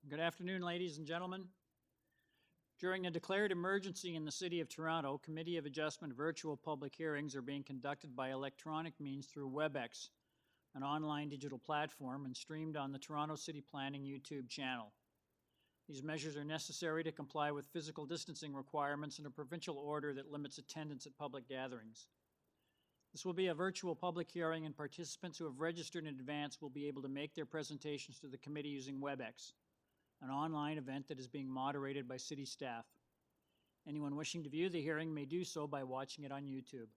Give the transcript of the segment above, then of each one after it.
Good afternoon, ladies and gentlemen. During a declared emergency in the City of Toronto, Committee of Adjustment virtual public hearings are being conducted by electronic means through WebEx, an online digital platform, and streamed on the Toronto City Planning YouTube channel. These measures are necessary to comply with physical distancing requirements and a provincial order that limits attendance at public gatherings. This will be a virtual public hearing, and participants who have registered in advance will be able to make their presentations to the committee using WebEx, an online event that is being moderated by city staff. Anyone wishing to view the hearing may do so by watching it on YouTube.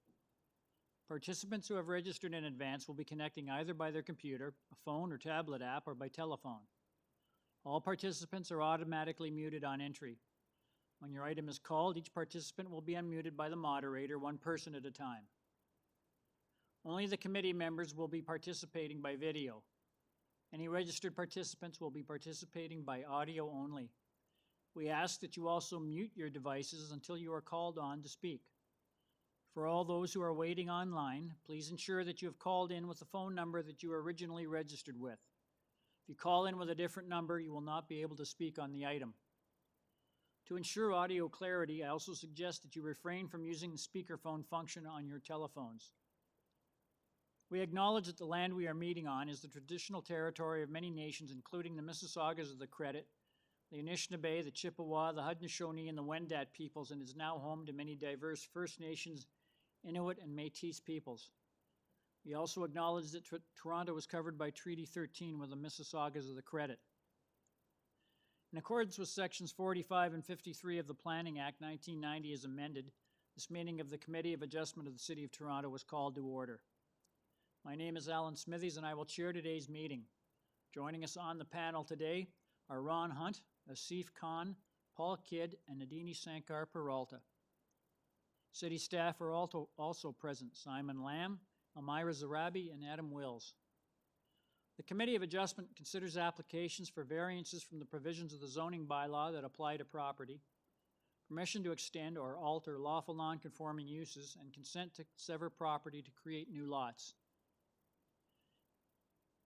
Participants who have registered in advance will be connecting either by their computer, a phone or tablet app, or by telephone. All participants are automatically muted on entry. When your item is called, each participant will be unmuted by the moderator, one person at a time. Only the committee members will be participating by video. Any registered participants will be participating by audio only. We ask that you also mute your devices until you are called on to speak. For all those who are waiting online, please ensure that you have called in with the phone number that you originally registered with. If you call in with a different number, you will not be able to speak on the item. To ensure audio clarity, I also suggest that you refrain from using the speakerphone function on your telephones. We acknowledge that the land we are meeting on is the traditional territory of many nations, including the Mississaugas of the Credit, the Anishinaabe, the Chippewa, the Haudenosaunee, and the Wendat peoples, and is now home to many diverse First Nations, Inuit, and Métis peoples. We also acknowledge that Toronto was covered by Treaty 13 with the Mississaugas of the Credit. In accordance with Sections 45 and 53 of the Planning Act 1990 as amended, this meeting of the Committee of Adjustment of the City of Toronto was called to order. My name is Alan Smithies, and I will chair today's meeting. Joining us on the panel today are Ron Hunt, Asif Khan, Paul Kidd, and Nadini Sankar Peralta. City staff are also present: Simon Lamb, Elmira Zarabi, and Adam Wills. The Committee of Adjustment considers applications for variances from the provisions of the zoning bylaw that apply to property, permission to extend or alter lawful non-conforming uses, and consent to sever property to create new lots.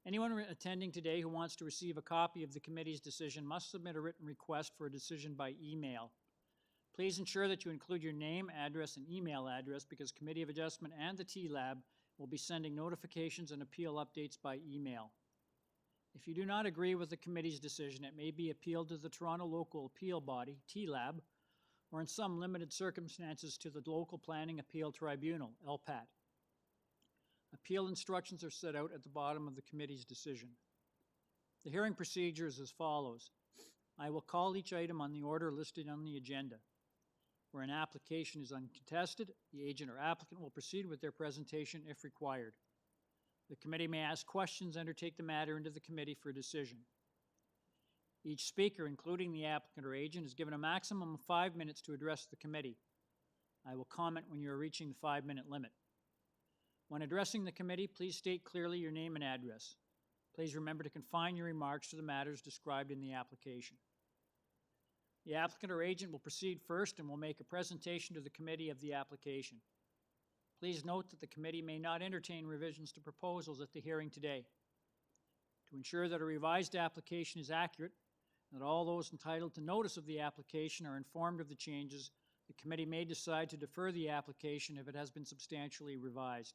Anyone attending today who wants to receive a copy of the committee's decision must submit a written request for a decision by email. Please ensure that you include your name, address, and email address, because Committee of Adjustment and the TLAB will be sending notifications and appeal updates by email. If you do not agree with the committee's decision, it may be appealed to the Toronto Local Appeal Body, TLAB, or in some limited circumstances to the Local Planning Appeal Tribunal, LPAT. Appeal instructions are set out at the bottom of the committee's decision. The hearing procedure is as follows. I will call each item on the order listed on the agenda. Where an application is uncontested, the agent or applicant will proceed with their presentation if required. The committee may ask questions and or take the matter into the committee for a decision. Each speaker, including the applicant or agent, is given a maximum of 5 minutes to address the committee. I will comment when you are reaching the 5-minute limit. When addressing the committee, please state clearly your name and address. Please remember to confine your remarks to the matters described in the application. The applicant or agent will proceed first and will make a presentation to the committee of the application. Please note that the committee may not entertain revisions to proposals at the hearing today. To ensure that a revised application is accurate and that all those entitled to notice of the application are informed of the changes, the committee may decide to defer the application if it has been substantially revised.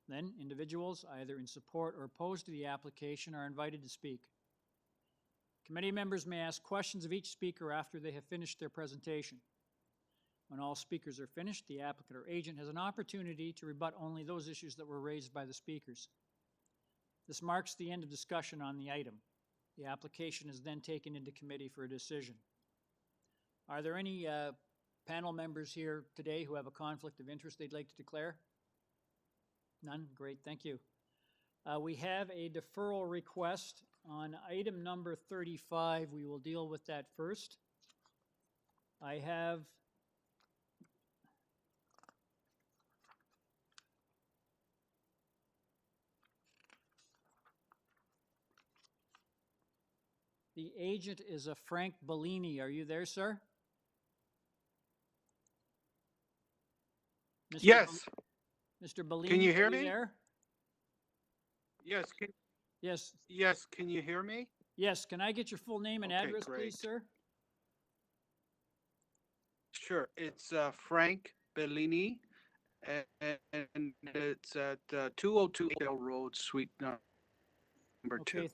Then, individuals, either in support or opposed to the application, are invited to speak. Committee members may ask questions of each speaker after they have finished their presentation. When all speakers are finished, the applicant or agent has an opportunity to rebut only those issues that were raised by the speakers. This marks the end of discussion on the item. The application is then taken into committee for a decision. Are there any panel members here today who have a conflict of interest they'd like to declare? None? Great, thank you. We have a deferral request on item number 35. We will deal with that first. I have the agent is a Frank Bellini. Are you there, sir? Mr. Yes. Mr. Bellini, Can you hear are me? there? Yes. Yes. Yes. Can you hear me? Yes, can I get your full name and Okay, address, great. please, sir? Sure. It's Frank Bellini, and it's at 202 Ava Road, Suite number 2. Okay,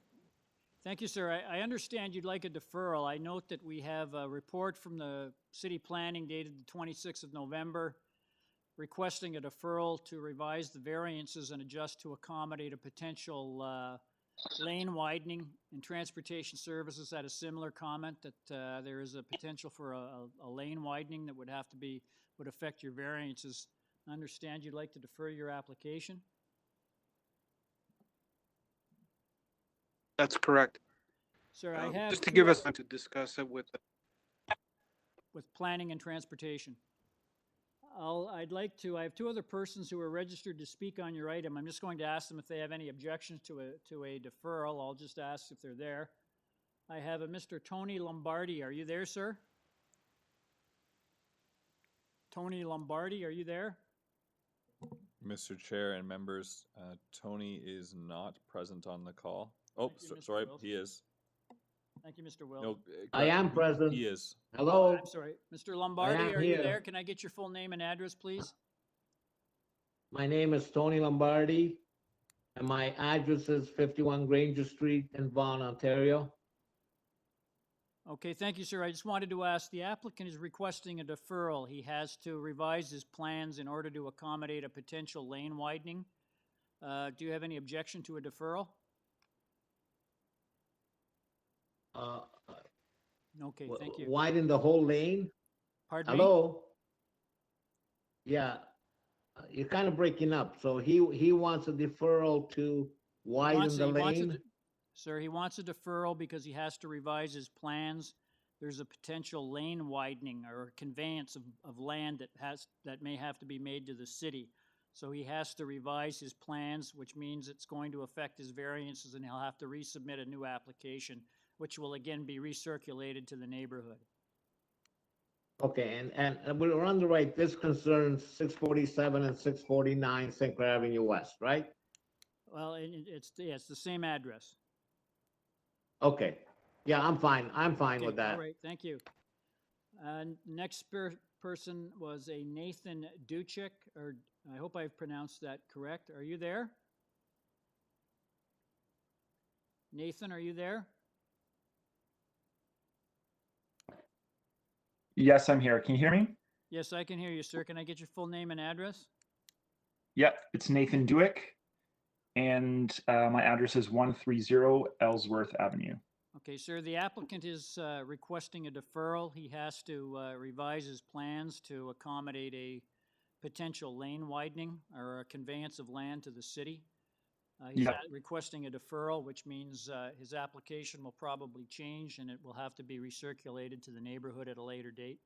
thank you, sir. I understand you'd like a deferral. I note that we have a report from the city planning dated the 26th of November requesting a deferral to revise the variances and adjust to accommodate a potential lane widening in transportation services. Had a similar comment that there is a potential for a lane widening that would affect your variances. I understand you'd like to defer your application. That's correct. Sir, I have just to two give us time to discuss it with. with planning and transportation. I have two other persons who are registered to speak on your item. I'm just going to ask them if they have any objections to a deferral. I'll just ask if they're there. I have a Mr. Tony Lombardi. Are you there, sir? Tony Lombardi, are you there? Mr. Chair and members, Tony is not present on the call. Oh, Thank you, Mr. sorry, Wilson. he is. Thank you, Mr. Will. No, I am present. He is. Hello, I'm sorry. Mr. Lombardi, I am are you here. there? Can I get your full name and address, please? my name is Tony Lombardi, and my address is 51 Granger Street in Vaughan, Ontario. Okay, thank you, sir. I just wanted to ask, the applicant is requesting a deferral. He has to revise his plans in order to accommodate a potential lane widening. Do you have any objection to a deferral? Okay, thank you. Widen the whole lane? Pardon me? Hello? Yeah, you're kind of breaking up. So he wants a deferral to widen the lane? Sir, he wants a deferral because he has to revise his plans. There's a potential lane widening or conveyance of land that may have to be made to the city. So he has to revise his plans, which means it's going to affect his variances, and he'll have to resubmit a new application, which will again be recirculated to the neighborhood. Okay, and we're on the right, this concerns 647 and 649 St. Clair Avenue West, right? Well, it's the same address. Okay, yeah, I'm fine Okay, with that. All right, thank you. Next person was a Nathan Duchek, or I hope I've pronounced that correct. Are you there? Nathan, are you there? Yes, I'm here. Can you hear me? Yes, I can hear you, sir. Can I get your full name and address? Yep, it's Nathan Dewick, and my address is 130 Ellsworth Avenue. Okay, sir, the applicant is requesting a deferral. He has to revise his plans to accommodate a potential lane widening or a conveyance of land to the city. He's requesting a deferral, which means his application will probably change and it will have to be recirculated to the neighborhood at a later date.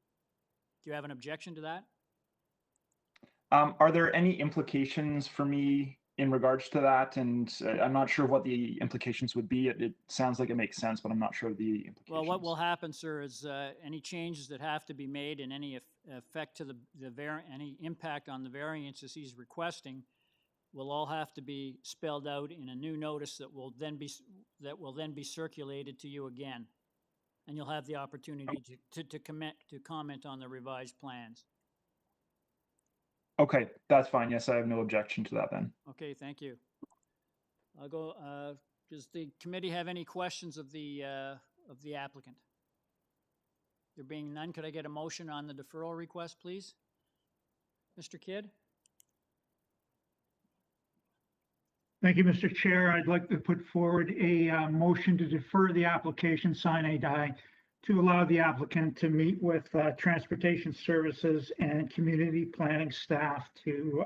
Do you have an objection to that? Are there any implications for me in regards to that? And I'm not sure what the implications would be. It sounds like it makes sense, but I'm not sure of the implications. Well, what will happen, sir, is any changes that have to be made and any effect to any impact on the variances he's requesting will all have to be spelled out in a new notice that will then be circulated to you again, and you'll have the opportunity to comment on the revised plans. Okay, that's fine. Yes, I have no objection to that then. Okay, thank you. I'll go. Does the committee have any questions of the applicant? There being none, could I get a motion on the deferral request, please? Mr. Kidd? Thank you, Mr. Chair. I'd like to put forward a motion to defer the application sine die to allow the applicant to meet with transportation services and community planning staff to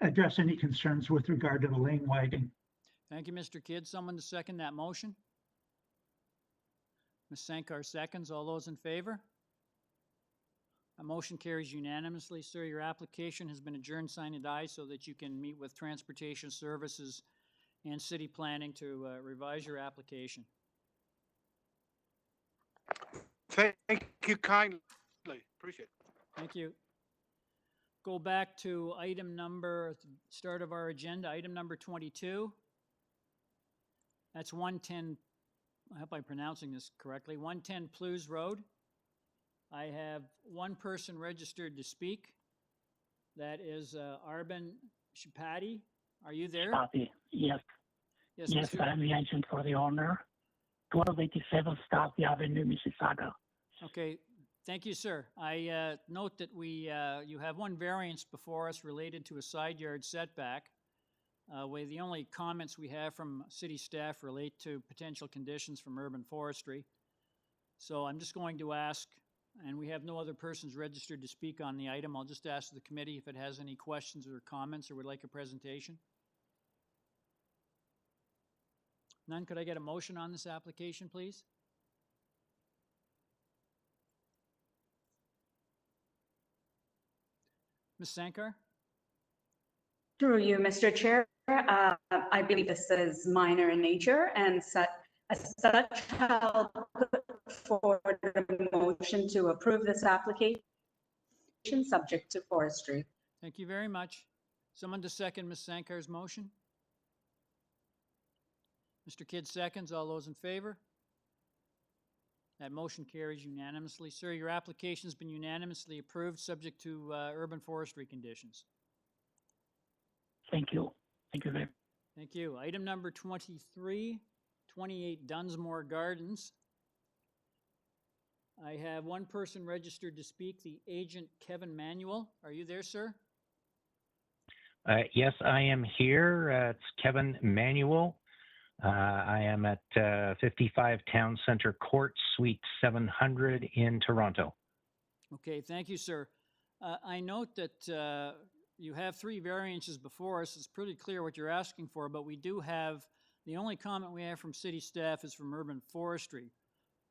address any concerns with regard to the lane widening. Thank you, Mr. Kidd. Someone to second that motion? Ms. Sankar seconds. All those in favor? A motion carries unanimously. Sir, your application has been adjourned sine die so that you can meet with transportation services and city planning to revise your application. Thank you kindly. Appreciate it. Thank you. Go back to item number, start of our agenda, item number 22. That's 110, I hope I'm pronouncing this correctly, 110 PLEWES Road. I have one person registered to speak. That is Arben Shipati. Are you there? Copy. Yes, Yes, yes, Mr. I'm the agent for the owner. 1287 South Avenue, Mississauga. Okay, thank you, sir. I note that you have one variance before us related to a side yard setback. Where the only comments we have from city staff relate to potential conditions from urban forestry. So I'm just going to ask, and we have no other persons registered to speak on the item. I'll just ask the committee if it has any questions or comments or would like a presentation. None. Could I get a motion on this application, please? Ms. Sankar? Through you, Mr. Chair, I believe this is minor in nature and as such, I'll put forward a motion to approve this application subject to forestry. Thank you very much. Someone to second Ms. Sankar's motion? Mr. Kidd seconds. All those in favor? That motion carries unanimously. Sir, your application's been unanimously approved, subject to urban forestry conditions. Thank you. Thank you very much. Thank you. Item number 23, 28 Dunsmore Gardens. I have one person registered to speak, the agent Kevin Manuel. Are you there, sir? Yes, I am here. It's Kevin Manuel. I am at 55 Town Center Court, Suite 700 in Toronto. Okay, thank you, sir. I note that you have three variances before us. It's pretty clear what you're asking for, but we do have, the only comment we have from city staff is from urban forestry.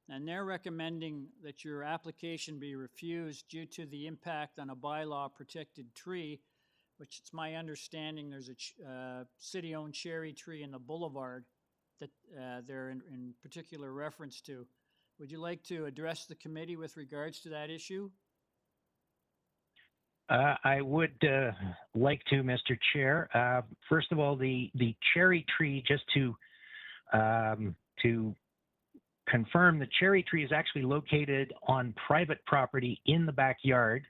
And they're recommending that your application be refused due to the impact on a bylaw protected tree, which it's my understanding there's a city-owned cherry tree in the boulevard that they're in particular reference to. Would you like to address the committee with regards to that issue? I would like to, Mr. Chair. First of all, the cherry tree, just to confirm, the cherry tree is actually located on private property in the backyard.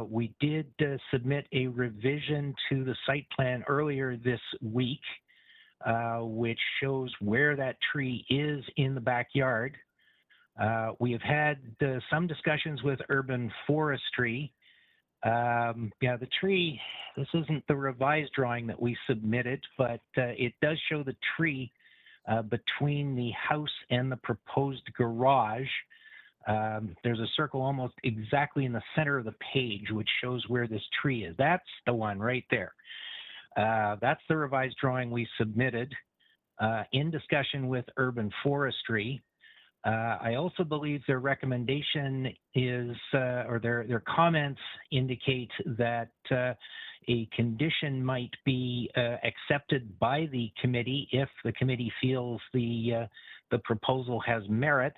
We did submit a revision to the site plan earlier this week, which shows where that tree is in the backyard. We have had some discussions with urban forestry. Yeah, the tree, this isn't the revised drawing that we submitted, but it does show the tree between the house and the proposed garage. There's a circle almost exactly in the center of the page, which shows where this tree is. That's the one right there. That's the revised drawing we submitted in discussion with urban forestry. I also believe their recommendation is, or their comments indicate that a condition might be accepted by the committee if the committee feels the proposal has merit,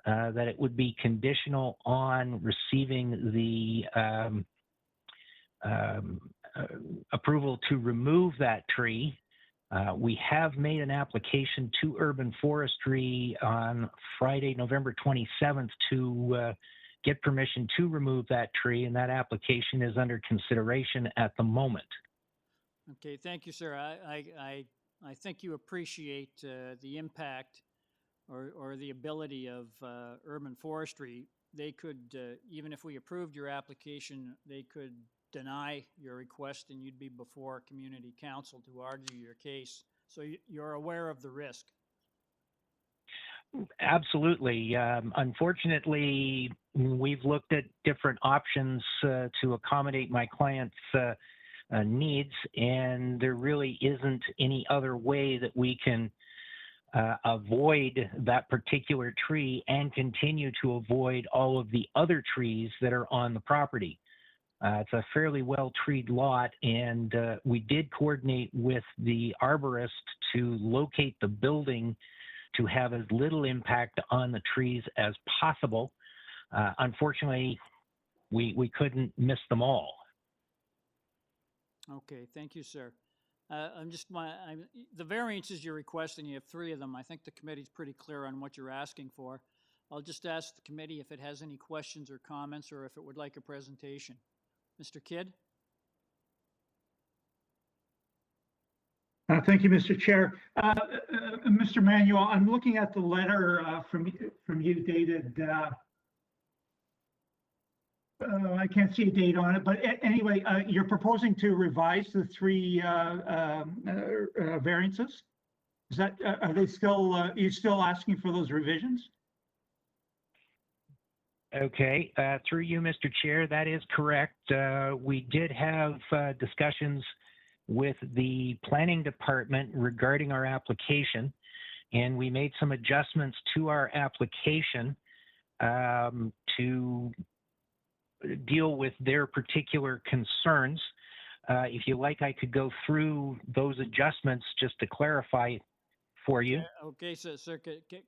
that it would be conditional on receiving the approval to remove that tree. We have made an application to urban forestry on Friday, November 27th to get permission to remove that tree, and that application is under consideration at the moment. Okay, thank you, sir. I think you appreciate the impact or the ability of urban forestry. They could, even if we approved your application, they could deny your request and you'd be before community council to argue your case. So you're aware of the risk. Absolutely. Unfortunately, we've looked at different options to accommodate my client's needs, and there really isn't any other way that we can avoid that particular tree and continue to avoid all of the other trees that are on the property. It's a fairly well-treed lot, and we did coordinate with the arborist to locate the building to have as little impact on the trees as possible. Unfortunately, we couldn't miss them all. Okay, thank you, sir. The variances you're requesting, you have 3 of them. I think the committee's pretty clear on what you're asking for. I'll just ask the committee if it has any questions or comments, or if it would like a presentation. Mr. Kidd? Thank you, Mr. Chair. Mr. Manuel, I'm looking at the letter from you dated, I can't see a date on it, but anyway, you're proposing to revise the 3 variances? Is that, are they still, are you still asking for those revisions? Okay, through you, Mr. Chair, that is correct. We did have discussions with the planning department regarding our application, and we made some adjustments to our application to deal with their particular concerns. If you like, I could go through those adjustments just to clarify for you. Okay, so sir,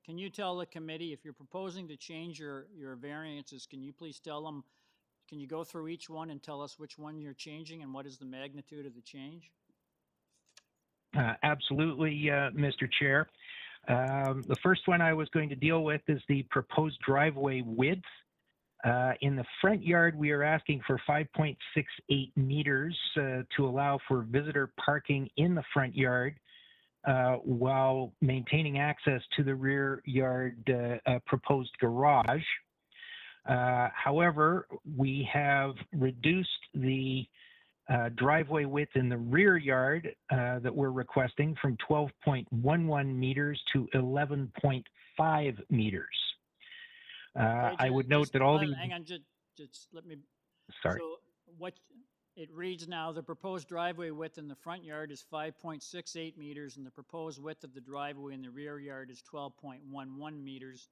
can you tell the committee, if you're proposing to change your variances, can you please tell them, can you go through each one and tell us which one you're changing and what is the magnitude of the change? Absolutely, Mr. Chair. The first one I was going to deal with is the proposed driveway width. In the front yard, we are asking for 5.68 meters to allow for visitor parking in the front yard while maintaining access to the rear yard proposed garage. However, we have reduced the driveway width in the rear yard that we're requesting from 12.11 meters to 11.5 meters. I would note that all the... Hang on, just let me... Sorry. So what it reads now, the proposed driveway width in the front yard is 5.68 meters, and the proposed width of the driveway in the rear yard is 12.11 meters.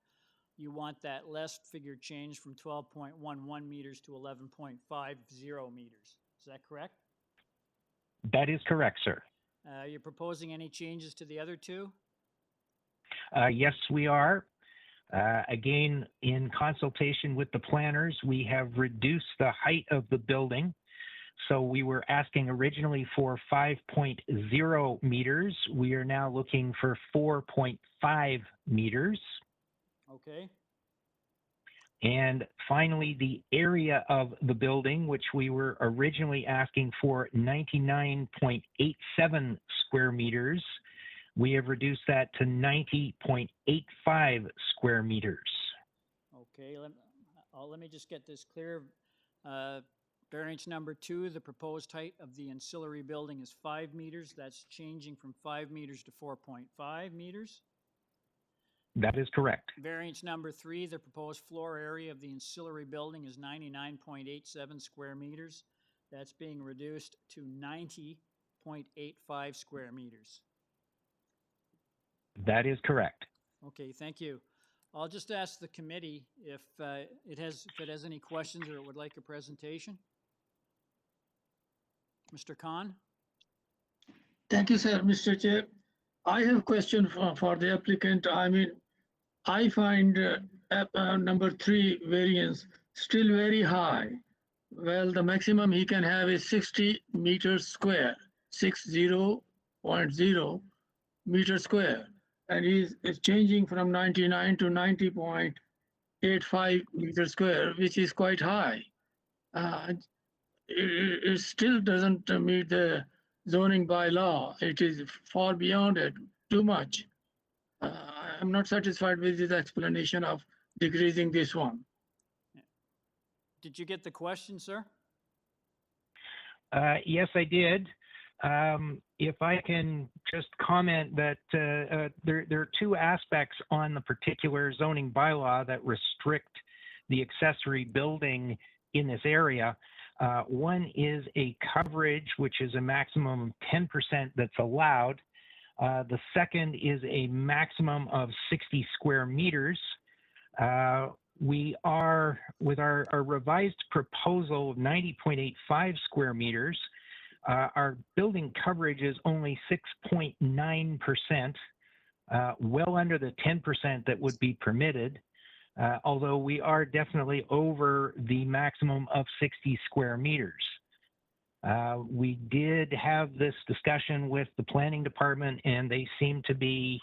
You want that last figure changed from 12.11 meters to 11.50 meters. Is that correct? That is correct, sir. You're proposing any changes to the other 2? Yes, we are. Again, in consultation with the planners, we have reduced the height of the building. So we were asking originally for 5.0 meters. We are now looking for 4.5 meters. Okay. And finally, the area of the building, which we were originally asking for 99.87 square meters, we have reduced that to 90.85 square meters. Okay, let me just get this clear. Variance number 2, the proposed height of the ancillary building is 5 meters. That's changing from 5 meters to 4.5 meters. That is correct. Variance number 3, the proposed floor area of the ancillary building is 99.87 square meters. That's being reduced to 90.85 square meters. That is correct. Okay, thank you. I'll just ask the committee if it has any questions or it would like a presentation. Mr. Khan? Thank you, sir. Mr. Chair, I have a question for the applicant. I mean, I find number 3 variance still very high. Well, the maximum he can have is 60 meters square, 60.0 meters square. And he's changing from 99 to 90.85 meters square, which is quite high. It still doesn't meet the zoning bylaw. It is far beyond it, too much. I'm not satisfied with this explanation of decreasing this one. Did you get the question, sir? Yes, I did. If I can just comment that there are 2 aspects on the particular zoning bylaw that restrict the accessory building in this area. One is a coverage, which is a maximum of 10% that's allowed. The second is a maximum of 60 square meters. We are, with our revised proposal of 90.85 square meters, our building coverage is only 6.9%, well under the 10% that would be permitted, although we are definitely over the maximum of 60 square meters. We did have this discussion with the planning department, and they seem to be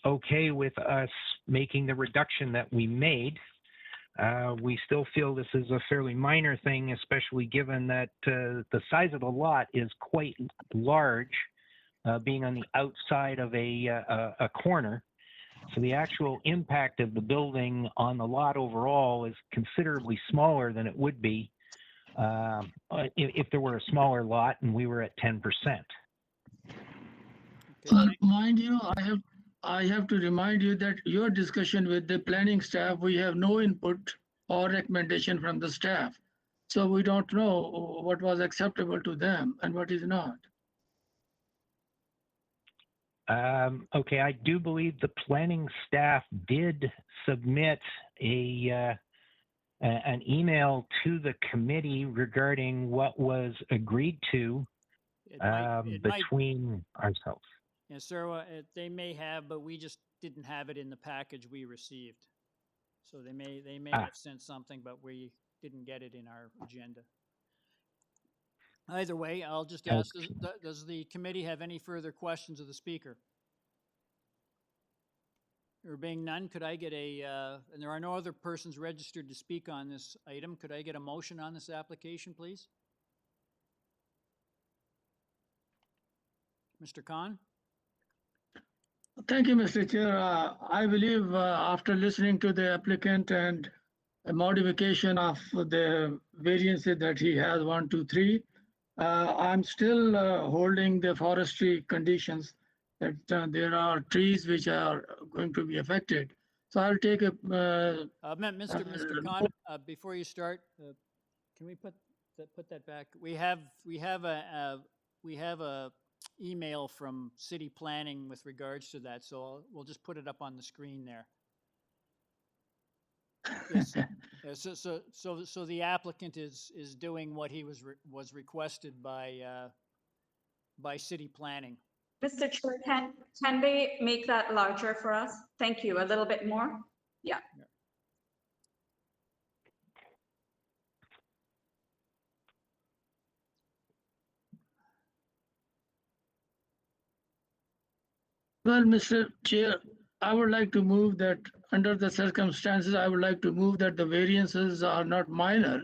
okay with us making the reduction that we made. We still feel this is a fairly minor thing, especially given that the size of the lot is quite large, being on the outside of a corner. So the actual impact of the building on the lot overall is considerably smaller than it would be if there were a smaller lot and we were at 10%. Mind you, I have to remind you that your discussion with the planning staff, we have no input or recommendation from the staff. So we don't know what was acceptable to them and what is not. Okay, I do believe the planning staff did submit an email to the committee regarding what was agreed to between ourselves. Yes, sir. They may have, but we just didn't have it in the package we received. So they may have sent something, but we didn't get it in our agenda. Either way, I'll just ask, does the committee have any further questions of the speaker? There being none, could I get and there are no other persons registered to speak on this item, could I get a motion on this application, please? Mr. Khan? Thank you, Mr. Chair. I believe after listening to the applicant and a modification of the variances that he has, 1, 2, 3, I'm still holding the forestry conditions that there are trees which are going to be affected. So I'll take a. Mr. Khan, before you start, can we put that back? We have a email from city planning with regards to that, so we'll just put it up on the screen there. Yes. So the applicant is doing what he was requested by city planning. Mr. Chair, can they make that larger for us? Thank you. A little bit more? Yeah. Well, Mr. Chair, I would like to move that under the circumstances, I would like to move that the variances are not minor.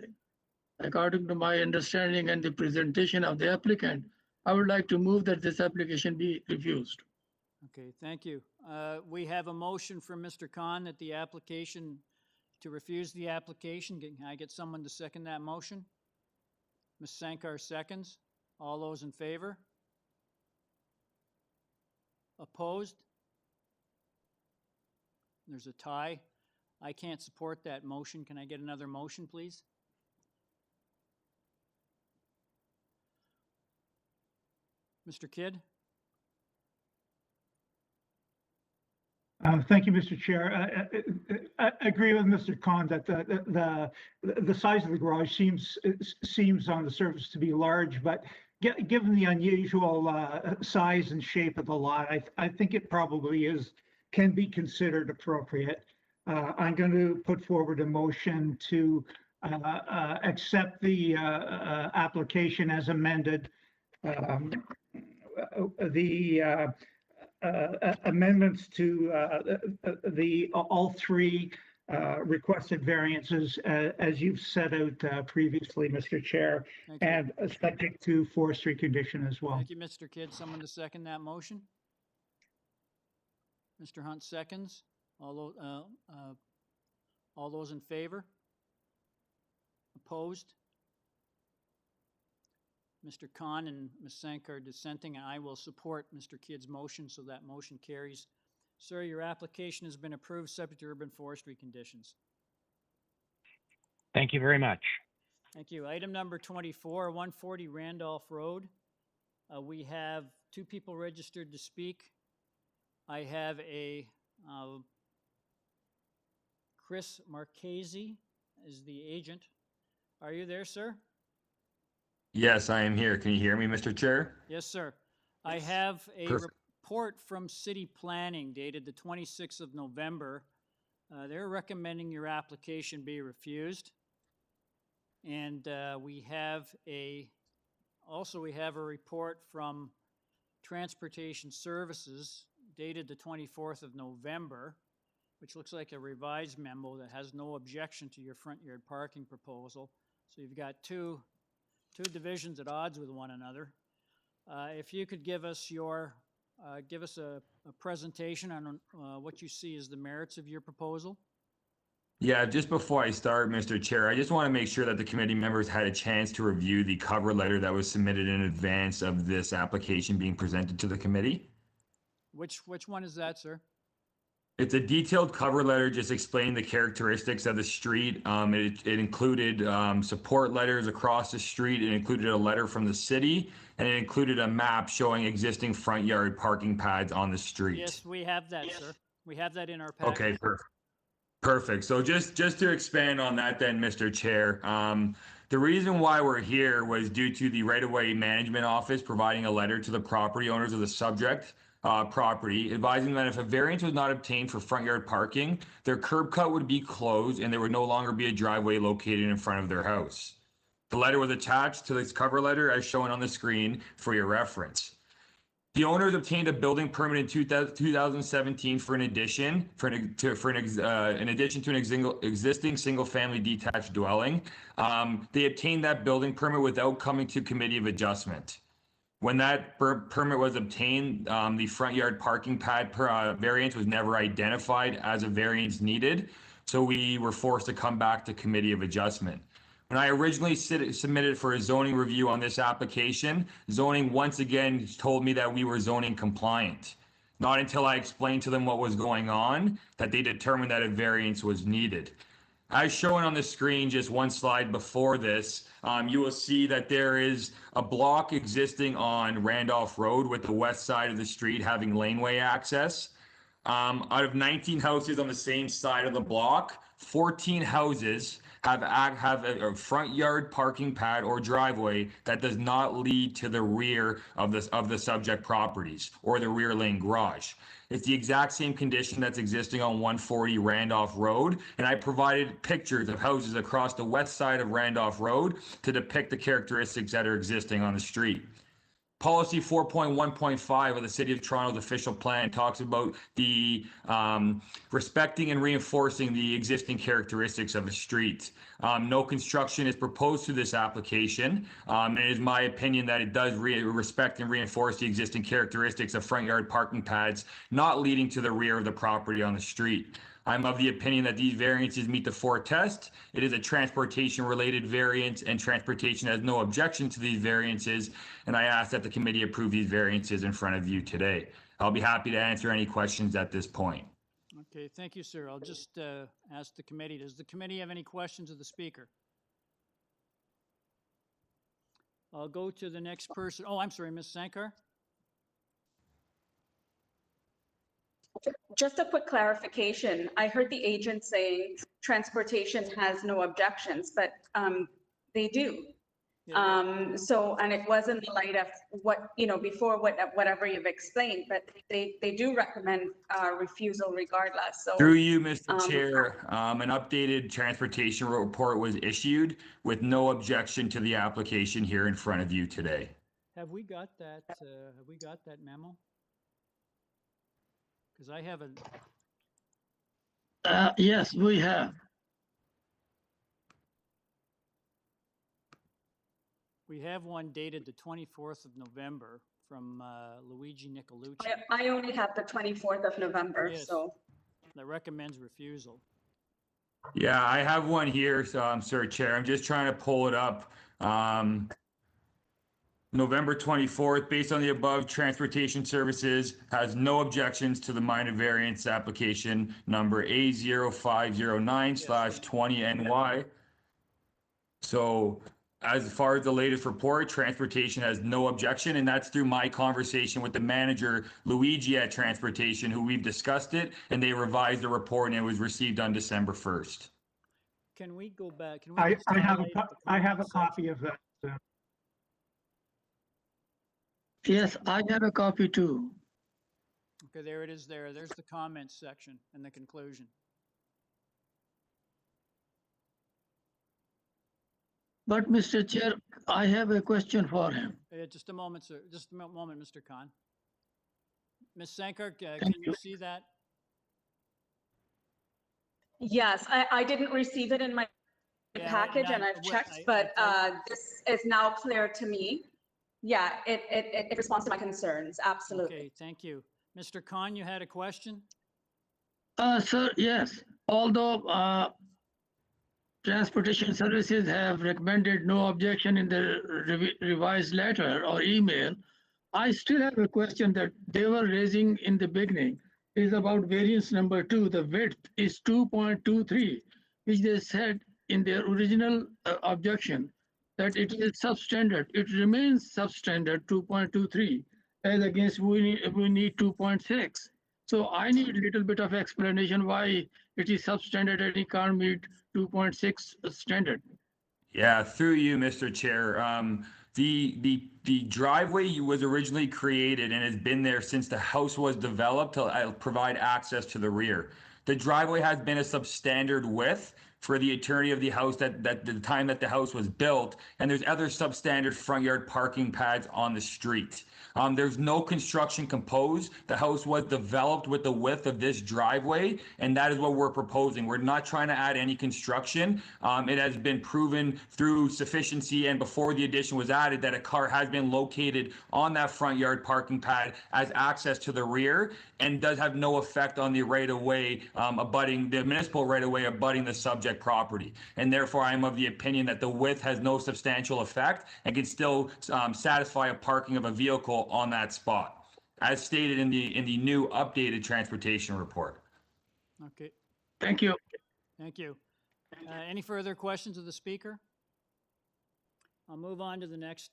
According to my understanding and the presentation of the applicant, I would like to move that this application be refused. Okay, thank you. We have a motion from Mr. Khan that the application, to refuse the application. Can I get someone to second that motion? Ms. Sankar seconds. All those in favor? Opposed? There's a tie. I can't support that motion. Can I get another motion, please? Mr. Kidd? Thank you, Mr. Chair. I agree with Mr. Khan that the size of the garage seems on the surface to be large, but given the unusual size and shape of the lot, I think it probably can be considered appropriate. I'm going to put forward a motion to accept the application as amended. The amendments to all three requested variances as you've set out previously, Mr. Chair, and subject to forestry condition as well. Thank you, Mr. Kidd. Someone to second that motion? Mr. Hunt seconds. All those in favor? Opposed? Mr. Khan and Ms. Sankar dissenting, and I will support Mr. Kidd's motion, so that motion carries. Sir, your application has been approved subject to urban forestry conditions. Thank you very much. Thank you. Item number 24, 140 Randolph Road. We have two people registered to speak. I have a Chris Marchese is the agent. Are you there, sir? Yes, I am here. Can you hear me, Mr. Chair? Yes, sir. I have a report from city planning dated the 26th of November. They're recommending your application be refused. And we have a Also, we have a report from Transportation Services dated the 24th of November, which looks like a revised memo that has no objection to your front yard parking proposal. So you've got two divisions at odds with one another. If you could give us a presentation on what you see as the merits of your proposal. Yeah, just before I start, Mr. Chair, I just want to make sure that the committee members had a chance to review the cover letter that was submitted in advance of this application being presented to the committee. Which one is that, sir? It's a detailed cover letter just explaining the characteristics of the street. It included support letters across the street. It included a letter from the city, and it included a map showing existing front yard parking pads on the street. Yes, we have that, sir. We have that in our package. Okay, perfect. So just to expand on that then, Mr. Chair, the reason why we're here was due to the right-of-way management office providing a letter to the property owners of the subject property, advising that if a variance was not obtained for front yard parking, their curb cut would be closed and there would no longer be a driveway located in front of their house. The letter was attached to this cover letter as shown on the screen for your reference. The owners obtained a building permit in 2017 for an addition to an existing single-family detached dwelling. They obtained that building permit without coming to committee of adjustment. When that permit was obtained, the front yard parking pad variance was never identified as a variance needed, so we were forced to come back to committee of adjustment. When I originally submitted for a zoning review on this application, zoning once again told me that we were zoning compliant. Not until I explained to them what was going on that they determined that a variance was needed. As shown on the screen, just one slide before this, you will see that there is a block existing on Randolph Road with the west side of the street having laneway access. Out of 19 houses on the same side of the block, 14 houses have a front yard parking pad or driveway that does not lead to the rear of the subject properties or the rear lane garage. It's the exact same condition that's existing on 140 Randolph Road, and I provided pictures of houses across the west side of Randolph Road to depict the characteristics that are existing on the street. Policy 4.1.5 of the City of Toronto's official plan talks about the respecting and reinforcing the existing characteristics of a street. No construction is proposed to this application, and it is my opinion that it does respect and reinforce the existing characteristics of front yard parking pads not leading to the rear of the property on the street. I'm of the opinion that these variances meet the 4 test. It is a transportation-related variance, and transportation has no objection to these variances, and I ask that the committee approve these variances in front of you today. I'll be happy to answer any questions at this point. Okay, thank you, sir. I'll just ask the committee. Does the committee have any questions of the speaker? I'll go to the next person. Oh, I'm sorry, Ms. Sankar? Just a quick clarification. I heard the agent saying transportation has no objections, but they do. So, and it was in the light of what, before whatever you've explained, but they do recommend refusal regardless. So through you, Mr. Chair, an updated transportation report was issued with no objection to the application here in front of you today. Have we got that? Have we got that memo? Because I haven't. Yes, we have. We have one dated the 24th of November from Luigi Nicolucci. I only have the 24th of November, Yes. so. That recommends refusal. Yeah, I have one here, so Sir Chair. I'm just trying to pull it up. November 24th, based on the above, Transportation Services has no objections to the minor variance application number A0509/20NY. So as far as the latest report, Transportation has no objection, and that's through my conversation with the manager, Luigi at Transportation, who we've discussed it, and they revised the report, and it was received on December 1st. Can we go back? Can we I just have highlight the I have a comments copy of that. Yes, I have a copy too. Okay, there it is there. There's the comments section and the conclusion. But Mr. Chair, I have a question for him. Just a moment, sir. Just a moment, Mr. Khan. Ms. Sankar, can Thank you you. see that? Yes, I didn't receive it in my Yeah, package and I've checked, but this is now clear to me. Yeah, it responds to my concerns, absolutely. Okay, thank you. Mr. Khan, you had a question? Sir, yes, although Transportation Services have recommended no objection in the revised letter or email, I still have a question that they were raising in the beginning is about variance number 2. The width is 2.23, which they said in their original objection that it is substandard. It remains substandard 2.23 as against we need 2.6. So I need a little bit of explanation why it is substandard and it can't meet 2.6 standard. Yeah, through you, Mr. Chair. The driveway was originally created and has been there since the house was developed to provide access to the rear. The driveway has been a substandard width for the eternity of the house that the time that the house was built, and there's other substandard front yard parking pads on the street. There's no construction composed. The house was developed with the width of this driveway, and that is what we're proposing. We're not trying to add any construction. It has been proven through sufficiency and before the addition was added that a car has been located on that front yard parking pad as access to the rear and does have no effect on the right-of-way abutting the municipal right-of-way abutting the subject property. And therefore, I am of the opinion that the width has no substantial effect and can still satisfy a parking of a vehicle on that spot, as stated in the new updated transportation report. Okay, Thank you. thank you. Any further questions of the speaker? I'll move on to the next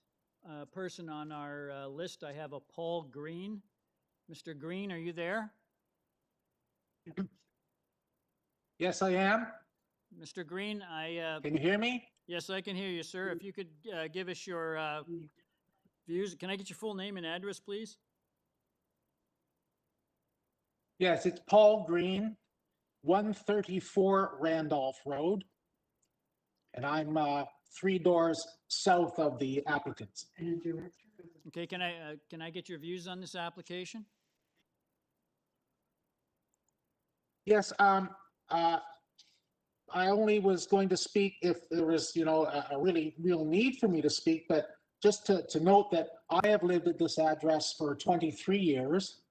person on our list. I have a Paul Green. Mr. Green, are you there? Yes, I am. Mr. Green, Can you hear me? yes, I can hear you, sir. If you could give us your views. Can I get your full name and address, please? Yes, it's Paul Green, 134 Randolph Road. And I'm 3 doors south of the applicants. Okay, can I get your views on this application? Yes, I only was going to speak if there was, a real need for me to speak, but just to note that I have lived at this address for 23 years.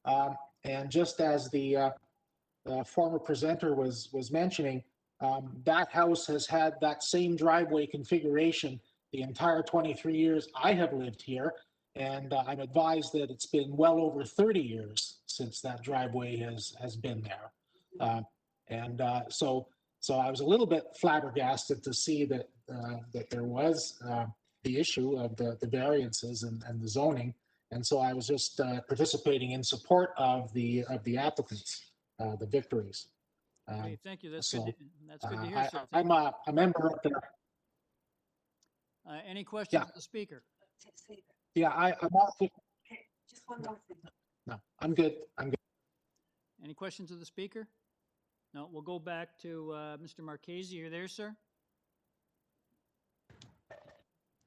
And just as the former presenter was mentioning, that house has had that same driveway configuration the entire 23 years I have lived here. And I'm advised that it's been well over 30 years since that driveway has been there. So I was a little bit flabbergasted to see that there was the issue of the variances and the zoning. And so I was just participating in support of the applicants, the victories. Okay, thank you. That's so, good. That's good to hear, sir. I'm a member of the. Any questions of the speaker? Yeah, I'm also. Just one more thing. No, I'm good. I'm good. Any questions of the speaker? No, we'll go back to Mr. Marchese. You're there, sir?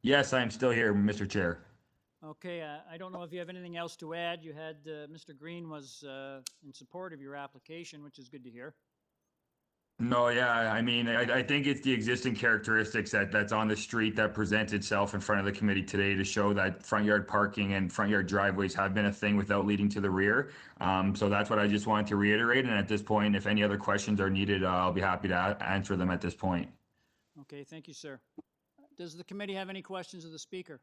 Yes, I am still here, Mr. Chair. Okay, I don't know if you have anything else to add. You had, Mr. Green was in support of your application, which is good to hear. No, yeah, I mean, I think it's the existing characteristics that's on the street that presents itself in front of the committee today to show that front yard parking and front yard driveways have been a thing without leading to the rear. So that's what I just wanted to reiterate. And at this point, if any other questions are needed, I'll be happy to answer them at this point. Okay, thank you, sir. Does the committee have any questions of the speaker?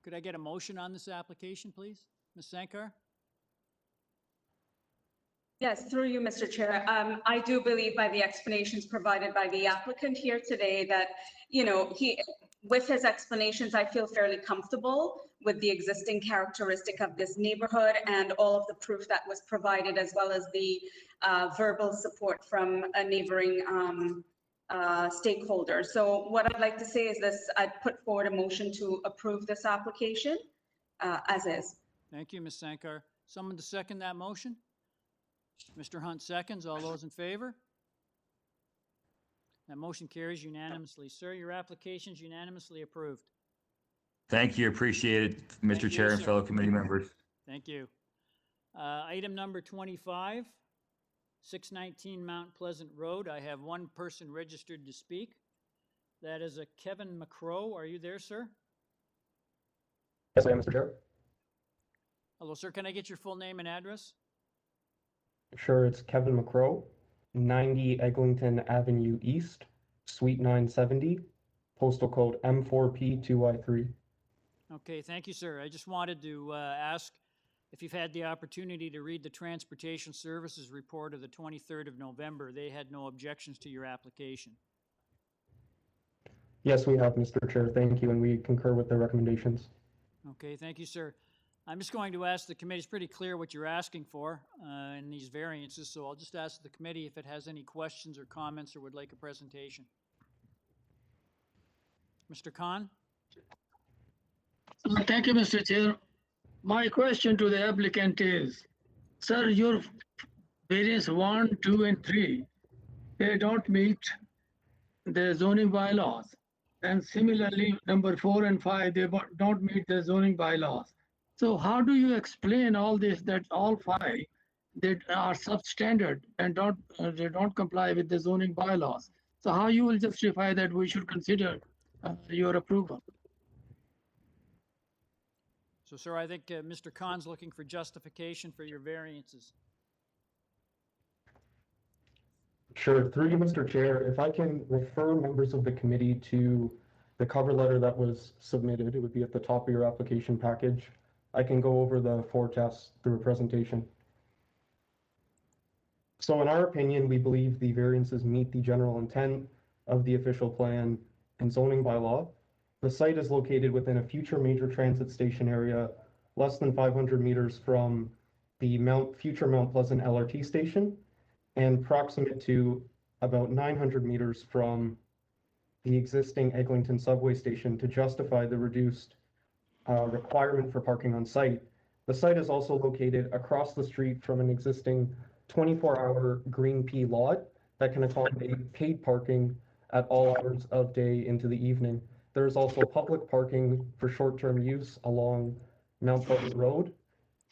Could I get a motion on this application, please? Ms. Sankar? Yes, through you, Mr. Chair. I do believe by the explanations provided by the applicant here today that, with his explanations, I feel fairly comfortable with the existing characteristic of this neighborhood and all of the proof that was provided, as well as the verbal support from a neighboring stakeholder. So what I'd like to say is this: I'd put forward a motion to approve this application as is. Thank you, Ms. Sankar. Someone to second that motion? Mr. Hunt seconds. All those in favor? That motion carries unanimously. Sir, your application is unanimously approved. Thank you. Appreciate it, Mr. you, Chair and sir. fellow committee members. Thank you. Item number 25, 619 Mount Pleasant Road. I have one person registered to speak. That is a Kevin McCrow. Are you there, sir? Yes, I am, Mr. Chair. Hello, sir. Can I get your full name and address? Sure, it's Kevin McCrow, 90 Eglinton Avenue East, Suite 970, postal code M4P2Y3. Okay, thank you, sir. I just wanted to ask if you've had the opportunity to read the Transportation Services report of the 23rd of November. They had no objections to your application. Yes, we have, Mr. Chair. Thank you, and we concur with the recommendations. Okay, thank you, sir. I'm just going to ask the committee, it's pretty clear what you're asking for in these variances, so I'll just ask the committee if it has any questions or comments or would like a presentation. Mr. Khan? Thank you, Mr. Chair. My question to the applicant is, sir, your variants 1, 2, and 3, they don't meet the zoning bylaws. And similarly, number 4 and 5, they don't meet the zoning bylaws. So how do you explain all this, that all 5 that are substandard and they don't comply with the zoning bylaws? So how you will justify that we should consider your approval? So, sir, I think Mr. Khan's looking for justification for your variances. Sure, through you, Mr. Chair, if I can refer members of the committee to the cover letter that was submitted, it would be at the top of your application package. I can go over the forecasts through a presentation. So in our opinion, we believe the variances meet the general intent of the official plan and zoning bylaw. The site is located within a future major transit station area, less than 500 meters from the future Mount Pleasant LRT station, and proximate to about 900 meters from the existing Eglinton subway station to justify the reduced requirement for parking on site. The site is also located across the street from an existing 24-hour green pea lot that can accommodate paid parking at all hours of day into the evening. There is also public parking for short-term use along Mount Pleasant Road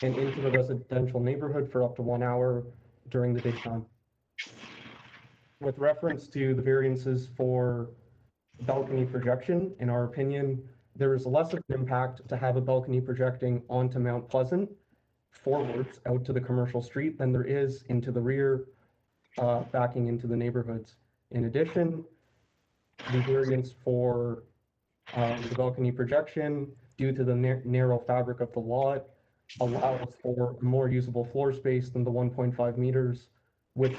and into the residential neighborhood for up to 1 hour during the daytime. With reference to the variances for balcony projection, in our opinion, there is less of an impact to have a balcony projecting onto Mount Pleasant forwards out to the commercial street than there is into the rear, backing into the neighborhoods. In addition, the variance for the balcony projection, due to the narrow fabric of the lot, allows for more usable floor space than the 1.5 meters, which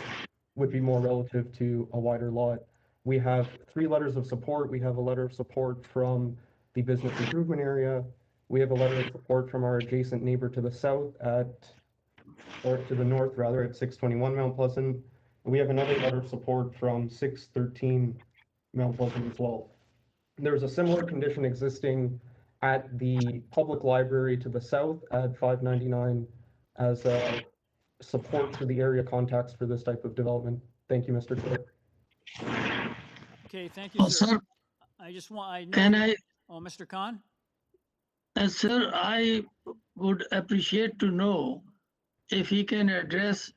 would be more relative to a wider lot. We have 3 letters of support. We have a letter of support from the business improvement area. We have a letter of support from our adjacent neighbor to the south or to the north rather, at 621 Mount Pleasant. We have another letter of support from 613 Mount Pleasant as well. There's a similar condition existing at the public library to the south at 599 as support for the area contacts for this type of development. Thank you, Mr. Chair. Okay, thank you, sir. Sir, I just want, Oh, Mr. Khan? Sir, I would appreciate to know if he can address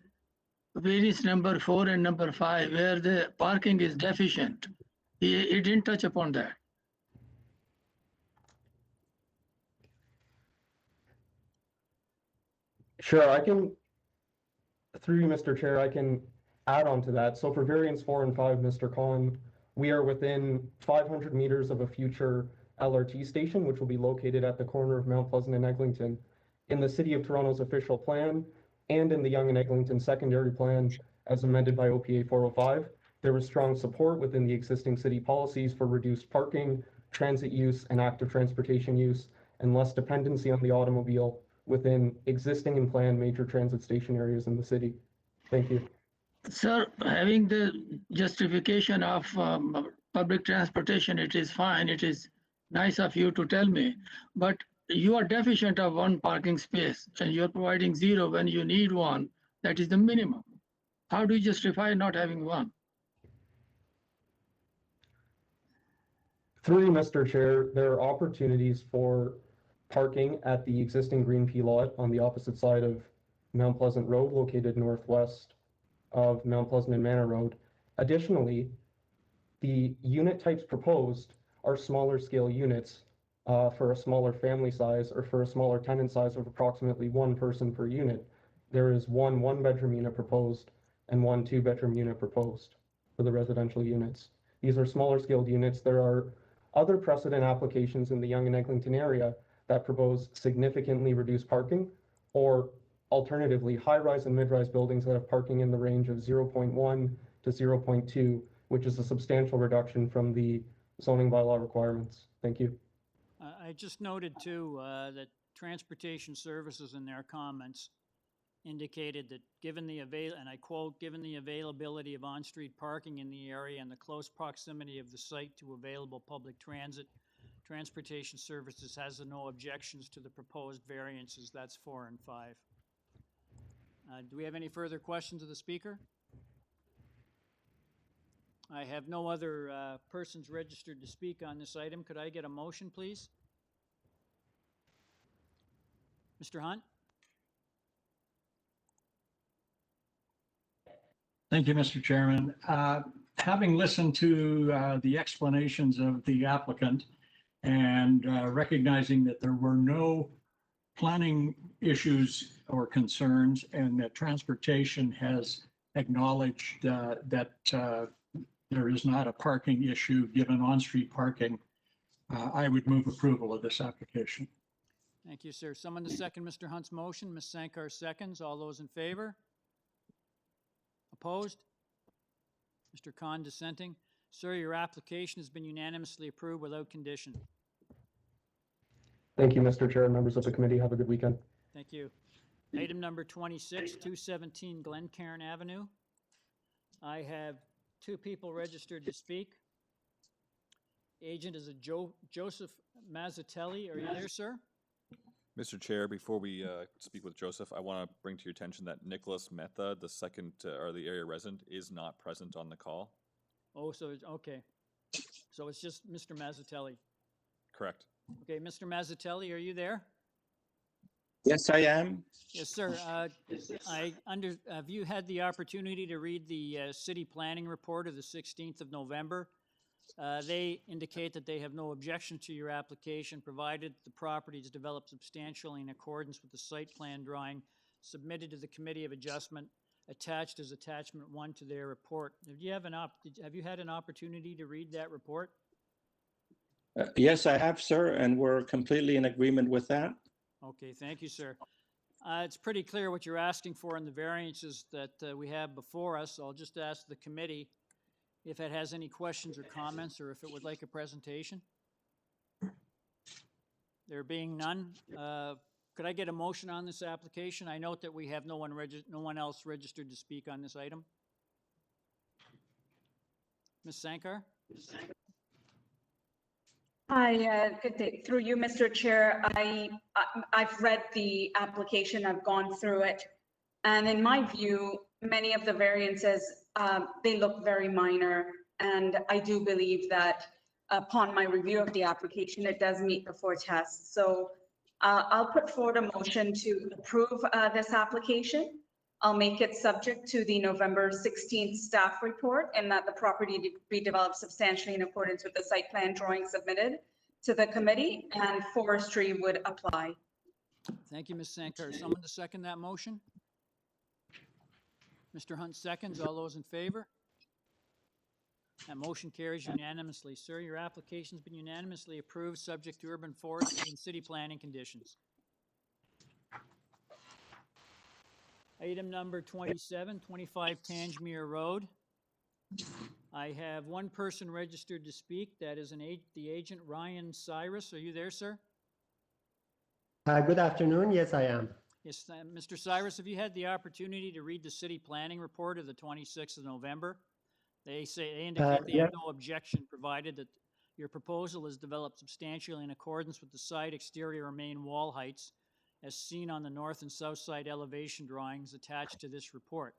variance number 4 and number 5, where the parking is deficient. He didn't touch upon that. Sure, I can, through you, Mr. Chair, I can add on to that. So for variance 4 and 5, Mr. Khan, we are within 500 meters of a future LRT station, which will be located at the corner of Mount Pleasant and Eglinton. In the City of Toronto's official plan and in the Yonge and Eglinton secondary plan, as amended by OPA 405, there was strong support within the existing city policies for reduced parking, transit use, and active transportation use, and less dependency on the automobile within existing and planned major transit station areas in the city. Thank you. Sir, having the justification of public transportation, it is fine. It is nice of you to tell me, but you are deficient of 1 parking space and you're providing 0 when you need 1. That is the minimum. How do you justify not having 1? Through you, Mr. Chair, there are opportunities for parking at the existing Green Pea lot on the opposite side of Mount Pleasant Road, located northwest of Mount Pleasant and Manor Road. Additionally, the unit types proposed are smaller scale units for a smaller family size or for a smaller tenant size of approximately one person per unit. There is one one-bedroom unit proposed and one two-bedroom unit proposed for the residential units. These are smaller scaled units. There are other precedent applications in the Yonge and Eglinton area that propose significantly reduced parking, or alternatively, high-rise and mid-rise buildings that have parking in the range of 0.1 to 0.2, which is a substantial reduction from the zoning bylaw requirements. Thank you. I just noted too that Transportation Services in their comments indicated that given the and I quote, given the availability of on-street parking in the area and the close proximity of the site to available public transit, Transportation Services has no objections to the proposed variances. That's 4 and 5. Do we have any further questions of the speaker? I have no other persons registered to speak on this item. Could I get a motion, please? Mr. Hunt? Thank you, Mr. Chairman. Having listened to the explanations of the applicant and recognizing that there were no planning issues or concerns and that transportation has acknowledged that there is not a parking issue given on-street parking, I would move approval of this application. Thank you, sir. Someone to second Mr. Hunt's motion. Ms. Sankar seconds. All those in favor? Opposed? Mr. Khan dissenting. Sir, your application has been unanimously approved without condition. Thank you, Mr. Chair and members of the committee. Have a good weekend. Thank you. Item number 26, 217 GLENCAIRN Avenue. I have two people registered to speak. Agent is a Joseph Mazzatelli. Are you there, sir? Mr. Chair, before we speak with Joseph, I want to bring to your attention that Nicholas Mehta, the second or the area resident, is not present on the call. Oh, so okay. So it's just Mr. Mazzatelli. Correct. Okay, Mr. Mazzatelli, are you there? Yes, I am. Yes, sir. Have you had the opportunity to read the city planning report of the 16th of November? They indicate that they have no objection to your application, provided the property is developed substantially in accordance with the site plan drawing submitted to the Committee of Adjustment, attached as attachment 1 to their report. Have you had an opportunity to read that report? Yes, I have, sir, and we're completely in agreement with that. Okay, thank you, sir. It's pretty clear what you're asking for in the variances that we have before us. So I'll just ask the committee if it has any questions or comments, or if it would like a presentation. There being none, could I get a motion on this application? I note that we have no one else registered to speak on this item. Ms. Sankar? Hi, good day. Through you, Mr. Chair, I've read the application, I've gone through it, and in my view, many of the variances, they look very minor, and I do believe that upon my review of the application, it does meet the 4 tests. So I'll put forward a motion to approve this application. I'll make it subject to the November 16th staff report, and that the property be developed substantially in accordance with the site plan drawing submitted to the committee, and forestry would apply. Thank you, Ms. Sankar. Someone to second that motion? Mr. Hunt seconds. All those in favor? That motion carries unanimously. Sir, your application's been unanimously approved, subject to urban forestry and city planning conditions. Item number 27, 25 Tangemere Road. I have one person registered to speak. That is the agent, Ryan Cyrus. Are you there, sir? Good afternoon. Yes, I am. Yes, Mr. Cyrus, have you had the opportunity to read the city planning report of the 26th of November? They indicate they have no objection, provided that your proposal is developed substantially in accordance with the side exterior or main wall heights as seen on the north and south side elevation drawings attached to this report.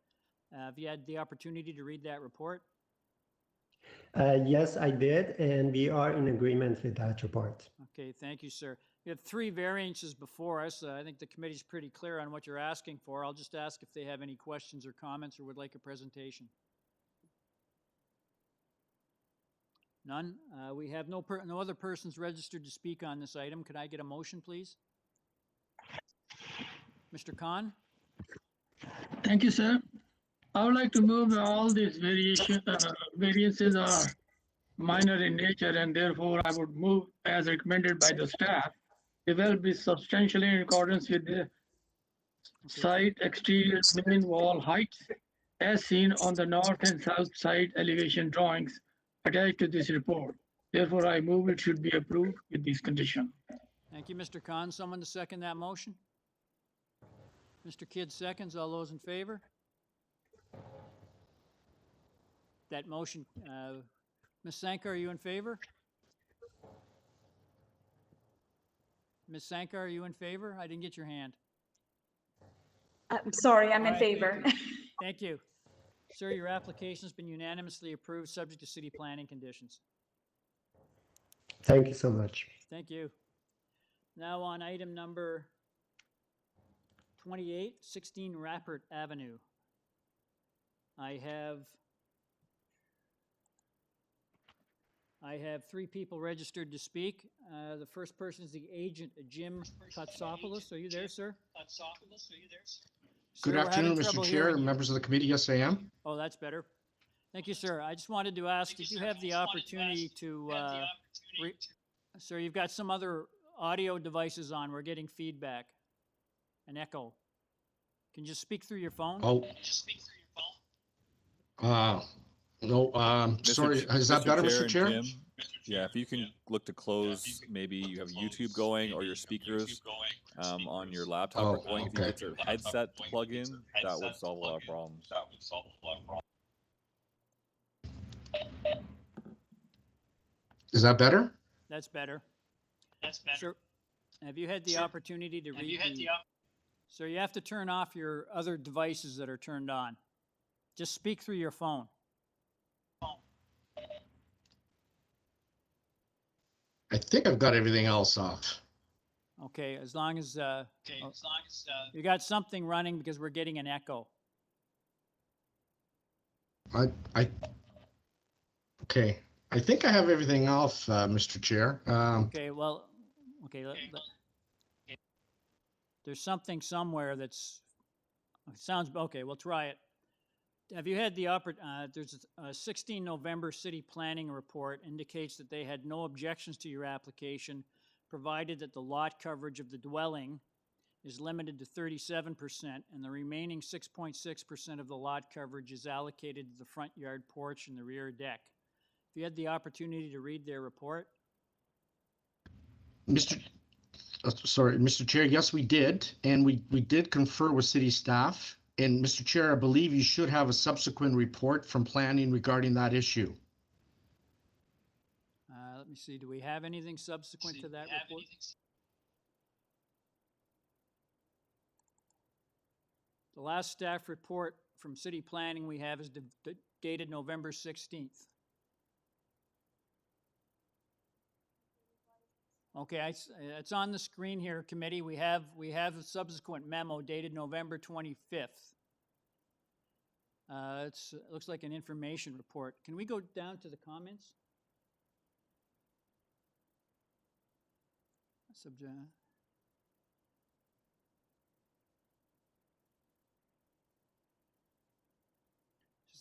Have you had the opportunity to read that report? Yes, I did, and we are in agreement with that report. Okay, thank you, sir. We have 3 variances before us. I think the committee's pretty clear on what you're asking for. I'll just ask if they have any questions or comments or would like a presentation. None. We have no other persons registered to speak on this item. Could I get a motion, please? Mr. Khan? Thank you, sir. I would like to move all these variances are minor in nature, and therefore I would move as recommended by the staff. They will be substantially in accordance with the site exterior main wall heights as seen on the north and south side elevation drawings attached to this report. Therefore, I move it should be approved with these conditions. Thank you, Mr. Khan. Someone to second that motion? Mr. Kidd seconds. All those in favor? That motion, Ms. Sankar, are you in favor? Ms. Sankar, are you in favor? I didn't get your hand. I'm sorry, I'm All in right, favor. Thank you. Sir, your application has been unanimously approved, subject to city planning conditions. Thank you so much. Thank you. Now on item number 28, 16 Rappert Avenue. I have 3 people registered to speak. The first person is the agent, Jim Katsopoulos. Are you there, sir? Good Sir, we're having afternoon, Mr. trouble Chair, hearing you. members of the committee. Yes, I am. Oh, that's better. Thank you, sir. I just wanted to ask, did you have the opportunity to, sir, you've got some other audio devices on. We're getting feedback, an echo. Can you just speak through your phone? Oh. No, sorry, is that better, Mr. and Chair? Jim, yeah, if you can look to close, maybe you have YouTube going or your speakers on your laptop are going. If you get your headset to plug in, that would solve a lot of problems. Is that better? That's better. Sir, have you had the opportunity to read the... Sir, you have to turn off your other devices that are turned on. Just speak through your phone. I think I've got everything else off. Okay, as long as you got something running because we're getting an echo. Okay. I think I have everything off, Mr. Chair. Okay, well, okay. There's something somewhere that's, sounds, okay, we'll try it. Have you had the there's a 16 November city planning report indicates that they had no objections to your application, provided that the lot coverage of the dwelling is limited to 37% and the remaining 6.6% of the lot coverage is allocated to the front yard porch and the rear deck. Have you had the opportunity to read their report? Sorry, Mr. Chair, yes, we did. And we did confer with city staff. And Mr. Chair, I believe you should have a subsequent report from planning regarding that issue. Let me see, do we have anything subsequent to that report? The last staff report from city planning we have is dated November 16th. Okay, it's on the screen here, committee. We have a subsequent memo dated November 25th. It looks like an information report. Can we go down to the comments? Subject.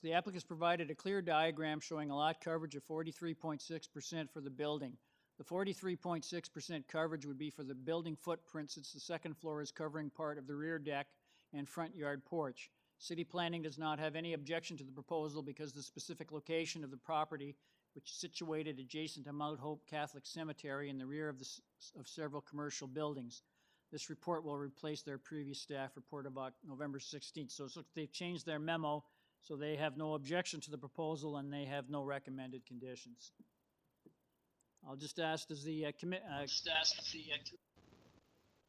The applicants provided a clear diagram showing a lot coverage of 43.6% for the building. The 43.6% coverage would be for the building footprint since the second floor is covering part of the rear deck and front yard porch. City planning does not have any objection to the proposal because the specific location of the property, which is situated adjacent to Mount Hope Catholic Cemetery in the rear of several commercial buildings. This report will replace their previous staff report about November 16th. So they've changed their memo, so they have no objection to the proposal and they have no recommended conditions. I'll just ask, does the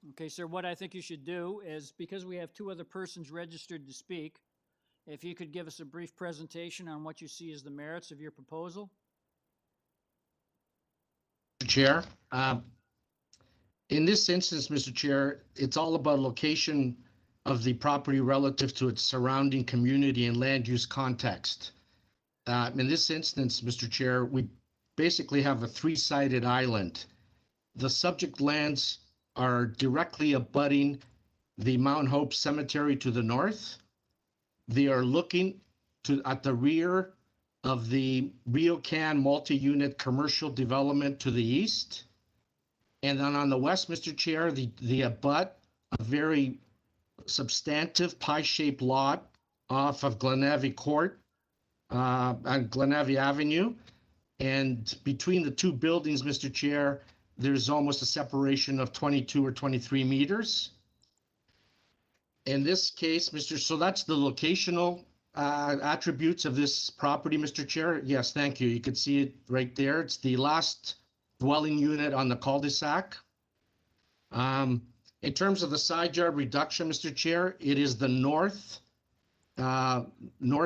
okay, sir, what I think you should do is, because we have 2 other persons registered to speak, If you could give us a brief presentation on what you see as the merits of your proposal. Chair, in this instance, Mr. Chair, it's all about location of the property relative to its surrounding community and land use context. In this instance, Mr. Chair, we basically have a three-sided island. The subject lands are directly abutting the Mount Hope Cemetery to the north. They are looking at the rear of the RioCan multi-unit commercial development to the east. And then on the west, Mr. Chair, the abut a very substantive pie-shaped lot off of Glen Ave Court on Glen Ave Avenue. And between the two buildings, Mr. Chair, there's almost a separation of 22 or 23 meters. In this case, so that's the locational attributes of this property, Mr. Chair. Yes, thank you. You can see it right there. It's the last dwelling unit on the cul-de-sac. In terms of the side yard reduction, Mr. Chair, it is the north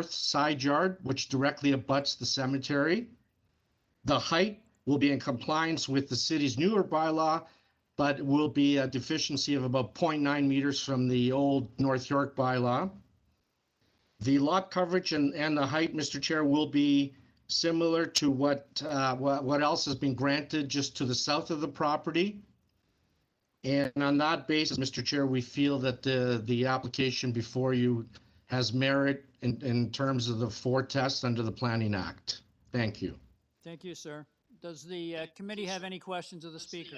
side yard, which directly abuts the cemetery. The height will be in compliance with the city's newer bylaw, but will be a deficiency of about 0.9 meters from the old North York bylaw. The lot coverage and the height, Mr. Chair, will be similar to what else has been granted just to the south of the property. And on that basis, Mr. Chair, we feel that the application before you has merit in terms of the 4 tests under the Planning Act. Thank you. Thank you, sir. Does the committee have any questions of the speaker?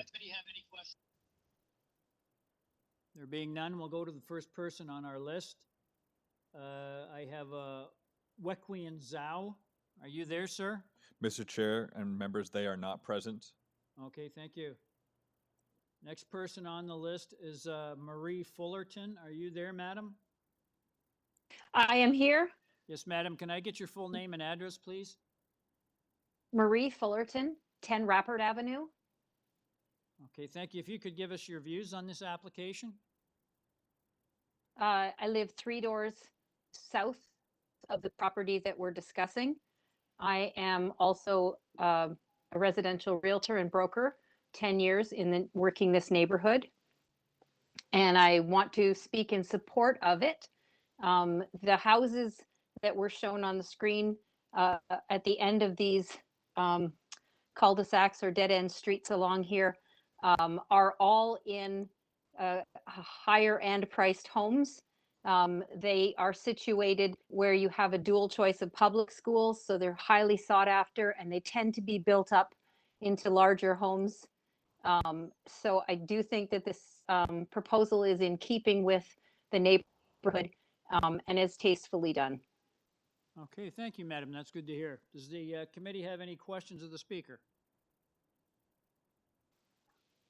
There being none, we'll go to the first person on our list. I have Wequian Zhao. Are you there, sir? Mr. Chair and members, they are not present. Okay, thank you. Next person on the list is Marie Fullerton. Are you there, madam? I am here. Yes, madam. Can I get your full name and address, please? Marie Fullerton, 10 Rappert Avenue. Okay, thank you. If you could give us your views on this application. I live 3 doors south of the property that we're discussing. I am also a residential realtor and broker, 10 years working this neighborhood. And I want to speak in support of it. The houses that were shown on the screen at the end of these cul-de-sacs or dead-end streets along here are all in higher end priced homes. They are situated where you have a dual choice of public schools, so they're highly sought after, and they tend to be built up into larger homes. So I do think that this proposal is in keeping with the neighborhood and is tastefully done. Okay, thank you, madam. That's good to hear. Does the committee have any questions of the speaker?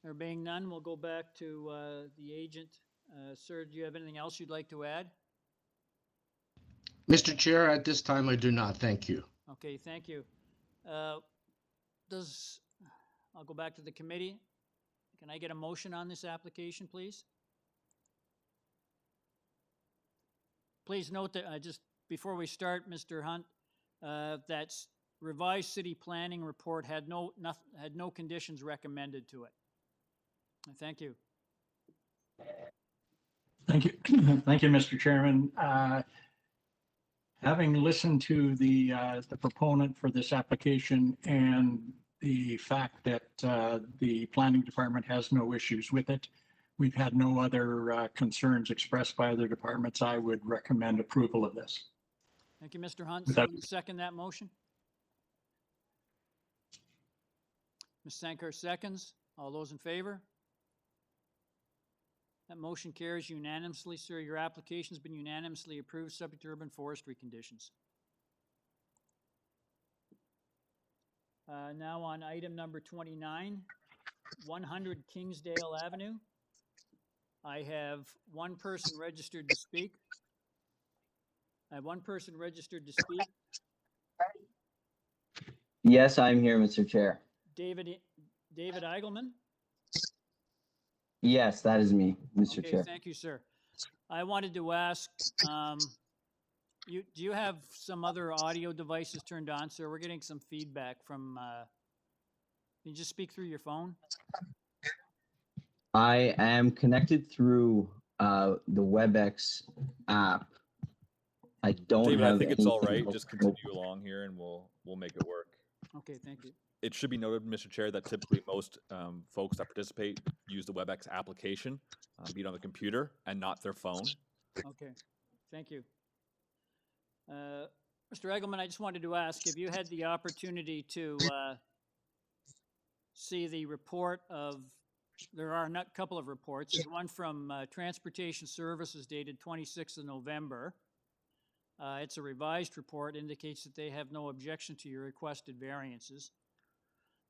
There being none, we'll go back to the agent. Sir, do you have anything else you'd like to add? Mr. Chair, at this time, I do not. Thank you. Okay, thank you. I'll go back to the committee. Can I get a motion on this application, please? Please note that just before we start, Mr. Hunt, that revised city planning report had no conditions recommended to it. Thank you. Thank you. Thank you, Mr. Chairman. Having listened to the proponent for this application and the fact that the planning department has no issues with it, we've had no other concerns expressed by other departments, I would recommend approval of this. Thank you, Mr. Hunt. So you second that motion? Ms. Sankar seconds. All those in favor? That motion carries unanimously, sir. Your application's been unanimously approved, subject to urban forestry conditions. Now on item number 29, 100 Kingsdale Avenue. I have one person registered to speak. Yes, I'm here, Mr. Chair. David Eigelman? Yes, that is me, Mr. Okay, Chair. thank you, sir. I wanted to ask, do you have some other audio devices turned on, sir? We're getting some feedback from, can you just speak through your phone? I am connected through the WebEx app. I don't David, have I think it's all anything right. else Just open. continue along here, and we'll make it work. Okay, thank you. It should be noted, Mr. Chair, that typically most folks that participate use the WebEx application, be it on the computer and not their phone. Okay, thank you. Mr. Eggleman, I just wanted to ask, have you had the opportunity to see the report of, there are a couple of reports. There's one from Transportation Services dated 26th of November. It's a revised report, indicates that they have no objection to your requested variances.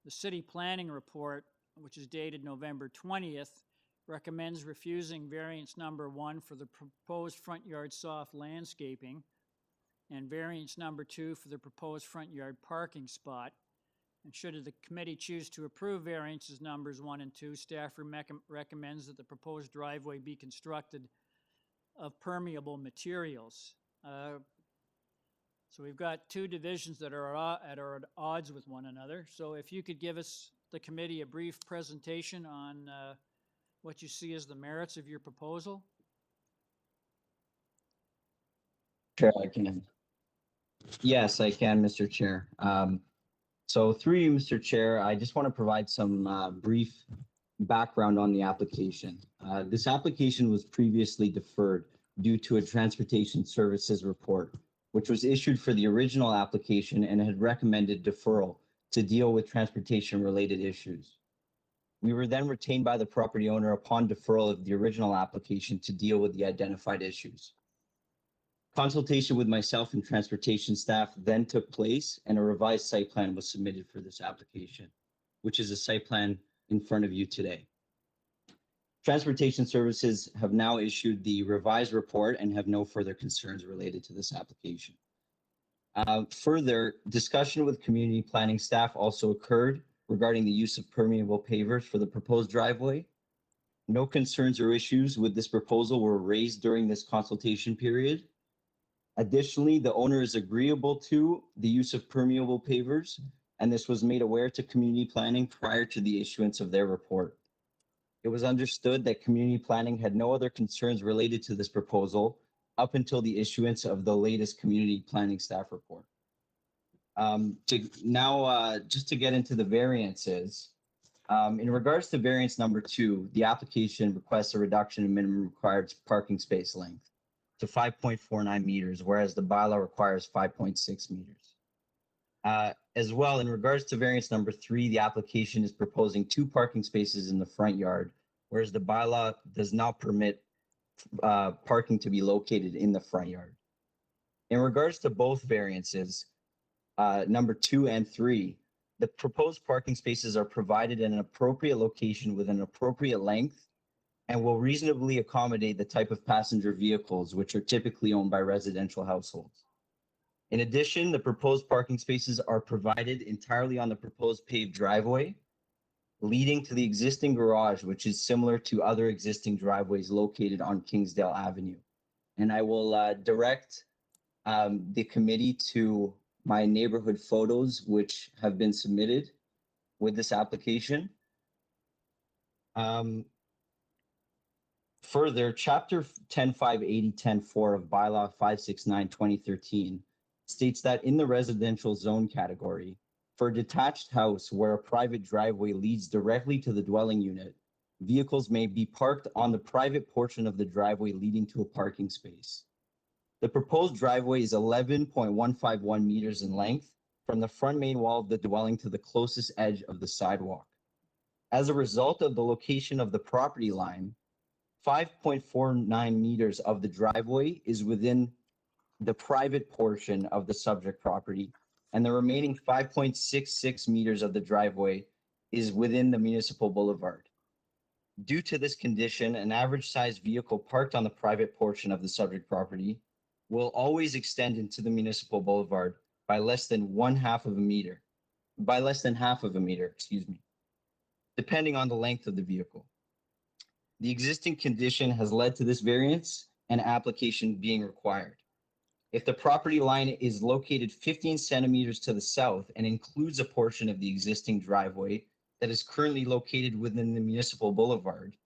The City Planning Report, which is dated November 20th, recommends refusing variance number 1 for the proposed front yard soft landscaping and variance number 2 for the proposed front yard parking spot. And should the committee choose to approve variances numbers 1 and 2, staff recommends that the proposed driveway be constructed of permeable materials. So we've got two divisions that are at odds with one another. So if you could give us, the committee, a brief presentation on what you see as the merits of your proposal. Chair, I can. Yes, I can, Mr. Chair. So through you, Mr. Chair, I just want to provide some brief background on the application. This application was previously deferred due to a transportation services report, which was issued for the original application and had recommended deferral to deal with transportation-related issues. We were then retained by the property owner upon deferral of the original application to deal with the identified issues. Consultation with myself and transportation staff then took place, and a revised site plan was submitted for this application, which is a site plan in front of you today. Transportation Services have now issued the revised report and have no further concerns related to this application. Further, discussion with community planning staff also occurred regarding the use of permeable pavers for the proposed driveway. No concerns or issues with this proposal were raised during this consultation period. Additionally, the owner is agreeable to the use of permeable pavers, and this was made aware to community planning prior to the issuance of their report. It was understood that community planning had no other concerns related to this proposal up until the issuance of the latest community planning staff report. Just to get into the variances, in regards to variance number 2, the application requests a reduction in minimum required parking space length to 5.49 meters, whereas the bylaw requires 5.6 meters. As well, in regards to variance number 3, the application is proposing 2 parking spaces in the front yard, whereas the bylaw does not permit parking to be located in the front yard. In regards to both variances, number 2 and 3, the proposed parking spaces are provided in an appropriate location with an appropriate length and will reasonably accommodate the type of passenger vehicles which are typically owned by residential households. In addition, the proposed parking spaces are provided entirely on the proposed paved driveway, leading to the existing garage, which is similar to other existing driveways located on Kingsdale Avenue. And I will direct the committee to my neighborhood photos, which have been submitted with this application. Further, Chapter 10.580.10.4 of Bylaw 569/2013 states that in the residential zone category, for a detached house where a private driveway leads directly to the dwelling unit, vehicles may be parked on the private portion of the driveway leading to a parking space. The proposed driveway is 11.151 meters in length from the front main wall of the dwelling to the closest edge of the sidewalk. As a result of the location of the property line, 5.49 meters of the driveway is within the private portion of the subject property, and the remaining 5.66 meters of the driveway is within the municipal boulevard. Due to this condition, an average sized vehicle parked on the private portion of the subject property will always extend into the municipal boulevard by less than half of a meter, depending on the length of the vehicle. The existing condition has led to this variance and application being required. If the property line is located 15 centimeters to the south and includes a portion of the existing driveway that is currently located within the municipal boulevard,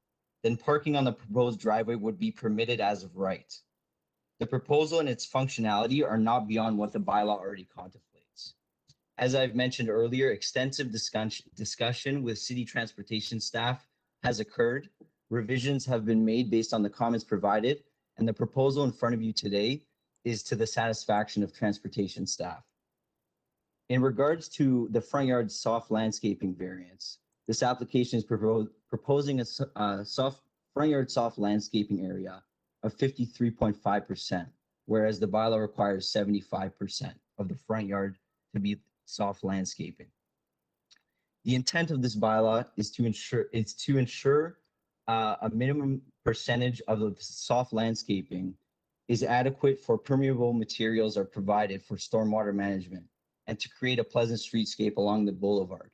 then parking on the proposed driveway would be permitted as of right. The proposal and its functionality are not beyond what the bylaw already contemplates. As I've mentioned earlier, extensive discussion with city transportation staff has occurred. Revisions have been made based on the comments provided, and the proposal in front of you today is to the satisfaction of transportation staff. In regards to the front yard soft landscaping variance, this application is proposing a front yard soft landscaping area of 53.5%, whereas the bylaw requires 75% of the front yard to be soft landscaping. The intent of this bylaw is to ensure a minimum percentage of the soft landscaping is adequate for permeable materials are provided for stormwater management and to create a pleasant streetscape along the boulevard.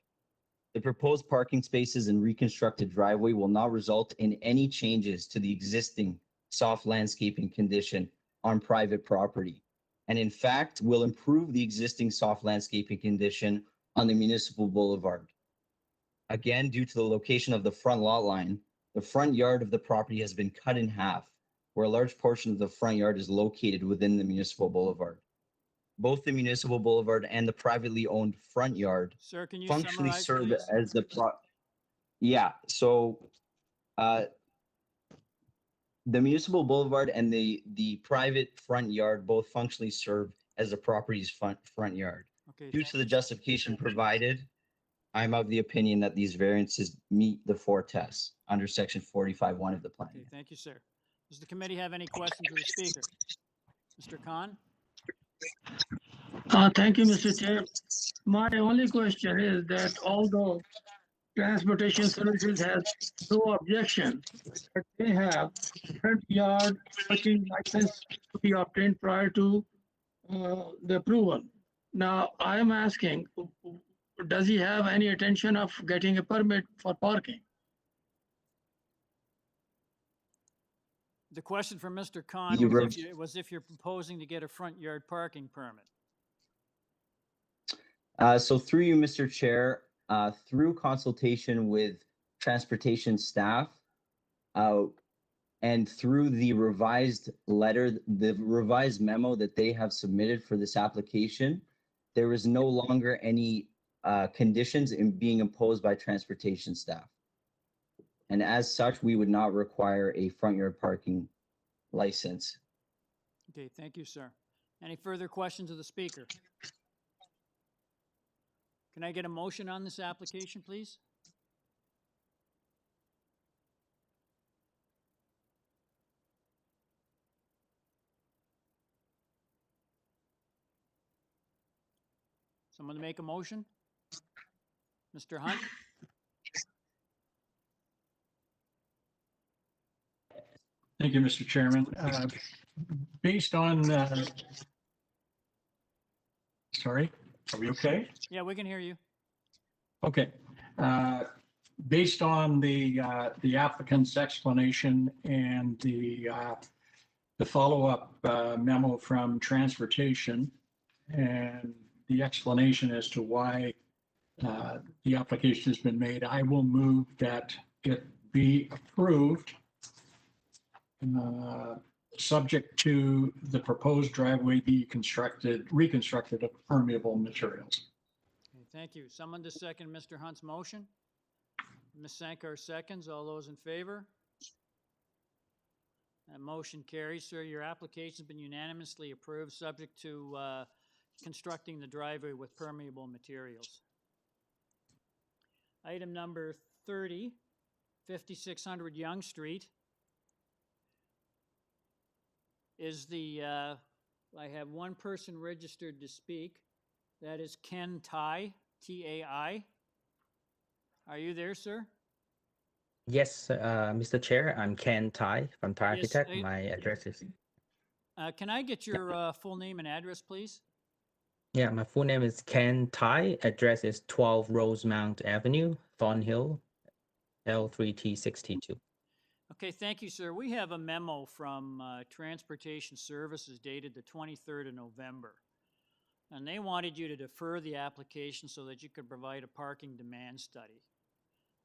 The proposed parking spaces and reconstructed driveway will not result in any changes to the existing soft landscaping condition on private property, and in fact will improve the existing soft landscaping condition on the municipal boulevard. Again, due to the location of the front lot line, the front yard of the property has been cut in half, where a large portion of the front yard is located within the municipal boulevard. Both the municipal boulevard and the privately owned front yard Sir, can you functionally summarize, serve please? as the the municipal boulevard and the private front yard both functionally serve as the property's front yard. Okay, Due to the justification provided, I'm of the opinion that these variances meet the four tests under section 45(1) of the plan. okay, thank you, sir. Does the committee have any questions of the speaker? Mr. Khan? Thank you, Mr. Chair. My only question is that although Transportation Services has no objection, but they have front yard parking license to be obtained prior to the approval. Now, I am asking, does he have any intention of getting a permit for parking? The question from Mr. Khan was if you're proposing to get a front yard parking permit. So through you, Mr. Chair, through consultation with transportation staff and through the revised letter, the revised memo that they have submitted for this application, there is no longer any conditions in being imposed by transportation staff. And as such, we would not require a front yard parking license. Okay, thank you, sir. Any further questions of the speaker? Can I get a motion on this application, please? Someone to make a motion? Mr. Hunt? Thank you, Mr. Chairman. Based on, sorry, are we okay? Yeah, we can hear you. Okay. Based on the applicant's explanation and the follow-up memo from transportation and the explanation as to why the application has been made, I will move that it be approved, subject to the proposed driveway be reconstructed of permeable materials. Okay, thank you. Someone to second Mr. Hunt's motion? Ms. Sankar seconds. All those in favor? That motion carries. Sir, your application's been unanimously approved, subject to constructing the driveway with permeable materials. Item number 30, 5600 Yonge Street is I have one person registered to speak. That is Ken Tai, T-A-I. Are you there, sir? Yes, Mr. Chair, I'm Ken Tai from Tai Yes, Architect. My address is... Can I get your full name and address, please? Yeah, my full name is Ken Tai. Address is 12 Rosemount Avenue, Thornhill, L3T6T2. Okay, thank you, sir. We have a memo from Transportation Services dated the 23rd of November. And they wanted you to defer the application so that you could provide a parking demand study.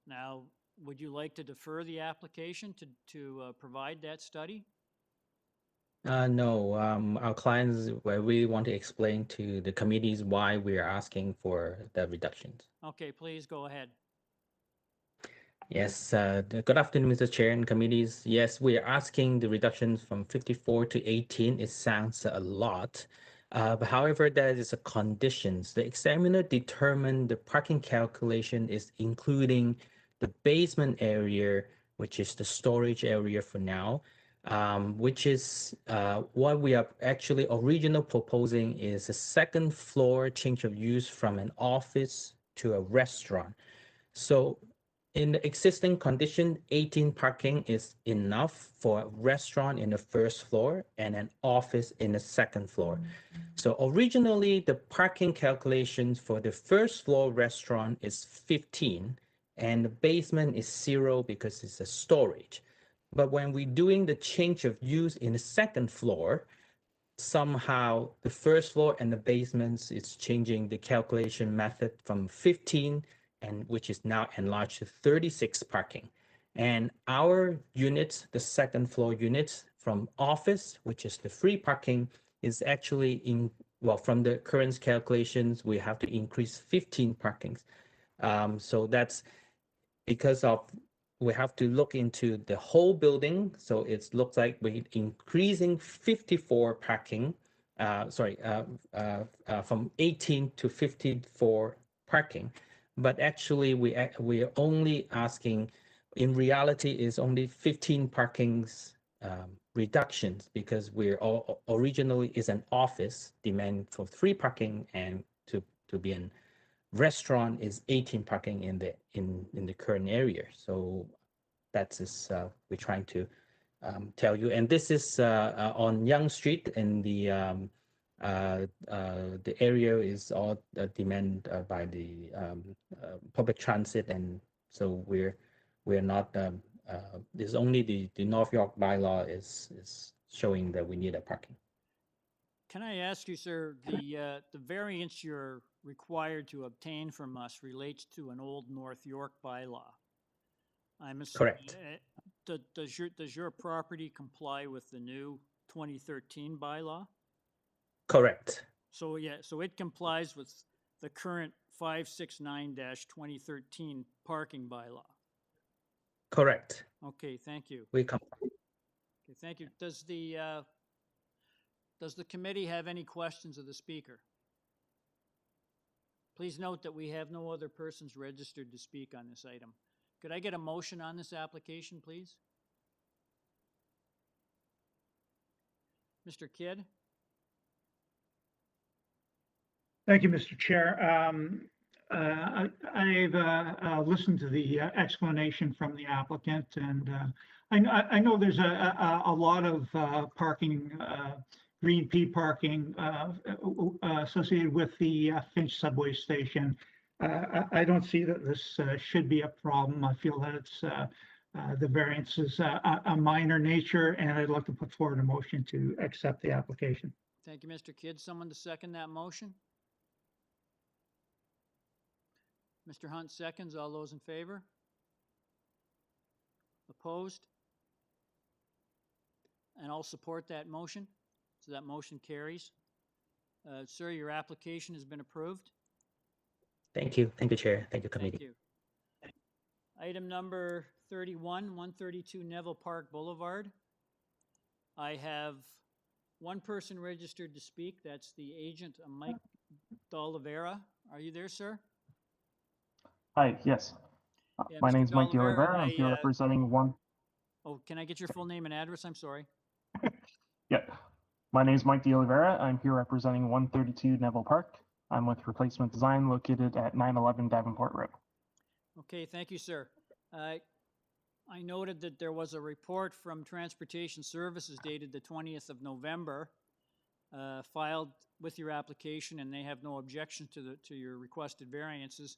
Now, would you like to defer the application to provide that study? No, our clients, we want to explain to the committees why we are asking for the reductions. Okay, please go ahead. Yes, good afternoon, Mr. Chair and committees. Yes, we are asking the reductions from 54 to 18. It sounds a lot. But however, there is a conditions. The examiner determined the parking calculation is including the basement area, which is the storage area for now, which is what we are actually original proposing is a second floor change of use from an office to a restaurant. So in the existing condition, 18 parking is enough for a restaurant in the first floor and an office in the second floor. So originally, the parking calculations for the first floor restaurant is 15, and the basement is 0 because it's a storage. But when we're doing the change of use in the second floor, somehow the first floor and the basements is changing the calculation method from 15 and which is now enlarged to 36 parking. And our units, the second floor units from office, which is the free parking, is actually from the current calculations, we have to increase 15 parkings. So that's because of, we have to look into the whole building. So it looks like we're increasing 54 parking, from 18 to 54 parking. But actually, we are only asking, in reality, is only 15 parkings reductions because we're all originally is an office demand for 3 parking, and to be an restaurant is 18 parking in the current area. So that's we're trying to tell you, and this is on Yonge Street, and the area is all demanded by the public transit, and so we're not. There's only the North York bylaw is showing that we need a parking. Can I ask you, sir, the variance you're required to obtain from us relates to an old North York bylaw? I'm assuming. Correct. Does your property comply with the new 2013 bylaw? Correct. So yeah, so it complies with the current 569-2013 parking bylaw. Correct. Okay, thank you. We come. Okay, thank you. Does the committee have any questions of the speaker? Please note that we have no other persons registered to speak on this item. Could I get a motion on this application, please? Mr. Kidd? Thank you, Mr. Chair. I've listened to the explanation from the applicant, and I know there's a lot of parking, green P parking associated with the Finch subway station. I don't see that this should be a problem. I feel that it's the variance is a minor nature, and I'd like to put forward a motion to accept the application. Thank you, Mr. Kidd. Someone to second that motion? Mr. Hunt seconds. All those in favor? Opposed? And I'll support that motion. So that motion carries. Sir, your application has been approved. Thank you. Thank you, Chair. Thank you, committee. Thank you. Item number 31, 132 Neville Park Boulevard. I have one person registered to speak. That's the agent, Mike D'Oliveira. Are you there, sir? Hi, yes. Yeah, My Mr. name is Mike D'Oliveira, D'Oliveira. I'm here representing one. Oh, can I get your full name and address? I'm sorry. Yeah. My name is Mike D'Oliveira. I'm here representing 132 Neville Park. I'm with Replacement Design located at 911 Davenport Road. Okay, thank you, sir. I noted that there was a report from Transportation Services dated the 20th of November filed with your application, and they have no objection to your requested variances.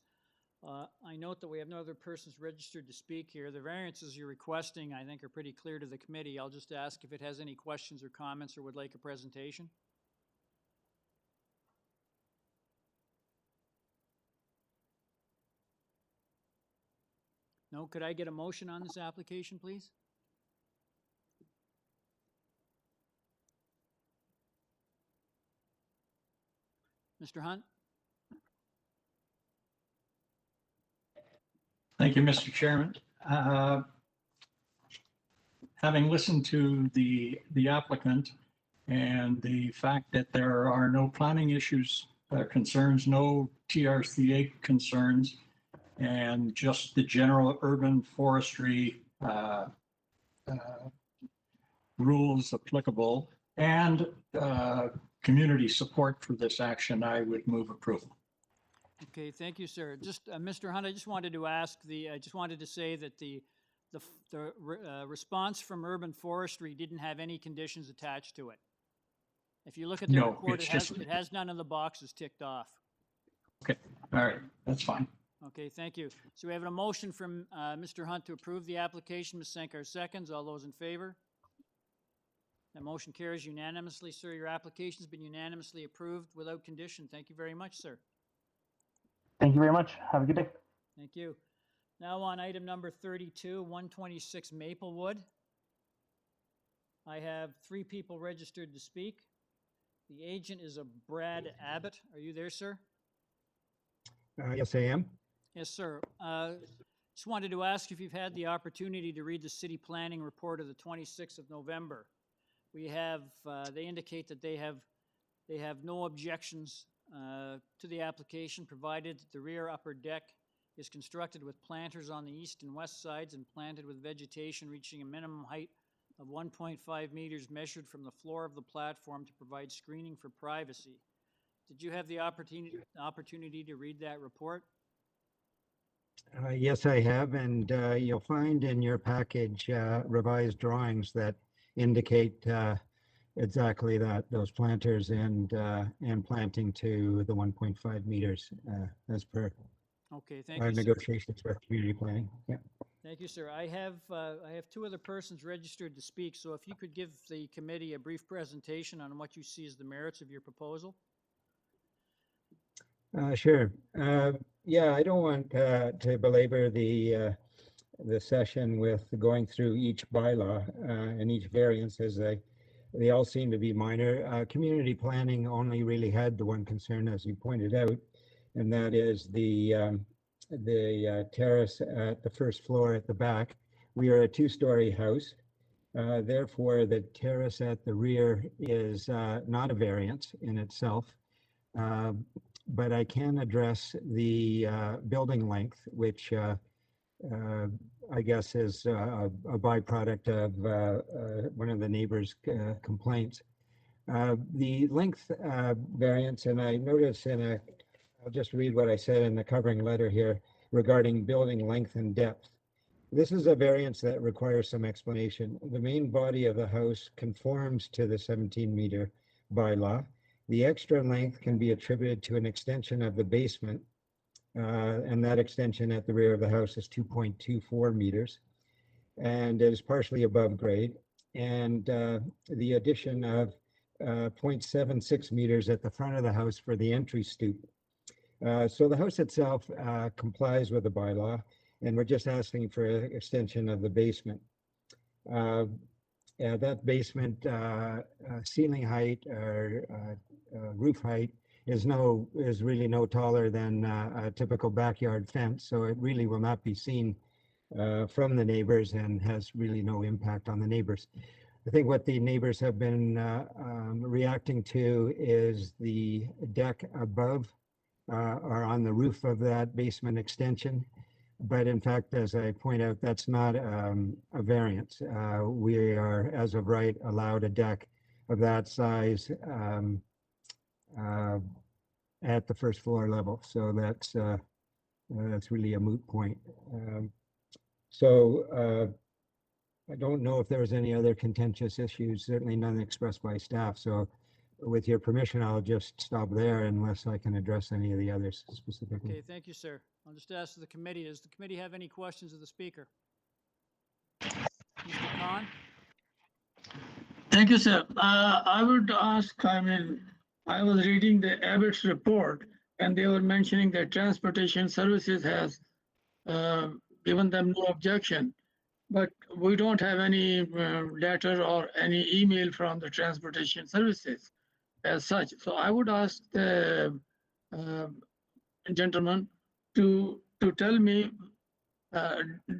I note that we have no other persons registered to speak here. The variances you're requesting, I think, are pretty clear to the committee. I'll just ask if it has any questions or comments or would like a presentation. No, could I get a motion on this application, please? Mr. Hunt? Thank you, Mr. Chairman. Having listened to the applicant and the fact that there are no planning issues, concerns, no TRCA concerns, and just the general urban forestry rules applicable and community support for this action, I would move approval. Okay, thank you, sir. Just, Mr. Hunt, I just wanted to ask I just wanted to say that the response from urban forestry didn't have any conditions attached to it. If you look at their No, report, it's it has none of the boxes ticked off. Okay, all right, that's fine. Okay, thank you. So we have a motion from Mr. Hunt to approve the application. Ms. Sankar seconds. All those in favor? That motion carries unanimously, sir. Your application's been unanimously approved without condition. Thank you very much, sir. Thank you very much. Have a good day. Thank you. Now on item number 32, 126 Maplewood. I have 3 people registered to speak. The agent is a Brad Abbott. Are you there, sir? Yes, I am. Yes, sir. Just wanted to ask if you've had the opportunity to read the city planning report of the 26th of November. We have, they indicate that they have no objections to the application, provided that the rear upper deck is constructed with planters on the east and west sides and planted with vegetation reaching a minimum height of 1.5 meters measured from the floor of the platform to provide screening for privacy. Did you have the opportunity to read that report? Yes, I have, and you'll find in your package revised drawings that indicate exactly that, those planters and planting to the 1.5 meters as per Okay, thank our you, sir. negotiations with community planning. Yeah. Thank you, sir. I have 2 other persons registered to speak, so if you could give the committee a brief presentation on what you see as the merits of your proposal. Sure. Yeah, I don't want to belabor the session with going through each bylaw and each variance, as they all seem to be minor. Community planning only really had the one concern, as you pointed out, and that is the terrace at the first floor at the back. We are a 2-story house. Therefore, the terrace at the rear is not a variance in itself. But I can address the building length, which I guess is a byproduct of one of the neighbors' complaints. The length variance, and I notice I'll just read what I said in the covering letter here regarding building length and depth. This is a variance that requires some explanation. The main body of the house conforms to the 17-meter bylaw. The extra length can be attributed to an extension of the basement, and that extension at the rear of the house is 2.24 meters, and it is partially above grade. And the addition of 0.76 meters at the front of the house for the entry stoop. So the house itself complies with the bylaw, and we're just asking for an extension of the basement. That basement ceiling height or roof height is really no taller than a typical backyard fence, so it really will not be seen from the neighbors and has really no impact on the neighbors. I think what the neighbors have been reacting to is the deck above or on the roof of that basement extension. But in fact, as I point out, that's not a variance. We are, as of right, allowed a deck of that size at the first floor level. So that's really a moot point. I don't know if there was any other contentious issues, certainly none expressed by staff. So with your permission, I'll just stop there unless I can address any of the others specifically. Okay, thank you, sir. I'll just ask the committee, does the committee have any questions of the speaker? Mr. Khan? Thank you, sir. I would ask, I mean, I was reading the Abbott's report and they were mentioning that transportation services has given them no objection. But we don't have any letter or any email from the transportation services as such. So I would ask the gentleman to tell me,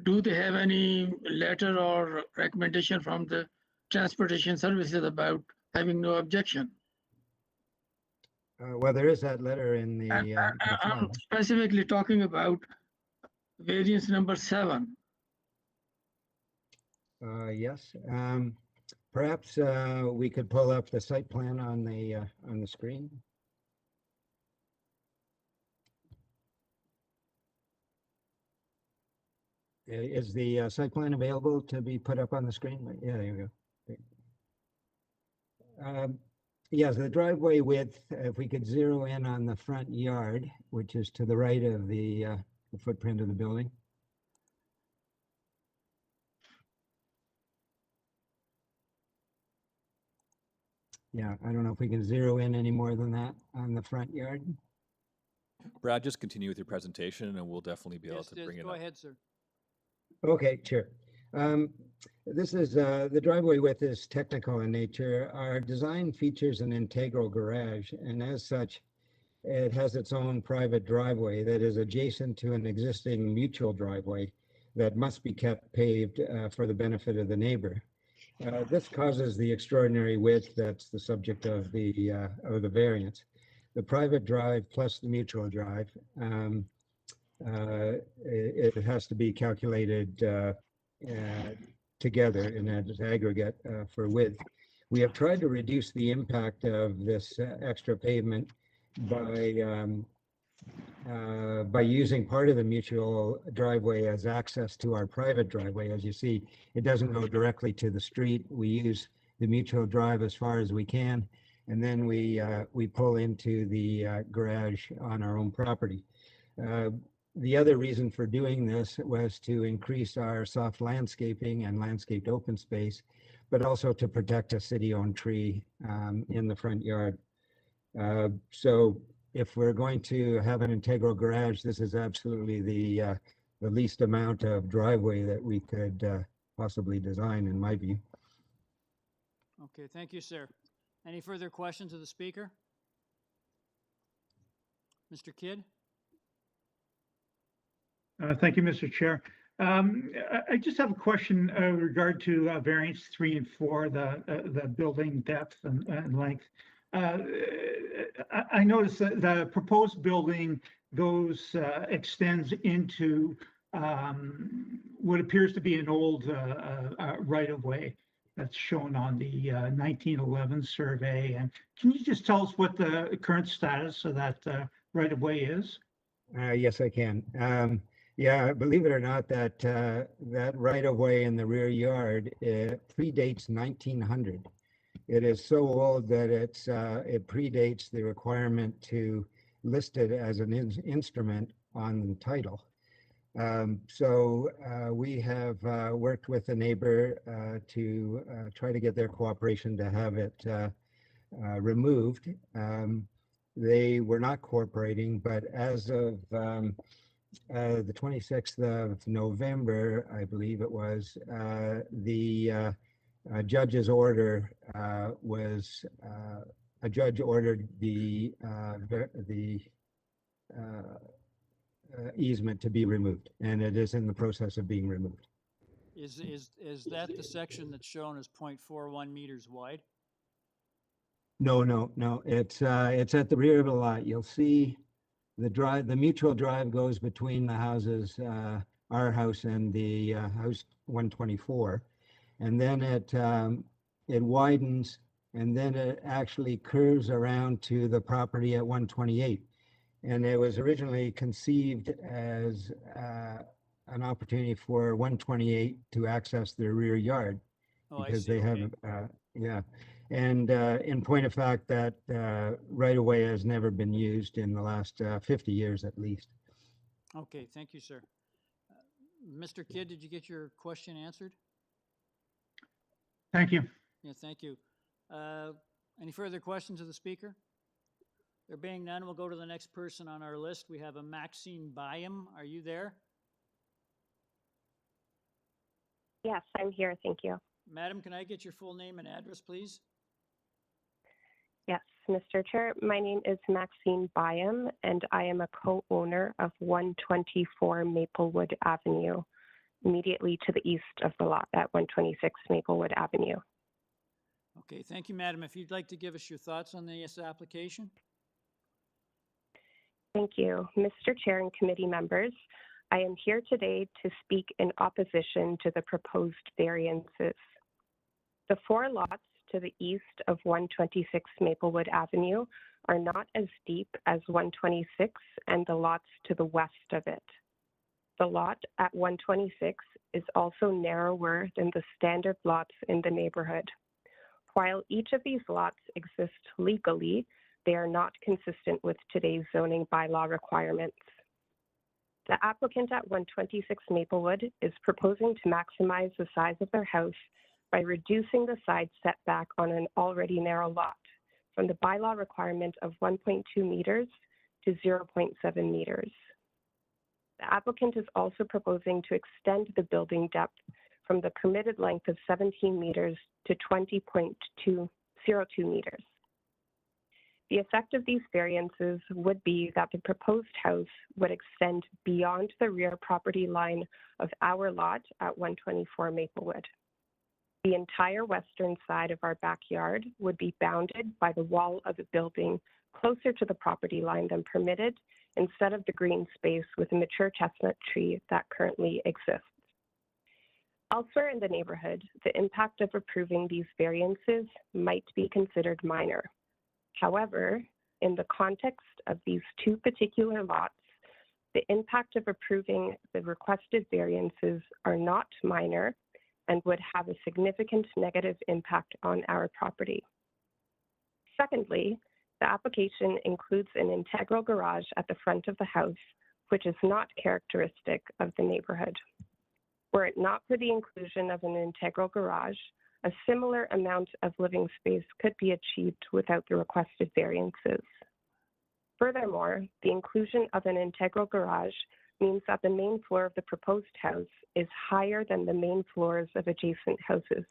do they have any letter or recommendation from the transportation services about having no objection? Well, there is that letter in the. I'm specifically talking about variance number 7. Yes. Perhaps we could pull up the site plan on the screen. Is the site plan available to be put up on the screen? Yeah, there you go. Yes, the driveway width, if we could zero in on the front yard, which is to the right of the footprint of the building. Yeah, I don't know if we can zero in any more than that on the front yard. Brad, just continue with your presentation and we'll definitely be able Yes, to bring it up. go ahead, sir. Okay, sure. This is the driveway width is technical in nature. Our design features an integral garage, and as such, it has its own private driveway that is adjacent to an existing mutual driveway that must be kept paved for the benefit of the neighbor. This causes the extraordinary width that's the subject of the variance. The private drive plus the mutual drive, it has to be calculated together in an aggregate for width. We have tried to reduce the impact of this extra pavement by using part of the mutual driveway as access to our private driveway. As you see, it doesn't go directly to the street. We use the mutual drive as far as we can, and then we pull into the garage on our own property. The other reason for doing this was to increase our soft landscaping and landscaped open space, but also to protect a city-owned tree in the front yard. So if we're going to have an integral garage, this is absolutely the least amount of driveway that we could possibly design, in my view. Okay, thank you, sir. Any further questions of the speaker? Mr. Kidd? Thank you, Mr. Chair. I just have a question in regard to variance 3 and 4, the building depth and length. I noticed that the proposed building extends into what appears to be an old right-of-way that's shown on the 1911 survey. And can you just tell us what the current status of that right-of-way is? Yes, I can. Yeah, believe it or not, that right-of-way in the rear yard predates 1900. It is so old that it predates the requirement to list it as an instrument on the title. So we have worked with a neighbor to try to get their cooperation to have it removed. They were not cooperating, but as of the 26th of November, I believe it was, the judge's order was a judge ordered the easement to be removed, and it is in the process of being removed. Is that the section that's shown as 0.41 meters wide? No. It's at the rear of the lot. You'll see the mutual drive goes between the houses, our house and the house 124, and then it widens, and then it actually curves around to the property at 128. And it was originally conceived as an opportunity for 128 to access their rear yard, because they have, yeah. And in point of fact, that right of way has never been used in the last 50 years at least. Okay, thank you, sir. Mr. Kidd, did you get your question answered? Thank you. Yeah, thank you. Any further questions of the speaker? There being none, we'll go to the next person on our list. We have a Maxine Byam. Are you there? Yes, I'm here. Thank you. Madam, can I get your full name and address, please? Yes, Mr. Chair, my name is Maxine Byam, and I am a co-owner of 124 Maplewood Avenue, immediately to the east of the lot at 126 Maplewood Avenue. Okay, thank you, madam. If you'd like to give us your thoughts on this application. Thank you. Mr. Chair and committee members, I am here today to speak in opposition to the proposed variances. The 4 lots to the east of 126 Maplewood Avenue are not as deep as 126 and the lots to the west of it. The lot at 126 is also narrower than the standard lots in the neighborhood. While each of these lots exist legally, they are not consistent with today's zoning bylaw requirements. The applicant at 126 Maplewood is proposing to maximize the size of their house by reducing the side setback on an already narrow lot from the bylaw requirement of 1.2 meters to 0.7 meters. The applicant is also proposing to extend the building depth from the permitted length of 17 meters to 20.202 meters. The effect of these variances would be that the proposed house would extend beyond the rear property line of our lot at 124 Maplewood. The entire western side of our backyard would be bounded by the wall of a building closer to the property line than permitted, instead of the green space with a mature chestnut tree that currently exists. Elsewhere in the neighborhood, the impact of approving these variances might be considered minor. However, in the context of these 2 particular lots, the impact of approving the requested variances are not minor and would have a significant negative impact on our property. Secondly, the application includes an integral garage at the front of the house, which is not characteristic of the neighborhood. Were it not for the inclusion of an integral garage, a similar amount of living space could be achieved without the requested variances. Furthermore, the inclusion of an integral garage means that the main floor of the proposed house is higher than the main floors of adjacent houses.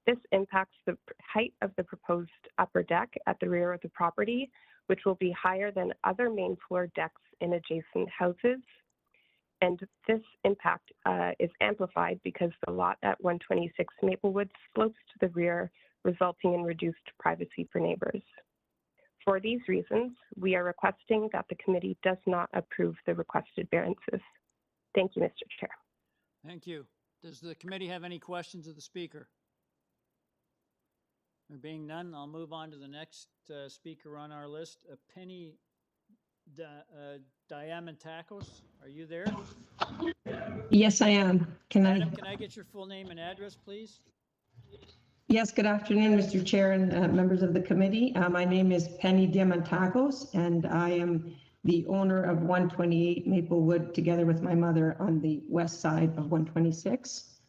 This impacts the height of the proposed upper deck at the rear of the property, which will be higher than other main floor decks in adjacent houses. And this impact is amplified because the lot at 126 Maplewood slopes to the rear, resulting in reduced privacy for neighbors. For these reasons, we are requesting that the committee does not approve the requested variances. Thank you, Mr. Chair. Thank you. Does the committee have any questions of the speaker? There being none, I'll move on to the next speaker on our list, Penny Diamantakos. Are you there? Yes, I am. Madam, can I get your full name and address, please? Yes, good afternoon, Mr. Chair and members of the committee. My name is Penny Diamantakos, and I am the owner of 128 Maplewood, together with my mother on the west side of 126.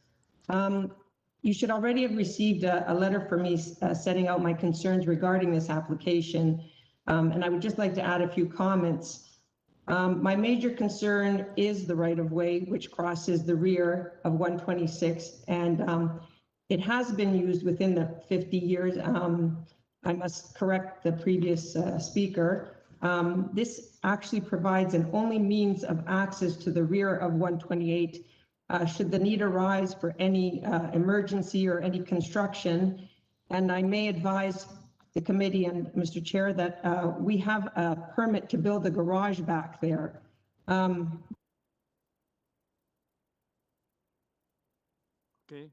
You should already have received a letter from me setting out my concerns regarding this application, and I would just like to add a few comments. My major concern is the right-of-way, which crosses the rear of 126, and it has been used within the 50 years. I must correct the previous speaker. This actually provides an only means of access to the rear of 128 should the need arise for any emergency or any construction. And I may advise the committee and Mr. Chair that we have a permit to build a garage back there. Okay,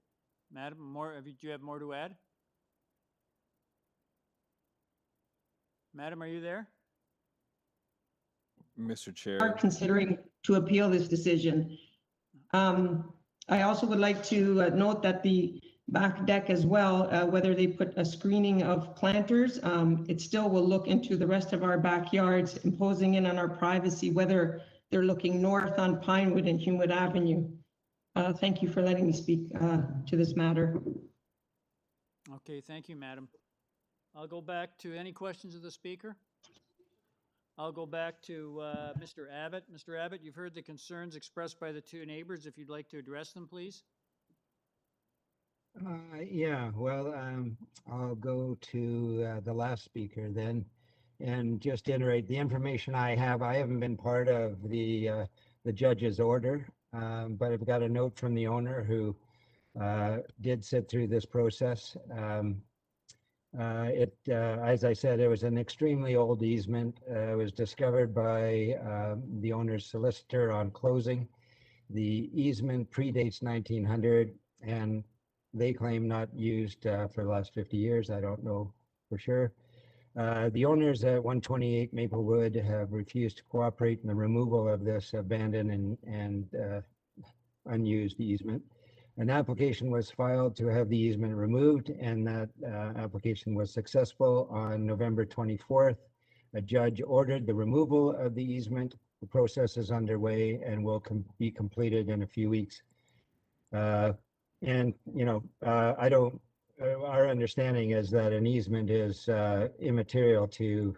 Madam, do you have more to add? Madam, are you there? Mr. Chair. Are considering to appeal this decision. I also would like to note that the back deck as well, whether they put a screening of planters. It still will look into the rest of our backyards, imposing in on our privacy, whether they're looking north on Pinewood and Humewood Avenue. Thank you for letting me speak to this matter. Okay, thank you, madam. I'll go back to any questions of the speaker. I'll go back to Mr. Abbott. Mr. Abbott, you've heard the concerns expressed by the two neighbors. If you'd like to address them, please. Yeah, well, I'll go to the last speaker then, and just iterate the information I have. I haven't been part of the judge's order, but I've got a note from the owner who did sit through this process. As I said, it was an extremely old easement. It was discovered by the owner's solicitor on closing. The easement predates 1900, and they claim not used for the last 50 years. I don't know for sure. The owners at 128 Maplewood have refused to cooperate in the removal of this abandoned and unused easement. An application was filed to have the easement removed, and that application was successful on November 24th. A judge ordered the removal of the easement. The process is underway and will be completed in a few weeks. And, you know, our understanding is that an easement is immaterial to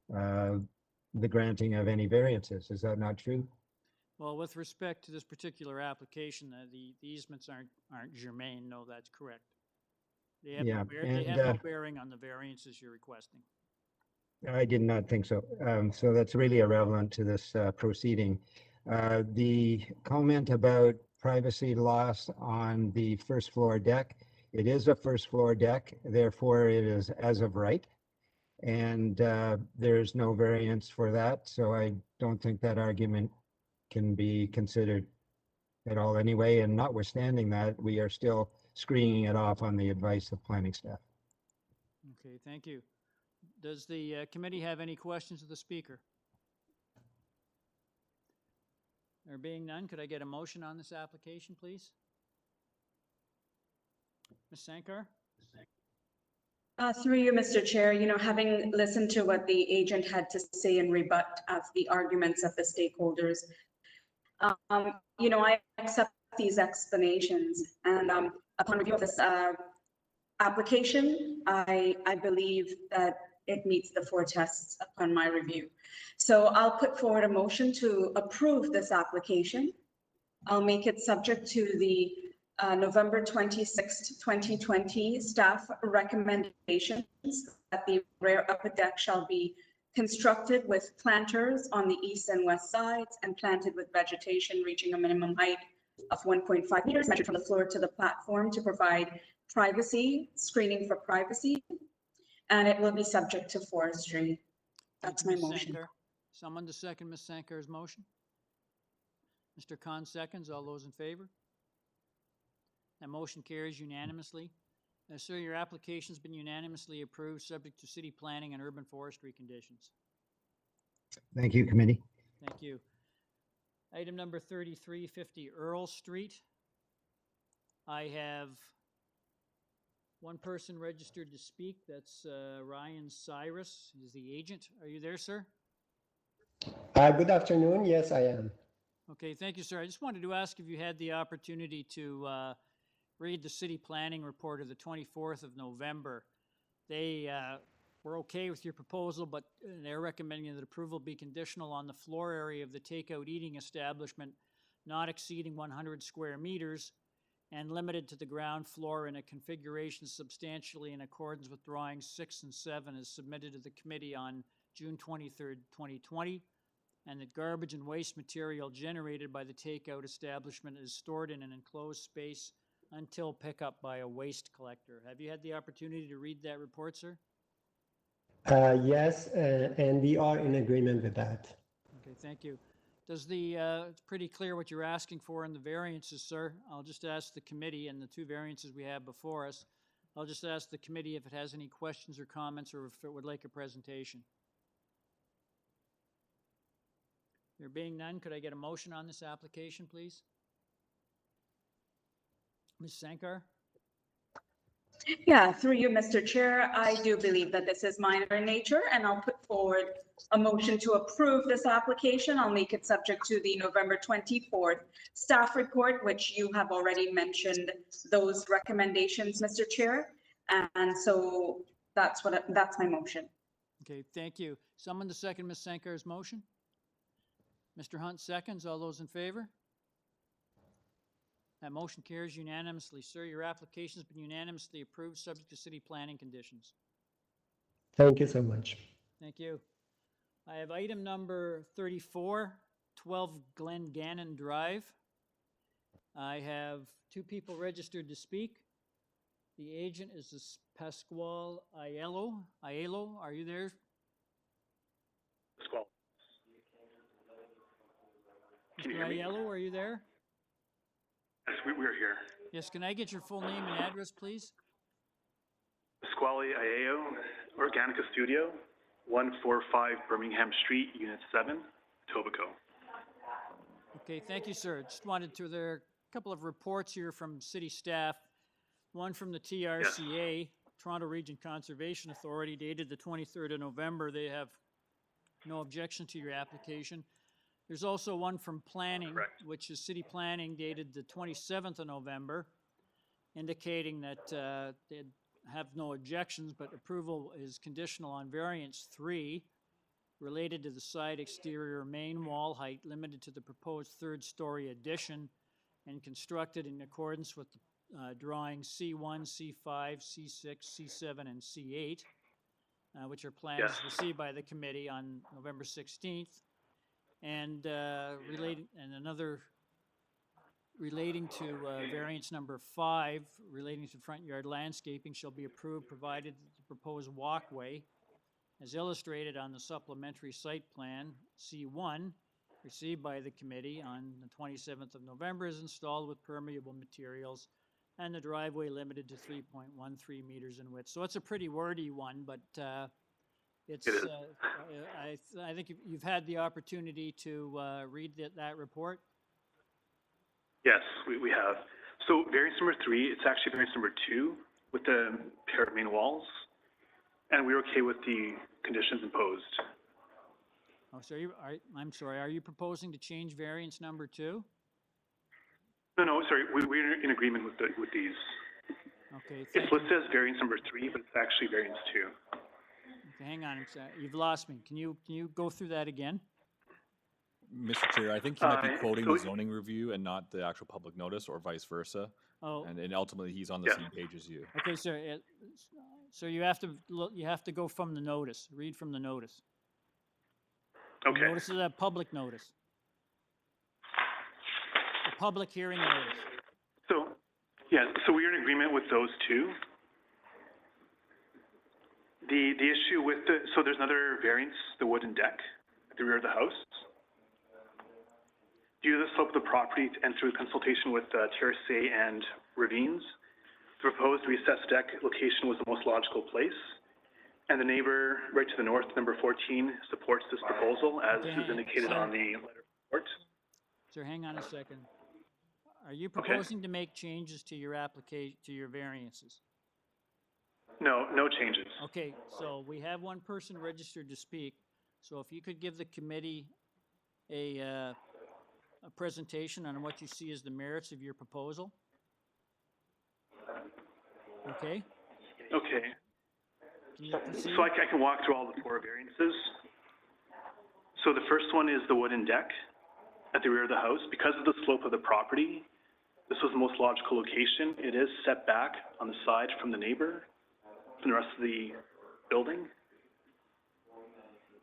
the granting of any variances. Is that not true? Well, with respect to this particular application, the easements aren't germane. No, that's correct. They have, Yeah, they have no bearing on the variances you're requesting. I did not think so. So that's really irrelevant to this proceeding. The comment about privacy loss on the first floor deck, it is a first floor deck, therefore it is as of right. And there's no variance for that. So I don't think that argument can be considered at all anyway. And notwithstanding that, we are still screening it off on the advice of planning staff. Okay, thank you. Does the committee have any questions of the speaker? There being none, could I get a motion on this application, please? Ms. Sankar? Through you, Mr. Chair, you know, having listened to what the agent had to say in rebut of the arguments of the stakeholders, you know, I accept these explanations, and upon review of this application, I believe that it meets the 4 tests upon my review. So I'll put forward a motion to approve this application. I'll make it subject to the November 26th, 2020 staff recommendations that the rear upper deck shall be constructed with planters on the east and west sides and planted with vegetation reaching a minimum height of 1.5 meters measured from the floor to the platform to provide privacy, screening for privacy, and it will be subject to forestry. That's my motion. Sankar. Someone to second Ms. Sankar's motion? Mr. Khan seconds. All those in favor? That motion carries unanimously. Sir, your application's been unanimously approved, subject to city planning and urban forestry conditions. Thank you, committee. Thank you. Item number 3350 Earl Street. I have one person registered to speak. That's Ryan Cyrus. He's the agent. Are you there, sir? Good afternoon. Yes, I am. Okay, thank you, sir. I just wanted to ask if you had the opportunity to read the city planning report of the 24th of November. They were okay with your proposal, but they're recommending that approval be conditional on the floor area of the takeout eating establishment not exceeding 100 square meters and limited to the ground floor in a configuration substantially in accordance with drawings 6 and 7 as submitted to the committee on June 23rd, 2020, and that garbage and waste material generated by the takeout establishment is stored in an enclosed space until pickup by a waste collector. Have you had the opportunity to read that report, sir? Yes, and we are in agreement with that. Okay, thank you. Does the, it's pretty clear what you're asking for in the variances, sir. I'll just ask the committee and the 2 variances we have before us. I'll just ask the committee if it has any questions or comments or if it would like a presentation. There being none, could I get a motion on this application, please? Ms. Sankar? Yeah, through you, Mr. Chair, I do believe that this is minor in nature, and I'll put forward a motion to approve this application. I'll make it subject to the November 24th staff report, which you have already mentioned those recommendations, Mr. Chair. And so that's my motion. Okay, thank you. Someone to second Ms. Sankar's motion? Mr. Hunt seconds. All those in favor? That motion carries unanimously. Sir, your application has been unanimously approved, subject to city planning conditions. Thank you so much. Thank you. I have item number 34, 12 Ganon Drive. I have two people registered to speak. The agent is this Pascual Aiello. Aiello, are you there? Pascual. Can you Mr. hear me? Aiello, are you there? Yes, we're here. Yes, can I get your full name and address, please? Pasquale Aiello, Organica Studio, 145 Birmingham Street, Unit 7, Etobicoke. Okay, thank you, sir. Just wanted to, there are a couple of reports here from city staff. One from the TRCA, Toronto Region Conservation Authority, dated the 23rd of November. They have no objection to your application. There's also one from planning, which is city planning, dated the 27th of November, indicating that they have no objections, but approval is conditional on variance 3, related to the side exterior main wall height limited to the proposed third-story addition and constructed in accordance with the drawing C1, C5, C6, C7, and C8, which are plans received by the committee on November 16th. And another relating to variance number 5, relating to front yard landscaping, shall be approved provided that the proposed walkway, as illustrated on the supplementary site plan C1, received by the committee on the 27th of November, is installed with permeable materials, and the driveway limited to 3.13 meters in width. So it's a pretty wordy one, but it's, I think you've had the opportunity to read that report. Yes, we have. So variance number 3, it's actually variance number 2 with the pair of main walls, and we're okay with the conditions imposed. Oh, so I'm sorry, are you proposing to change variance number 2? No, sorry, we're in agreement with these. Okay. It's listed as variance number 3, but it's actually variance 2. Okay, hang on, you've lost me. Can you go through that again? Mr. Chair, I think he might be quoting the zoning review and not the actual public notice, or vice versa. Oh. And ultimately, he's on the same page as you. Okay, sir. So you have to go from the notice. Read from the notice. Okay. The notice is a public notice. A public hearing notice. So, yeah. So we're in agreement with those two. The issue with so there's another variance, the wooden deck at the rear of the house. Due to the slope of the property and through consultation with TRCA and Ravines, the proposed recessed deck location was the most logical place. And the neighbor right to the north, number 14, supports this proposal as is indicated on the letter report. Sir, hang on a second. Are you proposing to make changes to your application, to your variances? No, no changes. Okay, so we have one person registered to speak. So if you could give the committee a presentation on what you see as the merits of your proposal. Okay. Okay. Can you proceed? So I can walk through all the 4 variances. So the first one is the wooden deck at the rear of the house. Because of the slope of the property, this was the most logical location. It is set back on the side from the neighbor, from the rest of the building.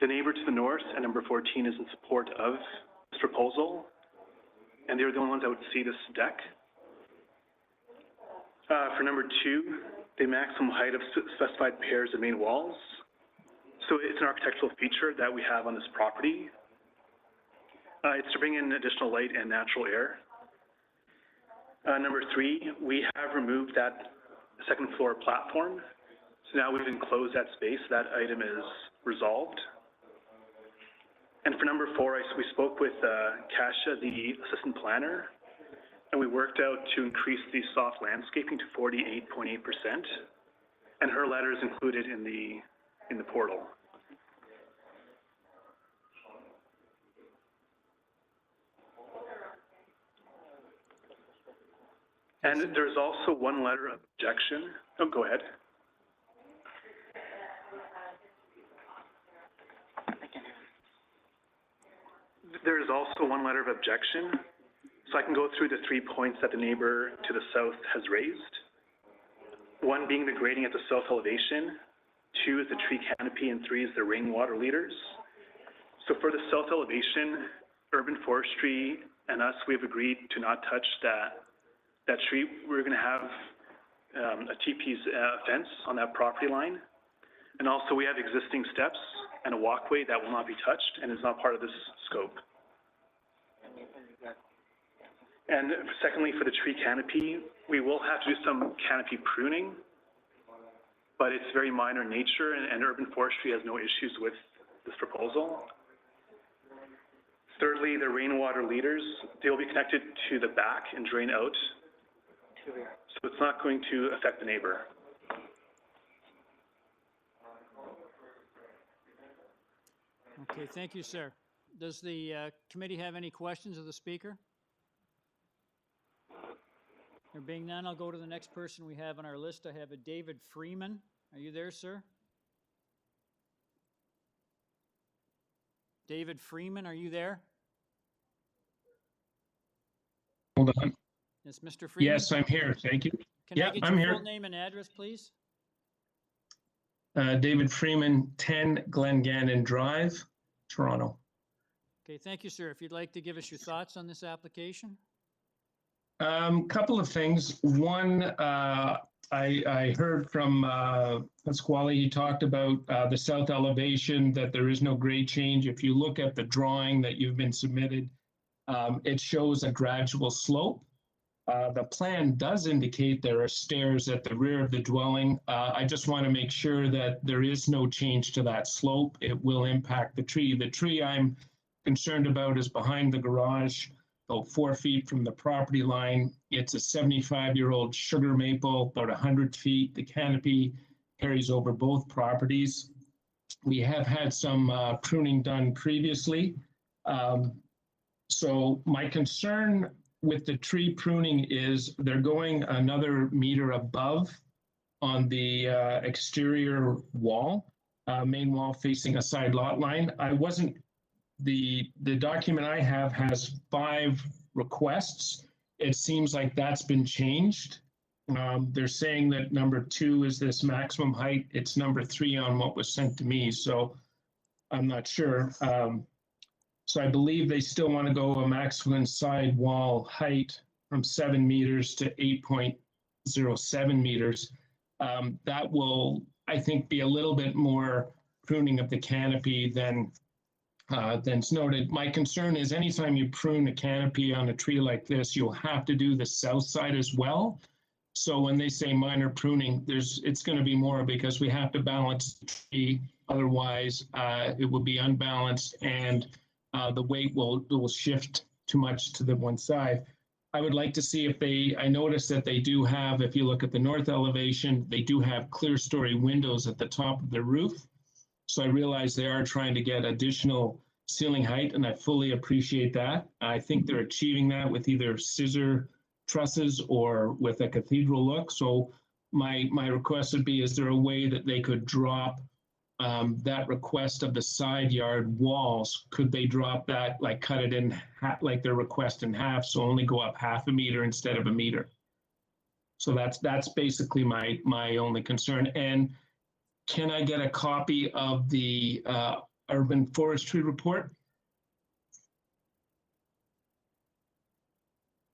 The neighbor to the north at number 14 is in support of this proposal, and they're the only ones that would see this deck. For number 2, the maximum height of specified pairs of main walls. So it's an architectural feature that we have on this property. It's to bring in additional light and natural air. Number 3, we have removed that second floor platform. So now we've enclosed that space. That item is resolved. And for number 4, we spoke with Kasia, the assistant planner, and we worked out to increase the soft landscaping to 48.8%. And her letter is included in the portal. And there's also one letter of objection. Oh, go ahead. There is also one letter of objection. So I can go through the 3 points that the neighbor to the south has raised. One being the grading at the south elevation, 2 is the tree canopy, and 3 is the rainwater leaders. So for the south elevation, urban forestry and us, we have agreed to not touch that tree. We're going to have a TP's fence on that property line. And also we have existing steps and a walkway that will not be touched and is not part of this scope. And secondly, for the tree canopy, we will have to do some canopy pruning, but it's very minor in nature, and urban forestry has no issues with this proposal. Thirdly, the rainwater leaders, they'll be connected to the back and drain out, so it's not going to affect the neighbor. Okay, thank you, sir. Does the committee have any questions of the speaker? There being none, I'll go to the next person we have on our list. I have a David Freeman. Are you there, sir? David Freeman, are you there? Hold on. Yes, Mr. Freeman? Yes, I'm here. Thank you. Can Yeah, I get I'm your here. full name and address, please? David Freeman, 10 Glencannon Drive, Toronto. Okay, thank you, sir. If you'd like to give us your thoughts on this application? Couple of things. One, I heard from Pasquale, he talked about the south elevation, that there is no grade change. If you look at the drawing that you've been submitted, it shows a gradual slope. The plan does indicate there are stairs at the rear of the dwelling. I just want to make sure that there is no change to that slope. It will impact the tree. The tree I'm concerned about is behind the garage, about 4 feet from the property line. It's a 75-year-old sugar maple, about 100 feet. The canopy carries over both properties. We have had some pruning done previously. So my concern with the tree pruning is they're going another meter above on the exterior wall, main wall facing a side lot line. The document I have has 5 requests. It seems like that's been changed. They're saying that number 2 is this maximum height. It's number 3 on what was sent to me, so I'm not sure. So I believe they still want to go a maximum side wall height from 7 meters to 8.07 meters. That will, I think, be a little bit more pruning of the canopy than's noted. My concern is anytime you prune a canopy on a tree like this, you'll have to do the south side as well. So when they say minor pruning, it's going to be more because we have to balance the tree. Otherwise, it will be unbalanced and the weight will shift too much to the one side. I would like to see if I noticed that they do have, if you look at the north elevation, they do have clear story windows at the top of the roof. So I realize they are trying to get additional ceiling height, and I fully appreciate that. I think they're achieving that with either scissor trusses or with a cathedral look. So my request would be, is there a way that they could drop that request of the side yard walls? Could they drop that, like cut it in half, like their request in half, so only go up half a meter instead of a meter? So that's basically my only concern. And can I get a copy of the urban forestry report?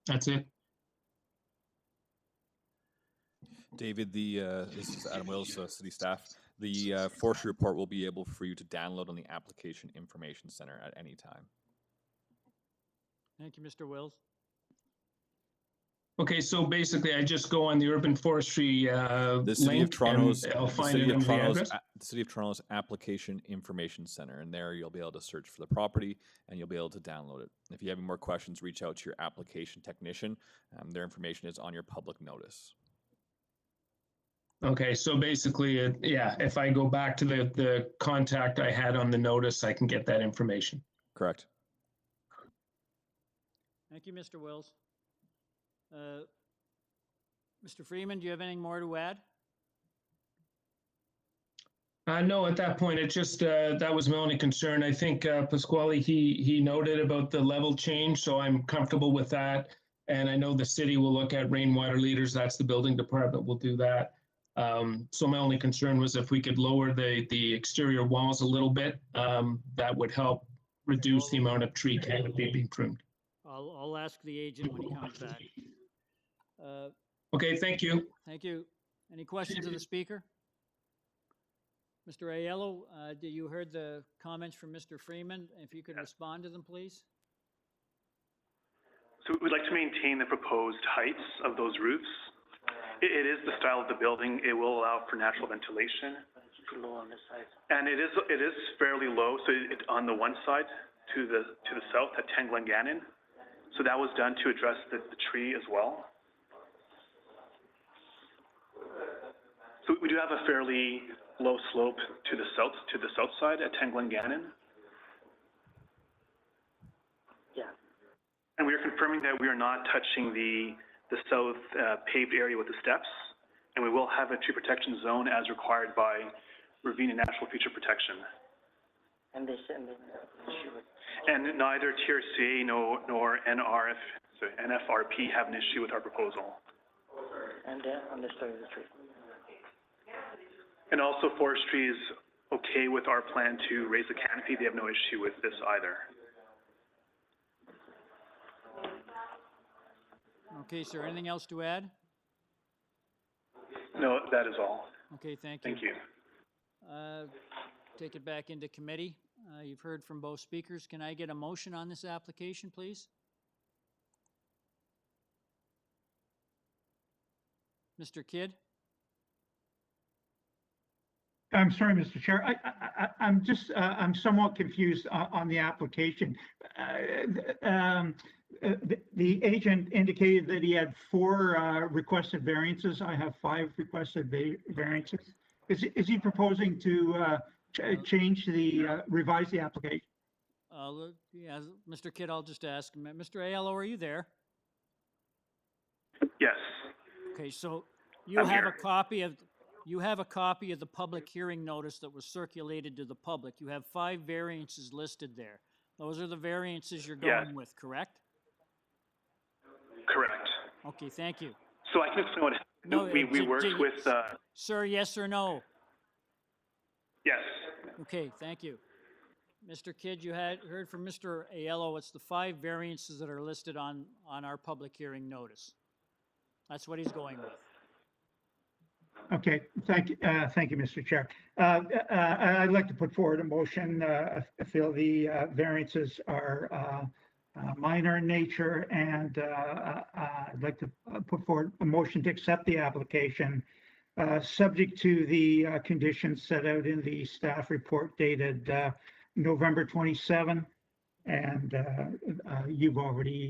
That's it. David, this is Adam Wills, city staff. The forestry report will be able for you to download on the Application Information Center at any time. Thank you, Mr. Wills. Okay, so basically, I just go on the urban forestry The City of link Toronto's, and I'll the find City it of on the Toronto's, address. the City of Toronto's Application Information Center, and there you'll be able to search for the property and you'll be able to download it. If you have any more questions, reach out to your application technician. Their information is on your public notice. Okay, so basically, yeah, if I go back to the contact I had on the notice, I can get that information. Correct. Thank you, Mr. Wills. Mr. Freeman, do you have anything more to add? No, at that point, it just, that was my only concern. I think Pasquale, he noted about the level change, so I'm comfortable with that. And I know the city will look at rainwater leaders. That's the building department will do that. So my only concern was if we could lower the exterior walls a little bit, that would help reduce the amount of tree canopy being pruned. I'll ask the agent when he comes back. Okay, thank you. Thank you. Any questions of the speaker? Mr. Aiello, you heard the comments from Mr. Freeman. If you could respond to them, please. So we'd like to maintain the proposed heights of those roofs. It is the style of the building. It will allow for natural ventilation. Low on this side. And it is fairly low, so it's on the one side to the south at Tang, Ganon. So that was done to address the tree as well. So we do have a fairly low slope to the south side at Tang, Ganon. Yeah. And we are confirming that we are not touching the south paved area with the steps, and we will have a tree protection zone as required by ravine and natural feature protection. And they said issue with. And neither TRCA nor NFRP have an issue with our proposal. And on the story of the tree. And also forestry is okay with our plan to raise the canopy. They have no issue with this either. Okay, sir. Anything else to add? No, that is all. Okay, thank you. Thank you. Take it back into committee. You've heard from both speakers. Can I get a motion on this application, please? Mr. Kidd? I'm sorry, Mr. Chair. I'm just, I'm somewhat confused on the application. The agent indicated that he had 4 requested variances. I have 5 requested variances. Is he proposing to change revise the application? Yeah, Mr. Kidd, I'll just ask him. Mr. Aiello, are you there? Yes. Okay, so you have a copy of the public hearing notice that was circulated to the public. You have 5 variances listed there. Those are the variances you're going with, correct? Correct. Okay, thank you. So I can explain what happened. No, we worked with... Sir, yes or no? Yes. Okay, thank you. Mr. Kidd, you heard from Mr. Aiello. It's the 5 variances that are listed on our public hearing notice. That's what he's going with. Okay, thank you, Mr. Chair. I'd like to put forward a motion. I feel the variances are minor in nature, and I'd like to put forward a motion to accept the application, subject to the conditions set out in the staff report dated November 27, and you've already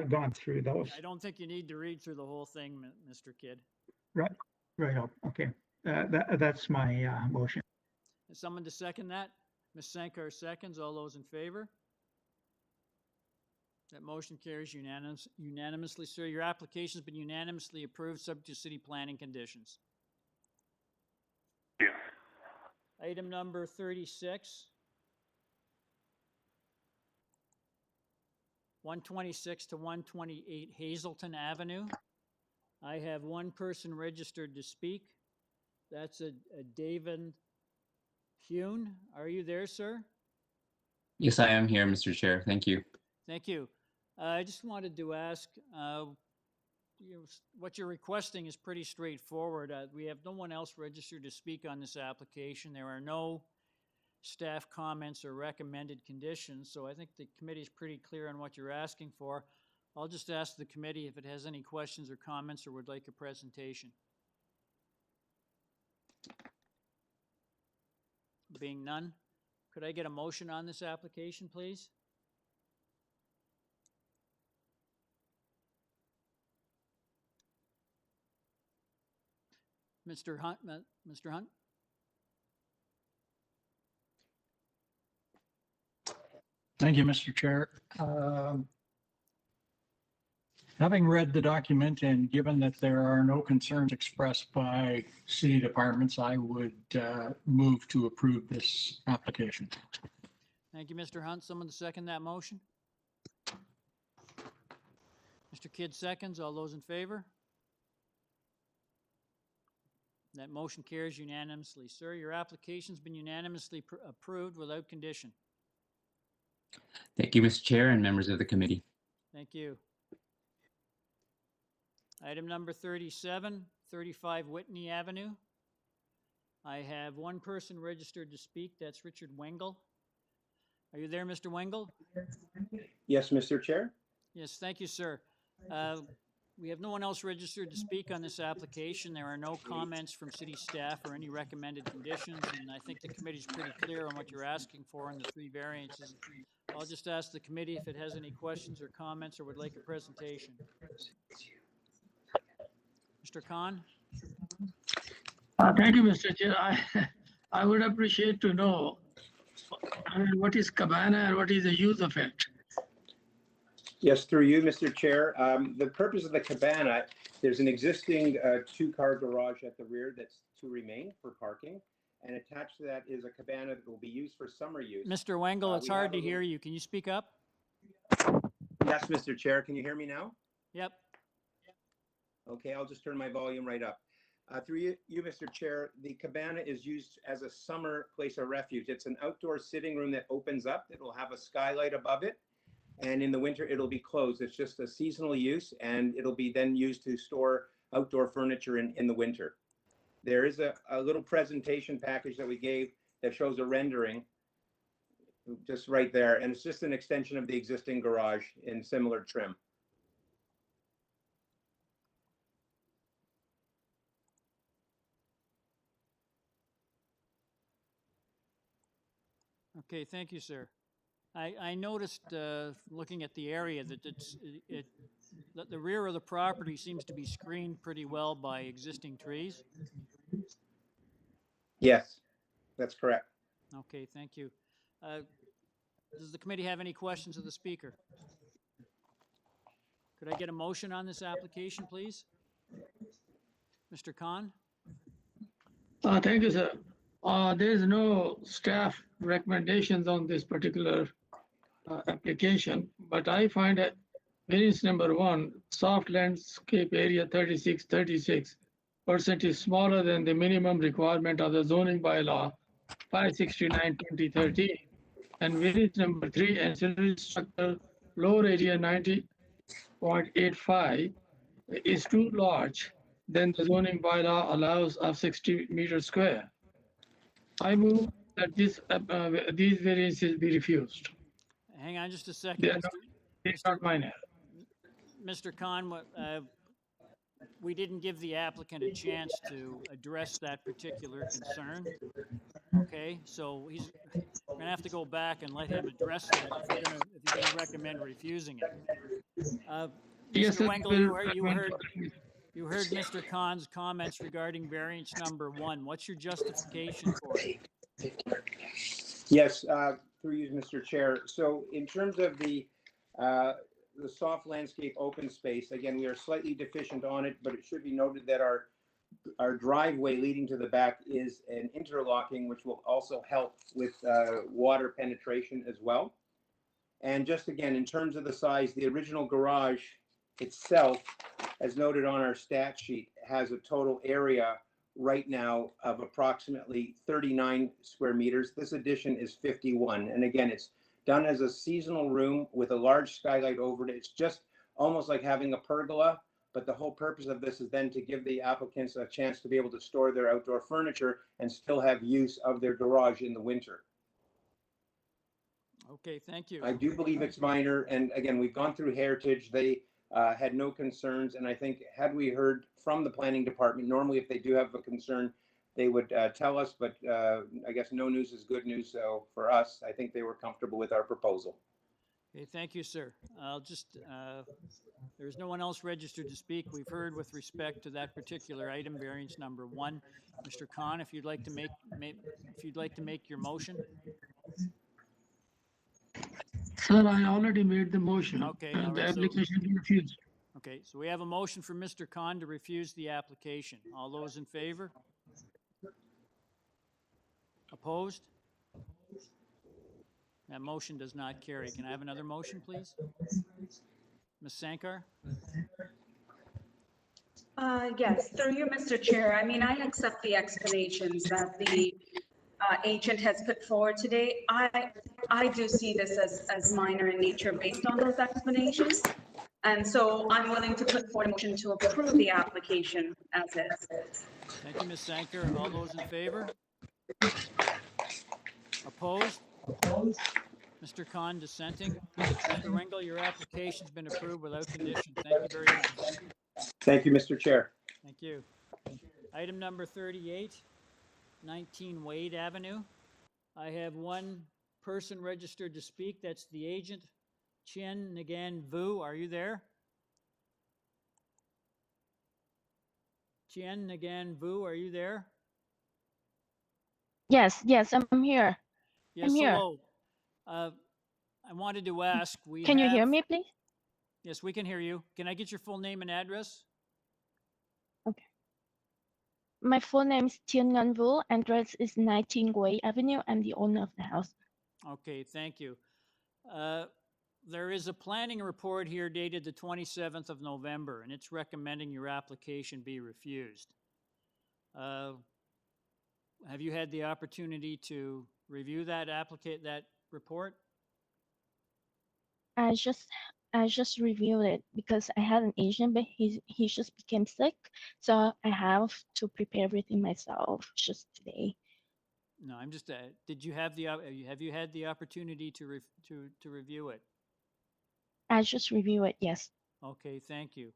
gone through those. I don't think you need to read through the whole thing, Mr. Kidd. Right. Right. Okay. That's my motion. Is someone to second that? Ms. Sankar seconds. All those in favor? That motion carries unanimously, sir. Your application's been unanimously approved, subject to city planning conditions. Yeah. Item number 36. 126 to 128 Hazelton Avenue. I have one person registered to speak. That's a David Hune. Are you there, sir? Yes, I am here, Mr. Chair. Thank you. Thank you. I just wanted to ask, what you're requesting is pretty straightforward. We have no one else registered to speak on this application. There are no staff comments or recommended conditions, so I think the committee is pretty clear on what you're asking for. I'll just ask the committee if it has any questions or comments or would like a presentation. Being none, could I get a motion on this application, please? Mr. Hunt, Mr. Hunt? Thank you, Mr. Chair. Having read the document and given that there are no concerns expressed by city departments, I would move to approve this application. Thank you, Mr. Hunt. Someone to second that motion? Mr. Kidd seconds. All those in favor? That motion carries unanimously. Sir, your application's been unanimously approved without condition. Thank you, Mr. Chair and members of the committee. Thank you. Item number 37, 35 Whitney Avenue. I have one person registered to speak. That's Richard Wengel. Are you there, Mr. Wengel? Yes, Mr. Chair. Yes, thank you, sir. We have no one else registered to speak on this application. There are no comments from city staff or any recommended conditions, and I think the committee's pretty clear on what you're asking for in the 3 variances. I'll just ask the committee if it has any questions or comments or would like a presentation. Mr. Khan? Thank you, Mr. Chair. I would appreciate to know what is cabana and what is the use of it? Yes, through you, Mr. Chair. The purpose of the cabana, there's an existing 2-car garage at the rear that's to remain for parking. And attached to that is a cabana that will be used for summer use. Mr. Wengel, it's hard to hear you. Can you speak up? Yes, Mr. Chair. Can you hear me now? Yep. Okay, I'll just turn my volume right up. Through you, Mr. Chair, the cabana is used as a summer place of refuge. It's an outdoor sitting room that opens up. It will have a skylight above it. And in the winter, it'll be closed. It's just a seasonal use, and it'll be then used to store outdoor furniture in the winter. There is a little presentation package that we gave that shows a rendering just right there. And it's just an extension of the existing garage in similar trim. Okay, thank you, sir. I noticed, looking at the area, that that the rear of the property seems to be screened pretty well by existing trees. Yes, that's correct. Okay, thank you. Does the committee have any questions of the speaker? Could I get a motion on this application, please? Mr. Khan? Thank you, sir. There is no staff recommendations on this particular application, but I find that variance number 1, soft landscape area 36% is smaller than the minimum requirement of the zoning bylaw 569/2013, and variance number 3, ancillary structure floor area 90.85 is too large than the zoning bylaw allows of 60 meters square. I move that these variances be refused. Hang on just a second. It's not minor. Mr. Khan, we didn't give the applicant a chance to address that particular concern. Okay, so we're gonna have to go back and let him address that if you're gonna recommend refusing it. Yes, Mr. Wengel, you heard Mr. Khan's comments regarding variance number 1. What's your justification for it? Yes, through you, Mr. Chair. So in terms of the soft landscape open space, again, we are slightly deficient on it, but it should be noted that our driveway leading to the back is an interlocking, which will also help with water penetration as well. And just again, in terms of the size, the original garage itself, as noted on our stat sheet, has a total area right now of approximately 39 square meters. This addition is 51. And again, it's done as a seasonal room with a large skylight over it. It's just almost like having a pergola, but the whole purpose of this is then to give the applicants a chance to be able to store their outdoor furniture and still have use of their garage in the winter. Okay, thank you. I do believe it's minor. And again, we've gone through Heritage. They had no concerns. And I think had we heard from the planning department, normally if they do have a concern, they would tell us, but I guess no news is good news. So for us, I think they were comfortable with our proposal. Okay, thank you, sir. I'll just, there's no one else registered to speak. We've heard with respect to that particular item, variance number 1. Mr. Khan, if you'd like to make your motion. Sir, I already made the motion. Okay, all The right, so- application is refused. Okay, so we have a motion from Mr. Khan to refuse the application. All those in favor? Opposed? That motion does not carry. Can I have another motion, please? Ms. Sankar? Yes, through you, Mr. Chair. I mean, I accept the explanations that the agent has put forward today. I do see this as minor in nature based on those explanations. And so I'm willing to put forward a motion to approve the application as is. Thank you, Ms. Sankar. All those in favor? Opposed? Mr. Khan dissenting. Mr. Wingle, your application's been approved without condition. Thank you very much. Thank you, Mr. Chair. Thank you. Item number 38, 19 Wade Avenue. I have one person registered to speak. That's the agent, Chien Nagan Vu. Are you there? Chien Nagan Vu, are you there? Yes, I'm here. Yes, I'm here. hello. I wanted to ask, Can you hear me, please? Yes, we can hear you. Can I get your full name and address? Okay. My full name is Tien Ngan Vu. Address is 19 Wade Avenue. I'm the owner of the house. Okay, thank you. There is a planning report here dated the 27th of November, and it's recommending your application be refused. Have you had the opportunity to review that report? I just reviewed it because I had an agent, but he just became sick, so I have to prepare everything myself just today. No, I'm just. Did you have have you had the opportunity to review it? I just reviewed it. Yes. Okay, thank you.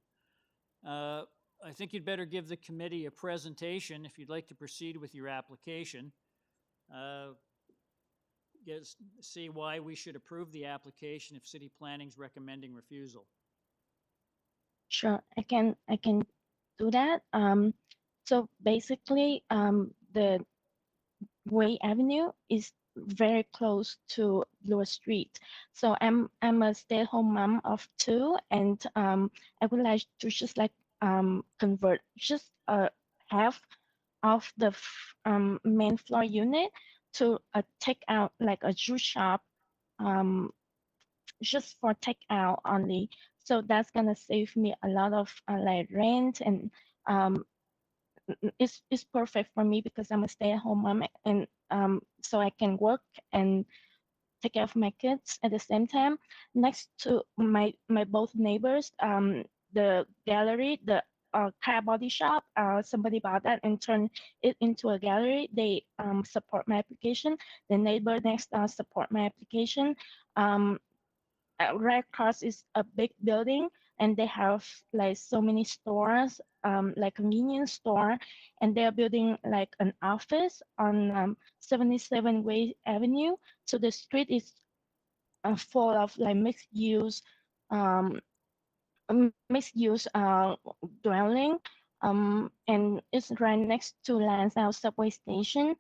I think you'd better give the committee a presentation if you'd like to proceed with your application. See why we should approve the application if city planning's recommending refusal. Sure, I can do that. So basically, the Way Avenue is very close to Bloor Street. So I'm a stay-at-home mom of 2, and I would like to just convert just half of the main floor unit to take out like a juice shop, just for takeout only. So that's gonna save me a lot of like rent, and it's perfect for me because I'm a stay-at-home mom, and so I can work and take care of my kids at the same time. Next to my both neighbors, the gallery, the car body shop, somebody bought that and turned it into a gallery. They support my application. The neighbor next support my application. Red Cross is a big building, and they have like so many stores, like convenience store, and they're building like an office on 77 Way Avenue. So the street is full of like mixed use dwelling, and it's right next to Lansdowne subway station.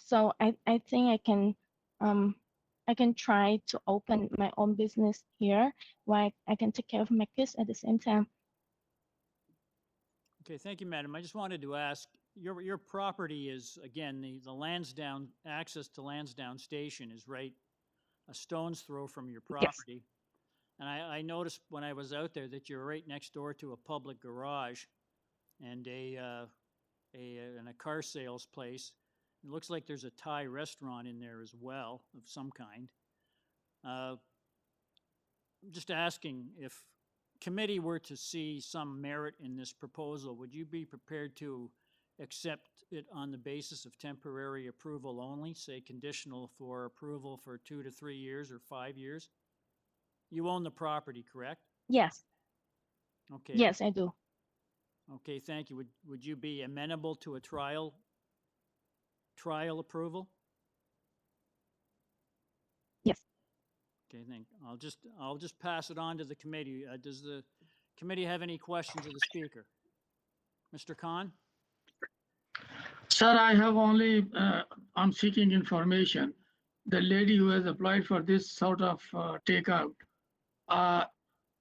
So I think I can try to open my own business here, where I can take care of my kids at the same time. Okay, thank you, madam. I just wanted to ask, your property is, again, the Lansdowne, access to Lansdowne Station is right a stone's throw from your property. Yes. And I noticed when I was out there that you're right next door to a public garage and a car sales place. It looks like there's a Thai restaurant in there as well of some kind. I'm just asking, if committee were to see some merit in this proposal, would you be prepared to accept it on the basis of temporary approval only, say conditional for approval for 2 to 3 years or 5 years? You own the property, correct? Yes. Okay. Yes, I do. Okay, thank you. Would you be amenable to a trial approval? Yes. Okay, I'll just pass it on to the committee. Does the committee have any questions of the speaker? Mr. Khan? Sir, I have only, I'm seeking information. The lady who has applied for this sort of takeout,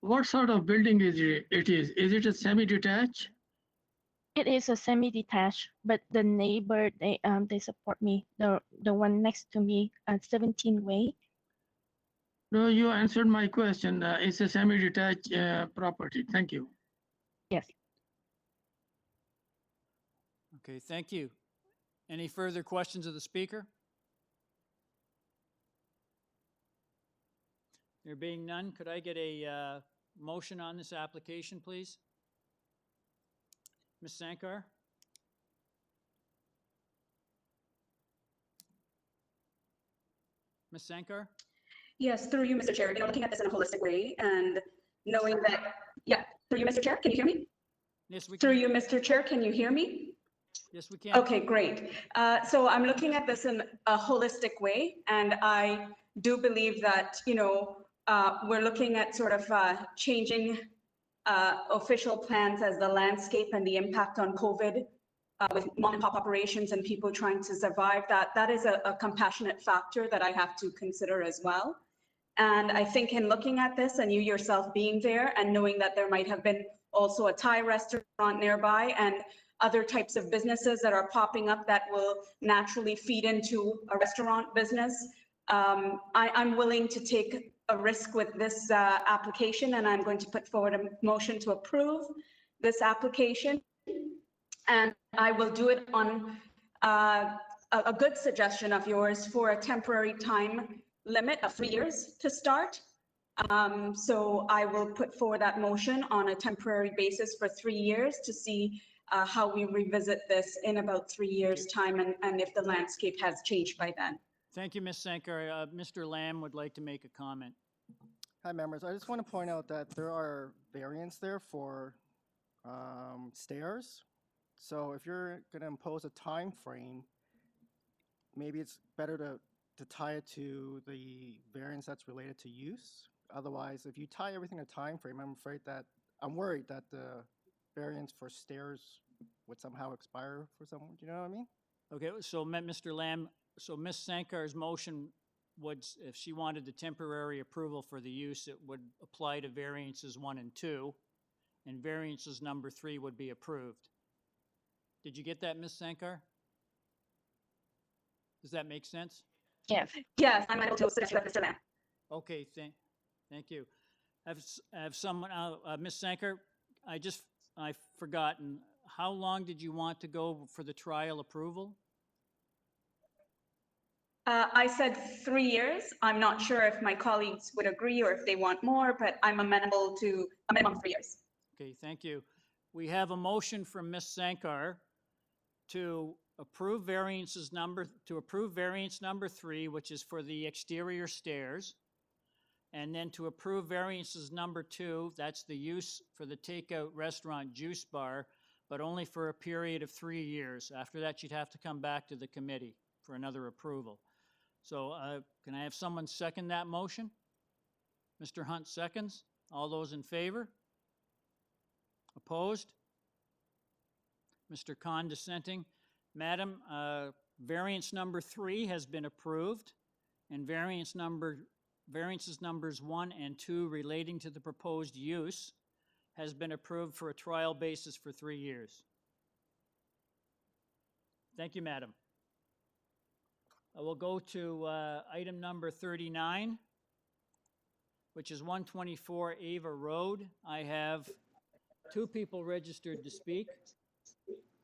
what sort of building is it is? Is it a semi-detached? It is a semi-detached, but the neighbor, they support me. The one next to me at 17 Way. No, you answered my question. It's a semi-detached property. Thank you. Yes. Okay, thank you. Any further questions of the speaker? There being none, could I get a motion on this application, please? Ms. Sankar? Ms. Sankar? Yes, through you, Mr. Chair. You know, looking at this in a holistic way and knowing that, yeah, through you, Mr. Chair, can you hear me? Yes, we can. Through you, Mr. Chair, can you hear me? Yes, we can. Okay, great. So I'm looking at this in a holistic way, and I do believe that, you know, we're looking at sort of changing official plans as the landscape and the impact on COVID with mom and pop operations and people trying to survive. That is a compassionate factor that I have to consider as well. And I think in looking at this and you yourself being there and knowing that there might have been also a Thai restaurant nearby and other types of businesses that are popping up that will naturally feed into a restaurant business, I'm willing to take a risk with this application, and I'm going to put forward a motion to approve this application. And I will do it on a good suggestion of yours for a temporary time limit of 3 years to start. So I will put forward that motion on a temporary basis for 3 years to see how we revisit this in about 3 years' time and if the landscape has changed by then. Thank you, Ms. Sankar. Mr. Lamb would like to make a comment. Hi, members. I just want to point out that there are variants there for stairs. So if you're going to impose a time frame, maybe it's better to tie it to the variance that's related to use. Otherwise, if you tie everything to time frame, I'm worried that the variance for stairs would somehow expire for someone. Do you know what I mean? Okay, so Mr. Lamb, so Ms. Sankar's motion would, if she wanted the temporary approval for the use, it would apply to variances 1 and 2, and variances number 3 would be approved. Did you get that, Ms. Sankar? Does that make sense? Yes. Yes, I'm able to assist you, Mr. Lamb. Okay, thank you. Have someone, Ms. Sankar, I've forgotten, how long did you want to go for the trial approval? I said 3 years. I'm not sure if my colleagues would agree or if they want more, but I'm amenable to a minimum of 3 years. Okay, thank you. We have a motion from Ms. Sankar to approve variance number 3, which is for the exterior stairs, and then to approve variances number 2, that's the use for the takeout restaurant juice bar, but only for a period of 3 years. After that, you'd have to come back to the committee for another approval. So can I have someone second that motion? Mr. Hunt seconds. All those in favor? Opposed? Mr. Khan dissenting. Madam, variance number 3 has been approved, and variances numbers 1 and 2 relating to the proposed use has been approved for a trial basis for 3 years. Thank you, Madam. I will go to item number 39, which is 124 Ava Road. I have 2 people registered to speak.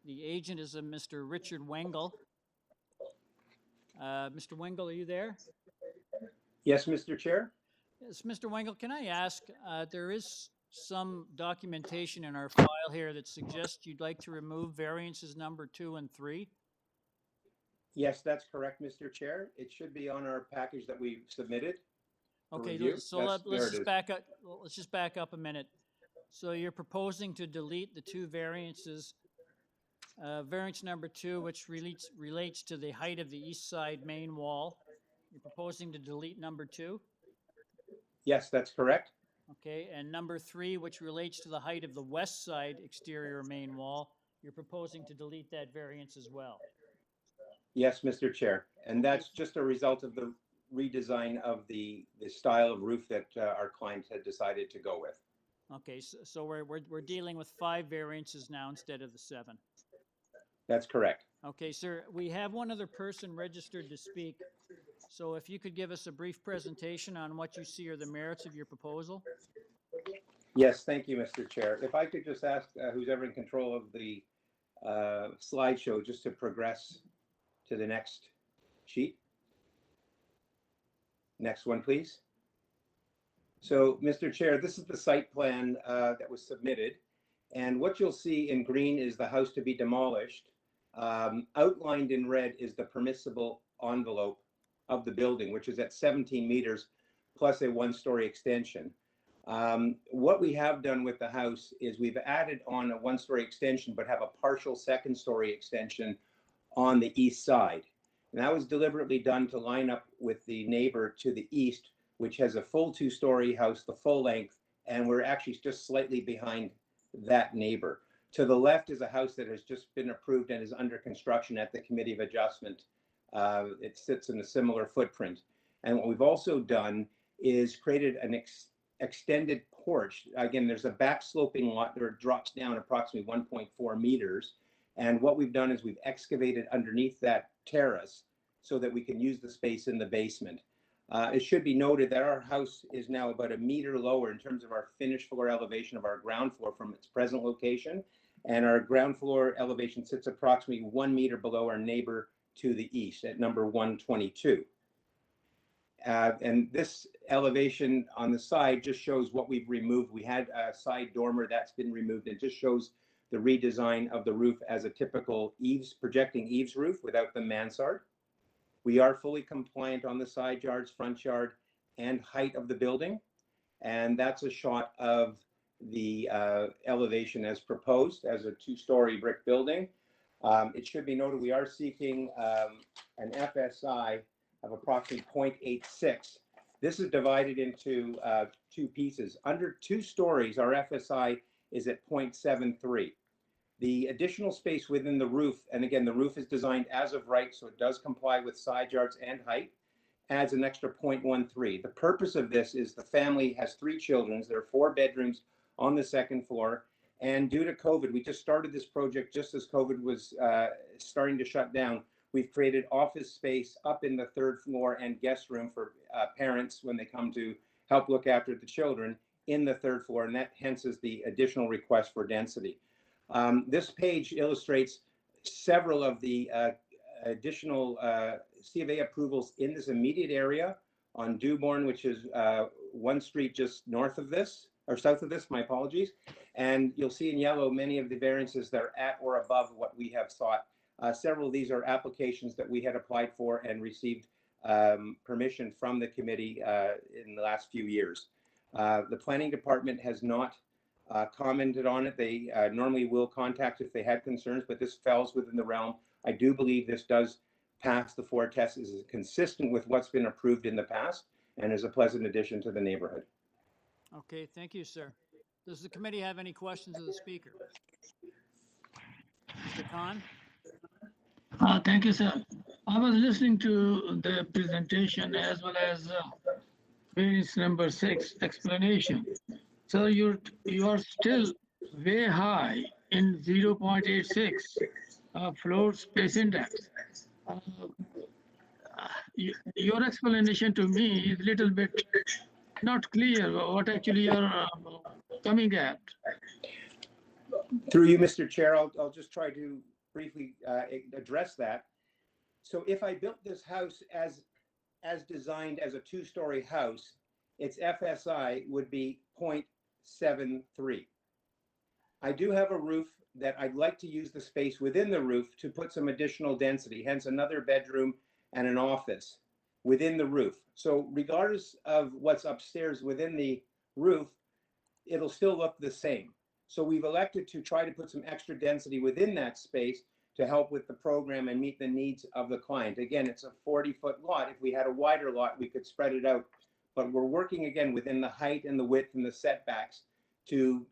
The agent is a Mr. Richard Wengel. Mr. Wengel, are you there? Yes, Mr. Chair. Yes, Mr. Wengel, can I ask, there is some documentation in our file here that suggests you'd like to remove variances number 2 and 3. Yes, that's correct, Mr. Chair. It should be on our package that we submitted. Okay, so let's just back up a minute. So you're proposing to delete the 2 variances. Variance number 2, which relates to the height of the east side main wall. You're proposing to delete number 2? Yes, that's correct. Okay, and number 3, which relates to the height of the west side exterior main wall, you're proposing to delete that variance as well. Yes, Mr. Chair. And that's just a result of the redesign of the style of roof that our client had decided to go with. Okay, so we're dealing with 5 variances now instead of the 7. That's correct. Okay, sir, we have one other person registered to speak. So if you could give us a brief presentation on what you see are the merits of your proposal. Yes, thank you, Mr. Chair. If I could just ask who's ever in control of the slideshow just to progress to the next sheet. Next one, please. So, Mr. Chair, this is the site plan that was submitted. And what you'll see in green is the house to be demolished. Outlined in red is the permissible envelope of the building, which is at 17 meters plus a 1-story extension. What we have done with the house is we've added on a 1-story extension, but have a partial 2nd-story extension on the east side. And that was deliberately done to line up with the neighbor to the east, which has a full 2-story house, the full length, and we're actually just slightly behind that neighbor. To the left is a house that has just been approved and is under construction at the Committee of Adjustment. It sits in a similar footprint. And what we've also done is created an extended porch. Again, there's a back sloping lot that drops down approximately 1.4 meters. And what we've done is we've excavated underneath that terrace so that we can use the space in the basement. It should be noted that our house is now about 1 meter lower in terms of our finished floor elevation of our ground floor from its present location. And our ground floor elevation sits approximately 1 meter below our neighbor to the east at number 122. And this elevation on the side just shows what we've removed. We had a side dormer that's been removed. It just shows the redesign of the roof as a typical eaves, projecting eaves roof without the mansard. We are fully compliant on the side yards, front yard, and height of the building. And that's a shot of the elevation as proposed as a 2-story brick building. It should be noted we are seeking an FSI of approximately 0.86. This is divided into 2 pieces. Under 2 stories, our FSI is at 0.73. The additional space within the roof, and again, the roof is designed as of right, so it does comply with side yards and height, adds an extra 0.13. The purpose of this is the family has 3 children. There are 4 bedrooms on the 2nd floor. And due to COVID, we just started this project just as COVID was starting to shut down. We've created office space up in the 3rd floor and guest room for parents when they come to help look after the children in the 3rd floor, and that hence is the additional request for density. This page illustrates several of the additional C of A approvals in this immediate area on Dewborn, which is 1 street just north of this, or south of this, my apologies. And you'll see in yellow many of the variances that are at or above what we have sought. Several of these are applications that we had applied for and received permission from the committee in the last few years. The planning department has not commented on it. They normally will contact if they had concerns, but this falls within the realm. I do believe this does pass the 4 tests, is consistent with what's been approved in the past, and is a pleasant addition to the neighborhood. Okay, thank you, sir. Does the committee have any questions of the speaker? Mr. Khan? Thank you, sir. I was listening to the presentation as well as variance number 6 explanation. So you are still way high in 0.86 floor space index. Your explanation to me is a little bit not clear what actually you're coming at. Through you, Mr. Chair, I'll just try to briefly address that. So if I built this house as designed as a 2-story house, its FSI would be 0.73. I do have a roof that I'd like to use the space within the roof to put some additional density, hence another bedroom and an office within the roof. So regardless of what's upstairs within the roof, it'll still look the same. So we've elected to try to put some extra density within that space to help with the program and meet the needs of the client. Again, it's a 40-foot lot. If we had a wider lot, we could spread it out. but we're working again within the height and the width and the setbacks to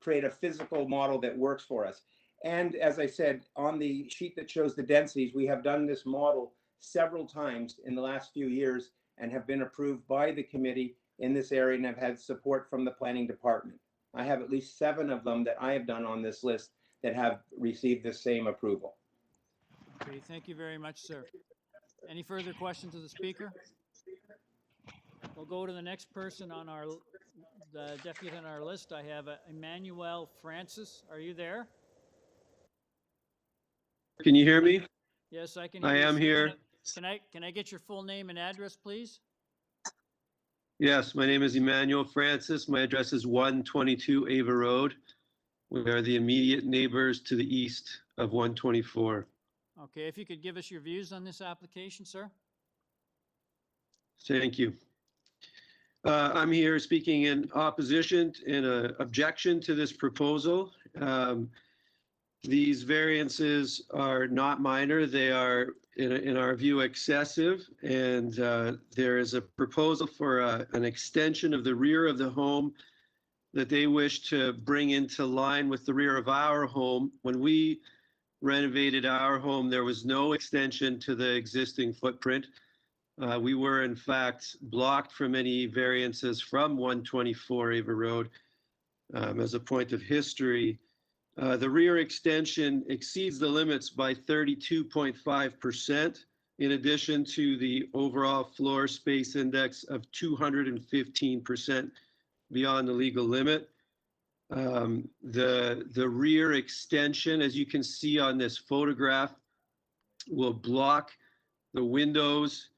create a physical model that works for us. And as I said, on the sheet that shows the densities, we have done this model several times in the last few years and have been approved by the committee in this area and have had support from the planning department. I have at least 7 of them that I have done on this list that have received the same approval. Okay, thank you very much, sir. Any further questions of the speaker? We'll go to the next person on the deputy on our list. I have Emmanuel Francis. Are you there? Can you hear me? Yes, I can hear I you, am sir. here. Can I get your full name and address, please? Yes, my name is Emmanuel Francis. My address is 122 Ava Road. We are the immediate neighbors to the east of 124. Okay, if you could give us your views on this application, sir? Thank you. I'm here speaking in opposition and objection to this proposal. These variances are not minor. They are, in our view, excessive. And there is a proposal for an extension of the rear of the home that they wish to bring into line with the rear of our home. When we renovated our home, there was no extension to the existing footprint. We were, in fact, blocked from any variances from 124 Ava Road. As a point of history, the rear extension exceeds the limits by 32.5%, in addition to the overall floor space index of 215% beyond the legal limit. The rear extension, as you can see on this photograph, will block the windows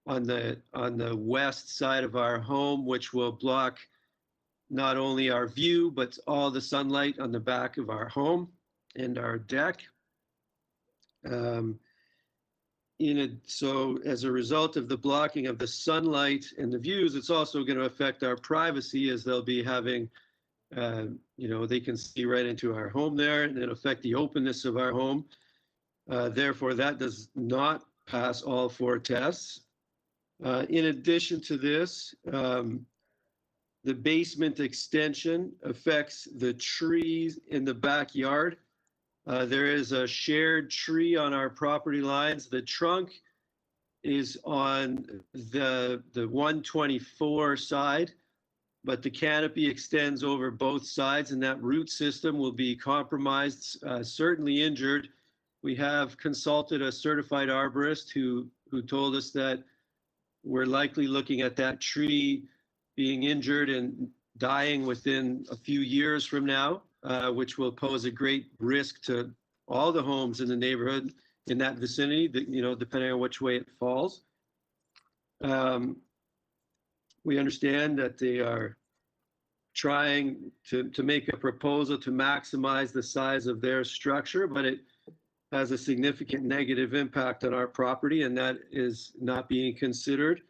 on the west side of our home, which will block not only our view, but all the sunlight on the back of our home and our deck. So as a result of the blocking of the sunlight and the views, it's also going to affect our privacy, as they'll be having, they can see right into our home there, and it'll affect the openness of our home. Therefore, that does not pass all 4 tests. In addition to this, the basement extension affects the trees in the backyard. There is a shared tree on our property lines. The trunk is on the 124 side, but the canopy extends over both sides, and that root system will be compromised, certainly injured. We have consulted a certified arborist who told us that we're likely looking at that tree being injured and dying within a few years from now, which will pose a great risk to all the homes in the neighborhood in that vicinity, depending on which way it falls. We understand that they are trying to make a proposal to maximize the size of their structure, but it has a significant negative impact on our property, and that is not being considered.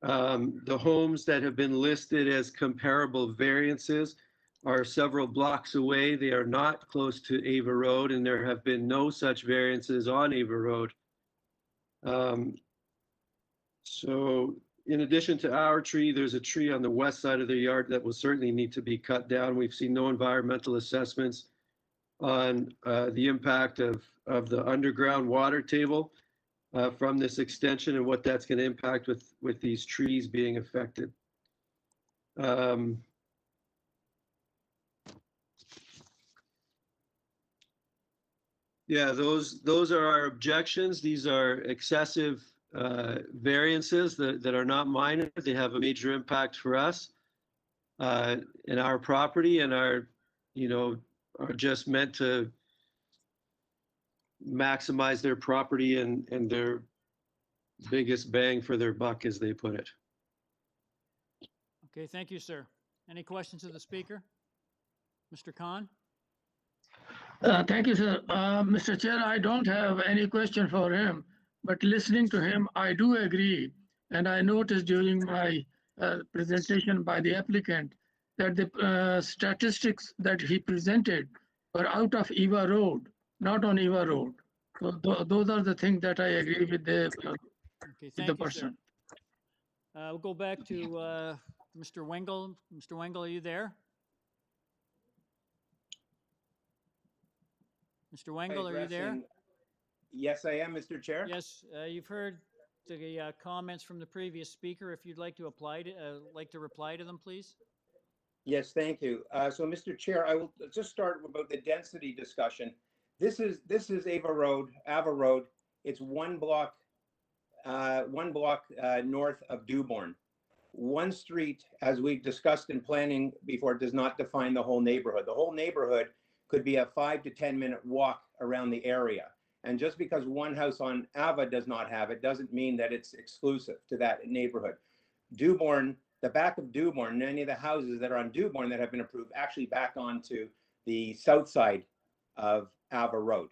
The homes that have been listed as comparable variances are several blocks away. They are not close to Ava Road, and there have been no such variances on Ava Road. So in addition to our tree, there's a tree on the west side of the yard that will certainly need to be cut down. We've seen no environmental assessments on the impact of the underground water table from this extension and what that's going to impact with these trees being affected. Yeah, those are our objections. These are excessive variances that are not minor. They have a major impact for us in our property, and are just meant to maximize their property and their biggest bang for their buck, as they put it. Okay, thank you, sir. Any questions of the speaker? Mr. Khan? Thank you, sir. Mr. Chair, I don't have any question for him, but listening to him, I do agree. And I noticed during my presentation by the applicant that the statistics that he presented were out of Ava Road, not on Ava Road. So those are the things that I agree with the Okay, thank you, person. sir. We'll go back to Mr. Wengel. Mr. Wengel, are you there? Mr. Wengel, are you there? Yes, I am, Mr. Chair. Yes, you've heard the comments from the previous speaker. If you'd like to reply to them, please. Yes, thank you. So, Mr. Chair, I will just start about the density discussion. This is Ava Road. It's one block north of Dewborn. One street, as we've discussed in planning before, does not define the whole neighborhood. The whole neighborhood could be a 5 to 10 minute walk around the area. And just because one house on Ava does not have it, doesn't mean that it's exclusive to that neighborhood. Dewborn, the back of Dewborn, any of the houses that are on Dewborn that have been approved actually back onto the south side of Ava Road.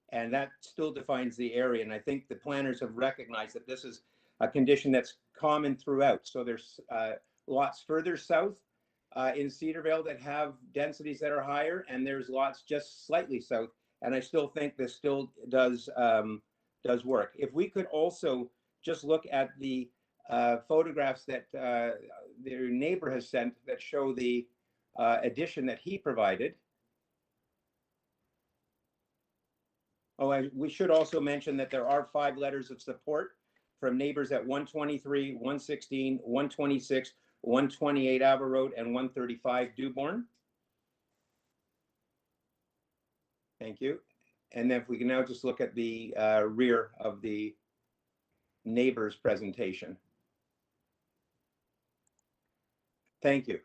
And that still defines the area. And I think the planners have recognized that this is a condition that's common throughout. So there's lots further south in Cedarvale that have densities that are higher, and there's lots just slightly south. And I still think this still does work. If we could also just look at the photographs that their neighbor has sent that show the addition that he provided. Oh, we should also mention that there are 5 letters of support from neighbors at 123, 116, 126, 128 Ava Road, and 135 Dewborn. Thank you. And then if we can now just look at the rear of the neighbor's presentation. Thank you.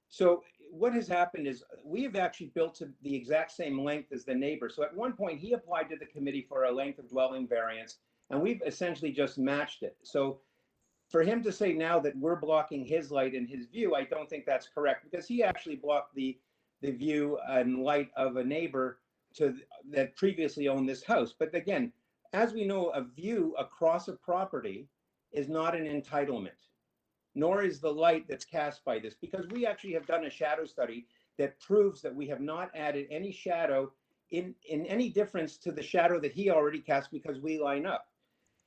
So what has happened is we have actually built to the exact same length as the neighbor. So at one point he applied to the committee for a length of dwelling variance, and we've essentially just matched it. So for him to say now that we're blocking his light and his view, I don't think that's correct, because he actually blocked the view and light of a neighbor that previously owned this house. But again, as we know, a view across a property is not an entitlement, nor is the light that's cast by this, because we actually have done a shadow study that proves that we have not added any shadow in any difference to the shadow that he already cast, because we line up.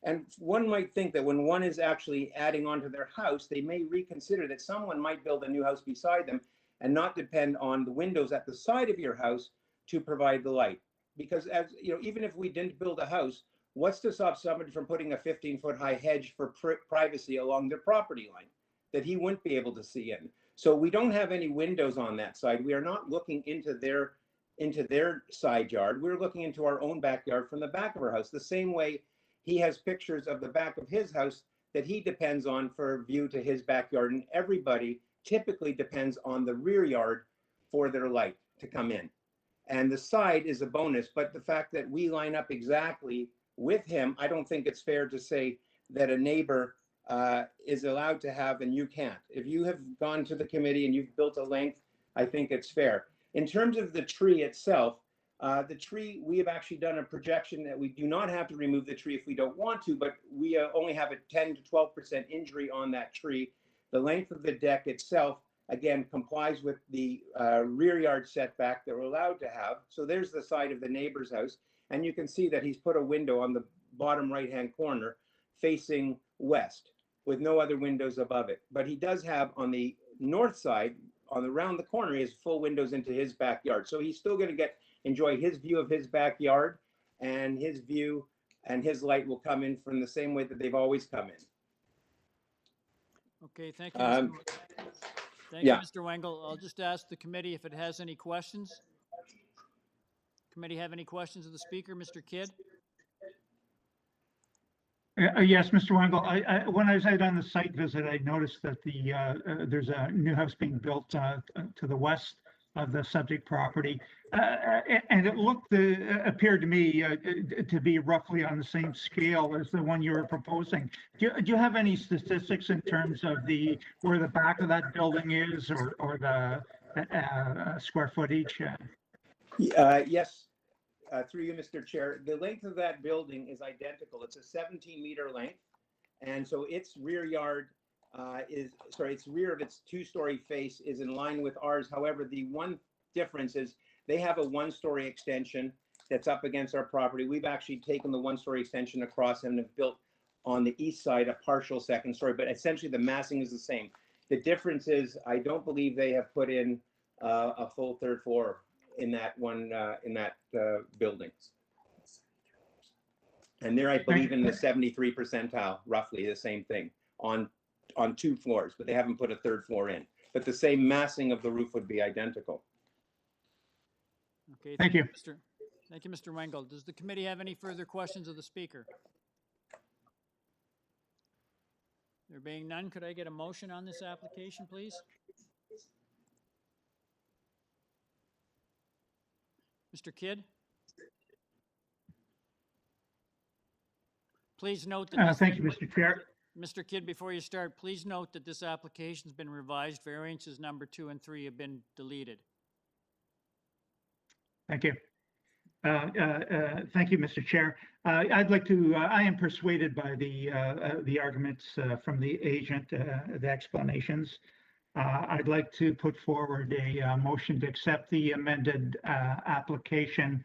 And one might think that when one is actually adding onto their house, they may reconsider that someone might build a new house beside them and not depend on the windows at the side of your house to provide the light. Because, as you know, even if we didn't build a house, what's to stop somebody from putting a 15-foot high hedge for privacy along their property line that he wouldn't be able to see in? So we don't have any windows on that side. We are not looking into their side yard. We're looking into our own backyard from the back of our house, the same way he has pictures of the back of his house that he depends on for view to his backyard. And everybody typically depends on the rear yard for their light to come in. And the side is a bonus, but the fact that we line up exactly with him, I don't think it's fair to say that a neighbor is allowed to have and you can't. If you have gone to the committee and you've built a length, I think it's fair. In terms of the tree itself, the tree, we have actually done a projection that we do not have to remove the tree if we don't want to, but we only have a 10 to 12% injury on that tree. The length of the deck itself, again, complies with the rear yard setback that we're allowed to have. So there's the side of the neighbor's house. And you can see that he's put a window on the bottom right-hand corner facing west with no other windows above it. But he does have on the north side, around the corner, he has full windows into his backyard. So he's still going to enjoy his view of his backyard, and his view and his light will come in from the same way that they've always come in. Okay, thank you. Thank you, Mr. Wengel. I'll just ask the committee if it has any questions. Committee have any questions of the speaker, Mr. Kidd? Yes, Mr. Wengel. When I was out on the site visit, I noticed that there's a new house being built to the west of the subject property, and it appeared to me to be roughly on the same scale as the one you were proposing. Do you have any statistics in terms of where the back of that building is, or the square footage? Yes, through you, Mr. Chair. The length of that building is identical. It's a 17-meter length, and so its rear yard its rear of its two-story face is in line with ours. However, the one difference is they have a one-story extension that's up against our property. We've actually taken the one-story extension across and have built on the east side, a partial second story, but essentially the massing is the same. The difference is I don't believe they have put in a full third floor in that one, building. And they're, I believe, in the 73 percentile, roughly the same thing on 2 floors, but they haven't put a third floor in. But the same massing of the roof would be identical. Okay, Thank you. Thank you, Mr. Wengel. Does the committee have any further questions of the speaker? There being none, could I get a motion on this application, please? Mr. Kidd? Please note that Thank you, Mr. Chair. Mr. Kidd, before you start, please note that this application's been revised. Variances number 2 and 3 have been deleted. Thank you. Thank you, Mr. Chair. I'd like to, I am persuaded by the arguments from the agent, the explanations. I'd like to put forward a motion to accept the amended application,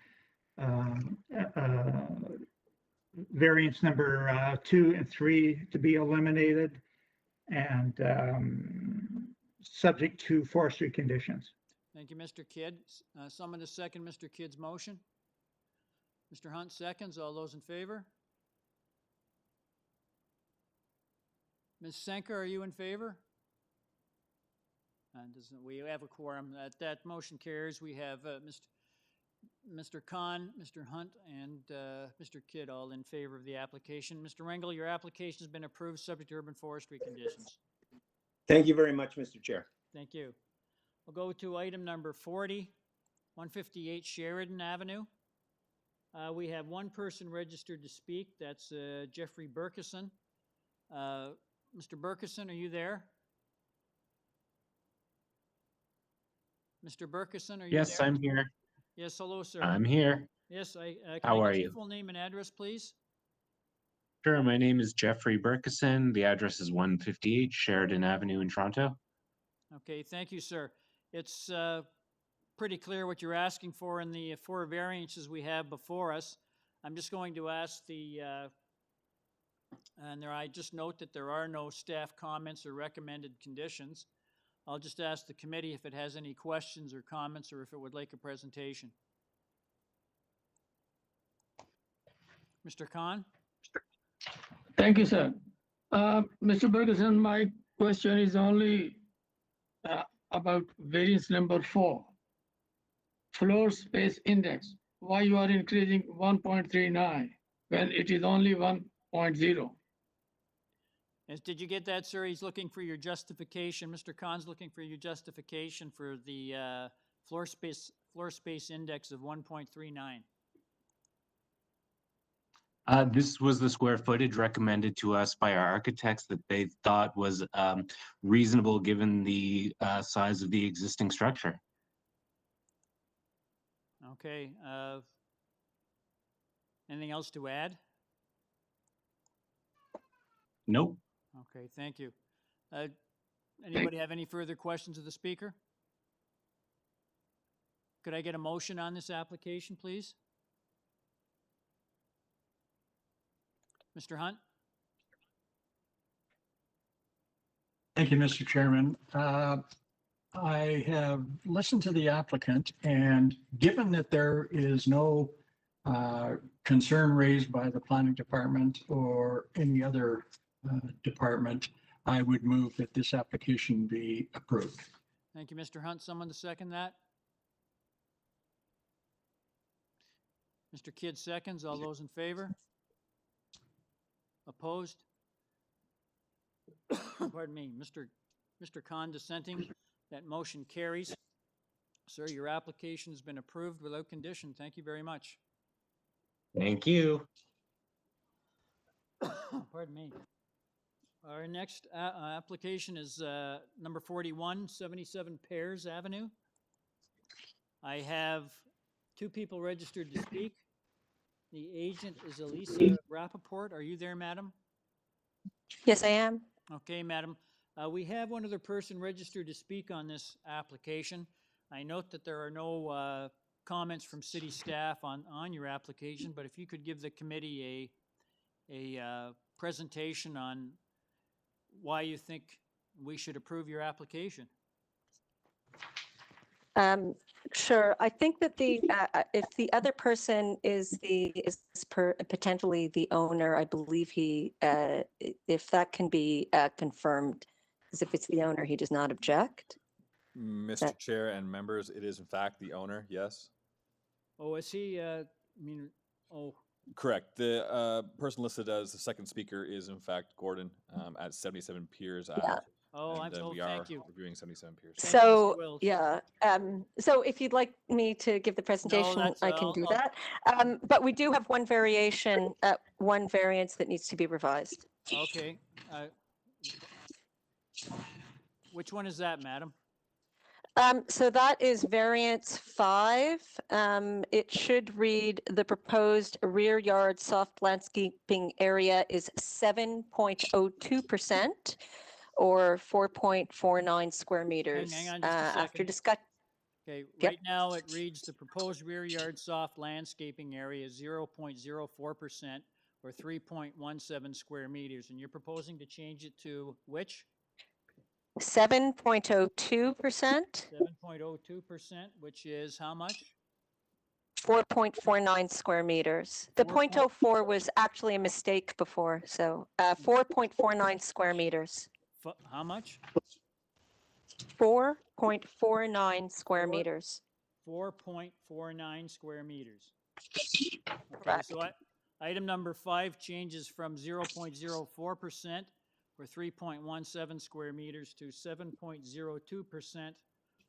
variance number 2 and 3 to be eliminated, and subject to forestry conditions. Thank you, Mr. Kidd. Someone to second Mr. Kidd's motion. Mr. Hunt seconds. All those in favor? Ms. Senker, are you in favor? We have a quorum. That motion carries. We have Mr. Khan, Mr. Hunt, and Mr. Kidd all in favor of the application. Mr. Wengel, your application has been approved subject to urban forestry conditions. Thank you very much, Mr. Chair. Thank you. We'll go to item number 40, 158 Sheridan Avenue. We have one person registered to speak. That's Jeffrey Burkeson. Mr. Burkeson, are you there? Mr. Burkeson, are you there? Yes, I'm here. Yes, hello, sir. I'm here. Yes, How can I are get you? your full name and address, please? Sure, my name is Jeffrey Burkeson. The address is 158 Sheridan Avenue in Toronto. Okay, thank you, sir. It's pretty clear what you're asking for in the 4 variances we have before us. I'm just going to ask I just note that there are no staff comments or recommended conditions. I'll just ask the committee if it has any questions or comments or if it would like a presentation. Mr. Khan? Thank you, sir. Mr. Bergeson, my question is only about variance number 4, floor space index. Why you are increasing 1.39 when it is only 1.0? Did you get that, sir? He's looking for your justification. Mr. Khan's looking for your justification for the floor space index of 1.39. This was the square footage recommended to us by our architects that they thought was reasonable given the size of the existing structure. Okay. Anything else to add? Nope. Okay, thank you. Anybody have any further questions of the speaker? Could I get a motion on this application, please? Mr. Hunt? Thank you, Mr. Chairman. I have listened to the applicant, and given that there is no concern raised by the planning department or any other department, I would move that this application be approved. Thank you, Mr. Hunt. Someone to second that? Mr. Kidd seconds. All those in favor? Opposed? Pardon me, Mr. Khan dissenting. That motion carries. Sir, your application has been approved without condition. Thank you very much. Thank you. Pardon me. Our next application is number 41, 77 Pears Avenue. I have 2 people registered to speak. The agent is Elisa Rappaport. Are you there, madam? Yes, I am. Okay, madam. We have one other person registered to speak on this application. I note that there are no comments from city staff on your application, but if you could give the committee presentation on why you think we should approve your application. Sure. I think that if the other person is potentially the owner, I believe if that can be confirmed, because if it's the owner, he does not object. Mr. Chair and members, it is in fact the owner, yes? Oh, is he, Correct. The person listed as the second speaker is in fact Gordon at 77 Piers Ave. Oh, I'm so, we are thank you. reviewing 77 Piers. So, yeah. So if you'd like me to give the presentation, that's- I can do that. But we do have one variance that needs to be revised. Okay. Which one is that, madam? So that is variance 5. It should read the proposed rear yard soft landscaping area is 7.02%. Or 4.49 square meters. Hang on just a After second. discuss. Okay, Yep. right now it reads the proposed rear yard soft landscaping area is 0.04% or 3.17 square meters. And you're proposing to change it to which? 7.02%. 7.02%, which is how much? 4.49 square meters. The 0.04 was actually a mistake before, so 4.49 square meters. How much? 4.49 square meters. 4.49 square meters. Okay, Correct. so item number 5 changes from 0.04% or 3.17 square meters to 7.02%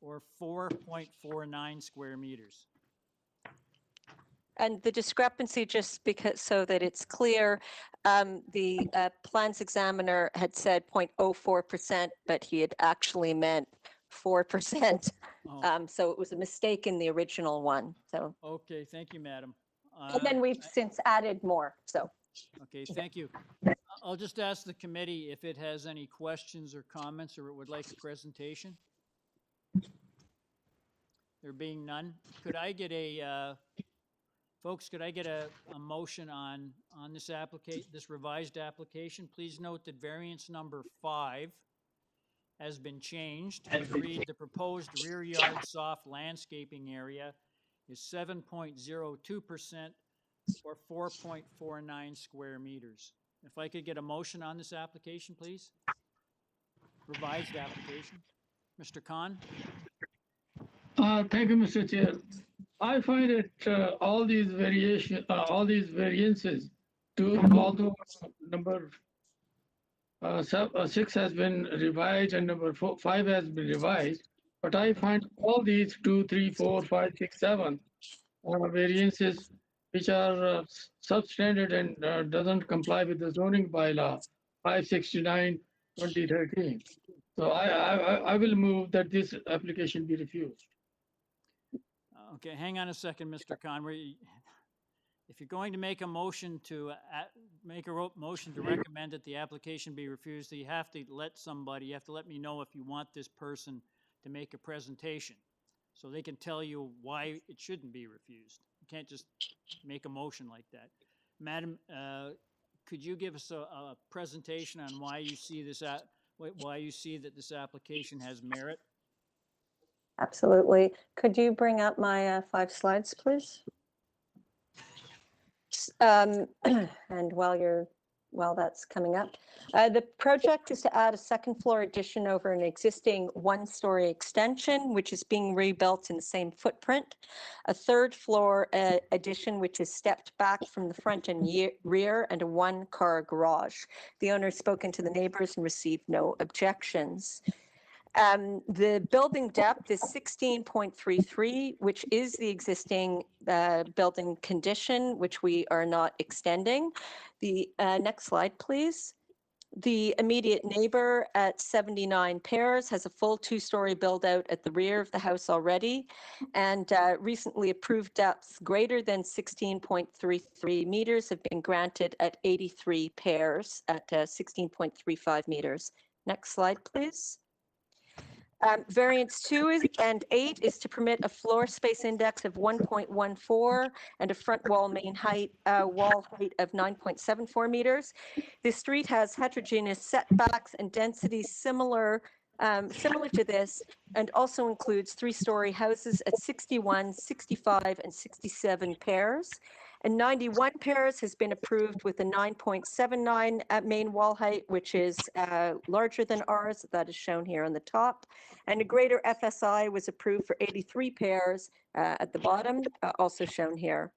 or 4.49 square meters. And the discrepancy, just because so that it's clear, the plans examiner had said 0.04%, but he had actually meant 4%. So it was a mistake in the original one. So. Okay, thank you, madam. And then we've since added more. So. Okay, thank you. I'll just ask the committee if it has any questions or comments or it would like a presentation. There being none, could I get a folks, could I get a motion on this this revised application? Please note that variance number 5 has been changed to read the proposed rear yard soft landscaping area is 7.02% or 4.49 square meters. If I could get a motion on this application, please. Revised application. Mr. Khan? Thank you, Mr. Chair. I find that all these variances, although number 6 has been revised and number 5 has been revised, but I find all these 2, 3, 4, 5, 6, 7 variances which are substandard and doesn't comply with the zoning bylaw 569/2013. So I will move that this application be refused. Okay, hang on a second, Mr. Khan. If you're going to make a motion to recommend that the application be refused, you have to let you have to let me know if you want this person to make a presentation so they can tell you why it shouldn't be refused. You can't just make a motion like that. Madam, could you give us a presentation on why you see that this application has merit? Absolutely. Could you bring up my 5 slides, please? And while that's coming up, the project is to add a second floor addition over an existing 1-story extension, which is being rebuilt in the same footprint. A 3rd floor addition, which is stepped back from the front and rear, and a 1-car garage. The owner has spoken to the neighbors and received no objections. The building depth is 16.33, which is the existing building condition, which we are not extending. The next slide, please. The immediate neighbor at 79 Pears has a full 2-story build out at the rear of the house already, and recently approved depths greater than 16.33 meters have been granted at 83 Pears at 16.35 meters. Next slide, please. Variance 2 and 8 is to permit a floor space index of 1.14 and a front wall main height, wall height of 9.74 meters. The street has heterogeneous setbacks and densities similar to this, and also includes 3-story houses at 61, 65, and 67 pairs. And 91 pairs has been approved with a 9.79 at main wall height, which is larger than ours. That is shown here on the top. And a greater FSI was approved for 83 pairs at the bottom, also shown here.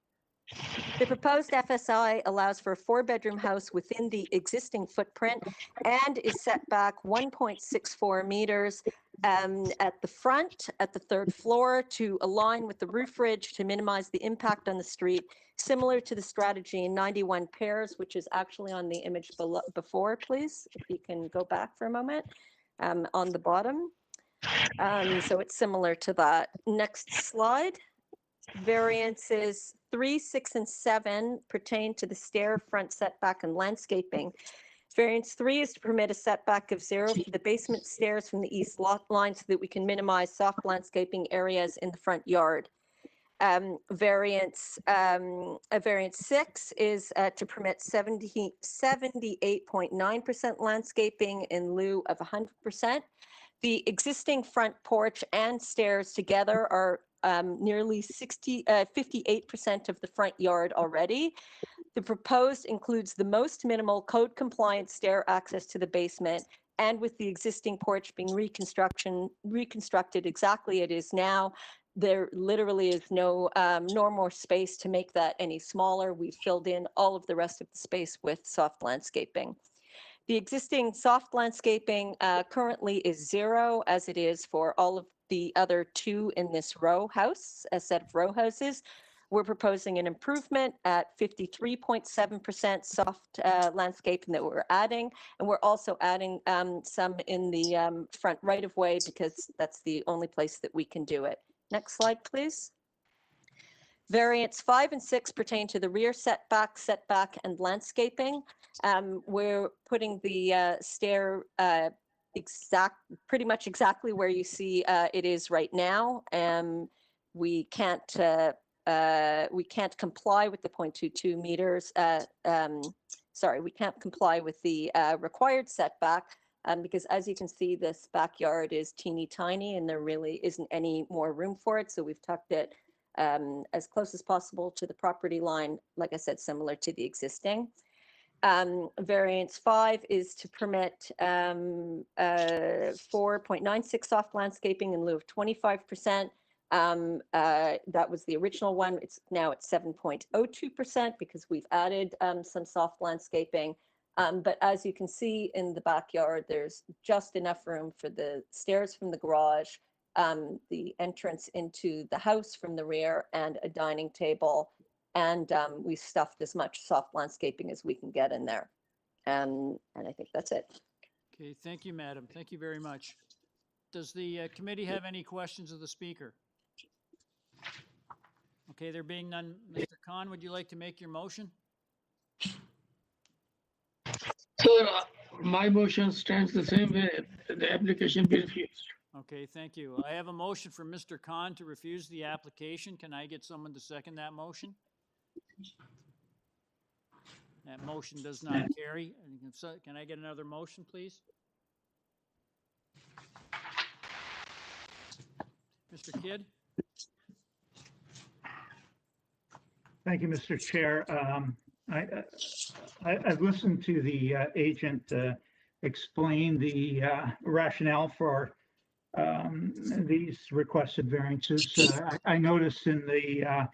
The proposed FSI allows for a 4-bedroom house within the existing footprint and is set back 1.64 meters at the front, at the 3rd floor, to align with the roof ridge to minimize the impact on the street, similar to the strategy in 91 pairs, which is actually on the image before, please, if you can go back for a moment, on the bottom. So it's similar to that. Next slide. Variances 3, 6, and 7 pertain to the stair, front setback, and landscaping. Variance 3 is to permit a setback of 0 for the basement stairs from the east lot line so that we can minimize soft landscaping areas in the front yard. Variance 6 is to permit 78.9% landscaping in lieu of 100%. The existing front porch and stairs together are nearly 58% of the front yard already. The proposed includes the most minimal code compliant stair access to the basement, and with the existing porch being reconstructed exactly it is now, there literally is no more space to make that any smaller. We filled in all of the rest of the space with soft landscaping. The existing soft landscaping currently is 0, as it is for all of the other 2 in this row house, a set of row houses. We're proposing an improvement at 53.7% soft landscaping that we're adding, and we're also adding some in the front right of way because that's the only place that we can do it. Next slide, please. Variants 5 and 6 pertain to the rear setback, and landscaping. We're putting the stair pretty much exactly where you see it is right now. We can't comply with the 0.22 meters. Sorry, we can't comply with the required setback because, as you can see, this backyard is teeny tiny and there really isn't any more room for it. So we've tucked it as close as possible to the property line, like I said, similar to the existing. Variance 5 is to permit 4.96 soft landscaping in lieu of 25%. That was the original one. It's now at 7.02% because we've added some soft landscaping. But as you can see in the backyard, there's just enough room for the stairs from the garage, the entrance into the house from the rear, and a dining table. And we stuffed as much soft landscaping as we can get in there. And I think that's it. Okay, thank you, madam. Thank you very much. Does the committee have any questions of the speaker? Okay, there being none, Mr. Khan, would you like to make your motion? Sir, my motion stands the same way. The application be refused. Okay, thank you. I have a motion for Mr. Khan to refuse the application. Can I get someone to second that motion? That motion does not carry. Can I get another motion, please? Mr. Kidd? Thank you, Mr. Chair. I've listened to the agent explain the rationale for these requested variances. I noticed in the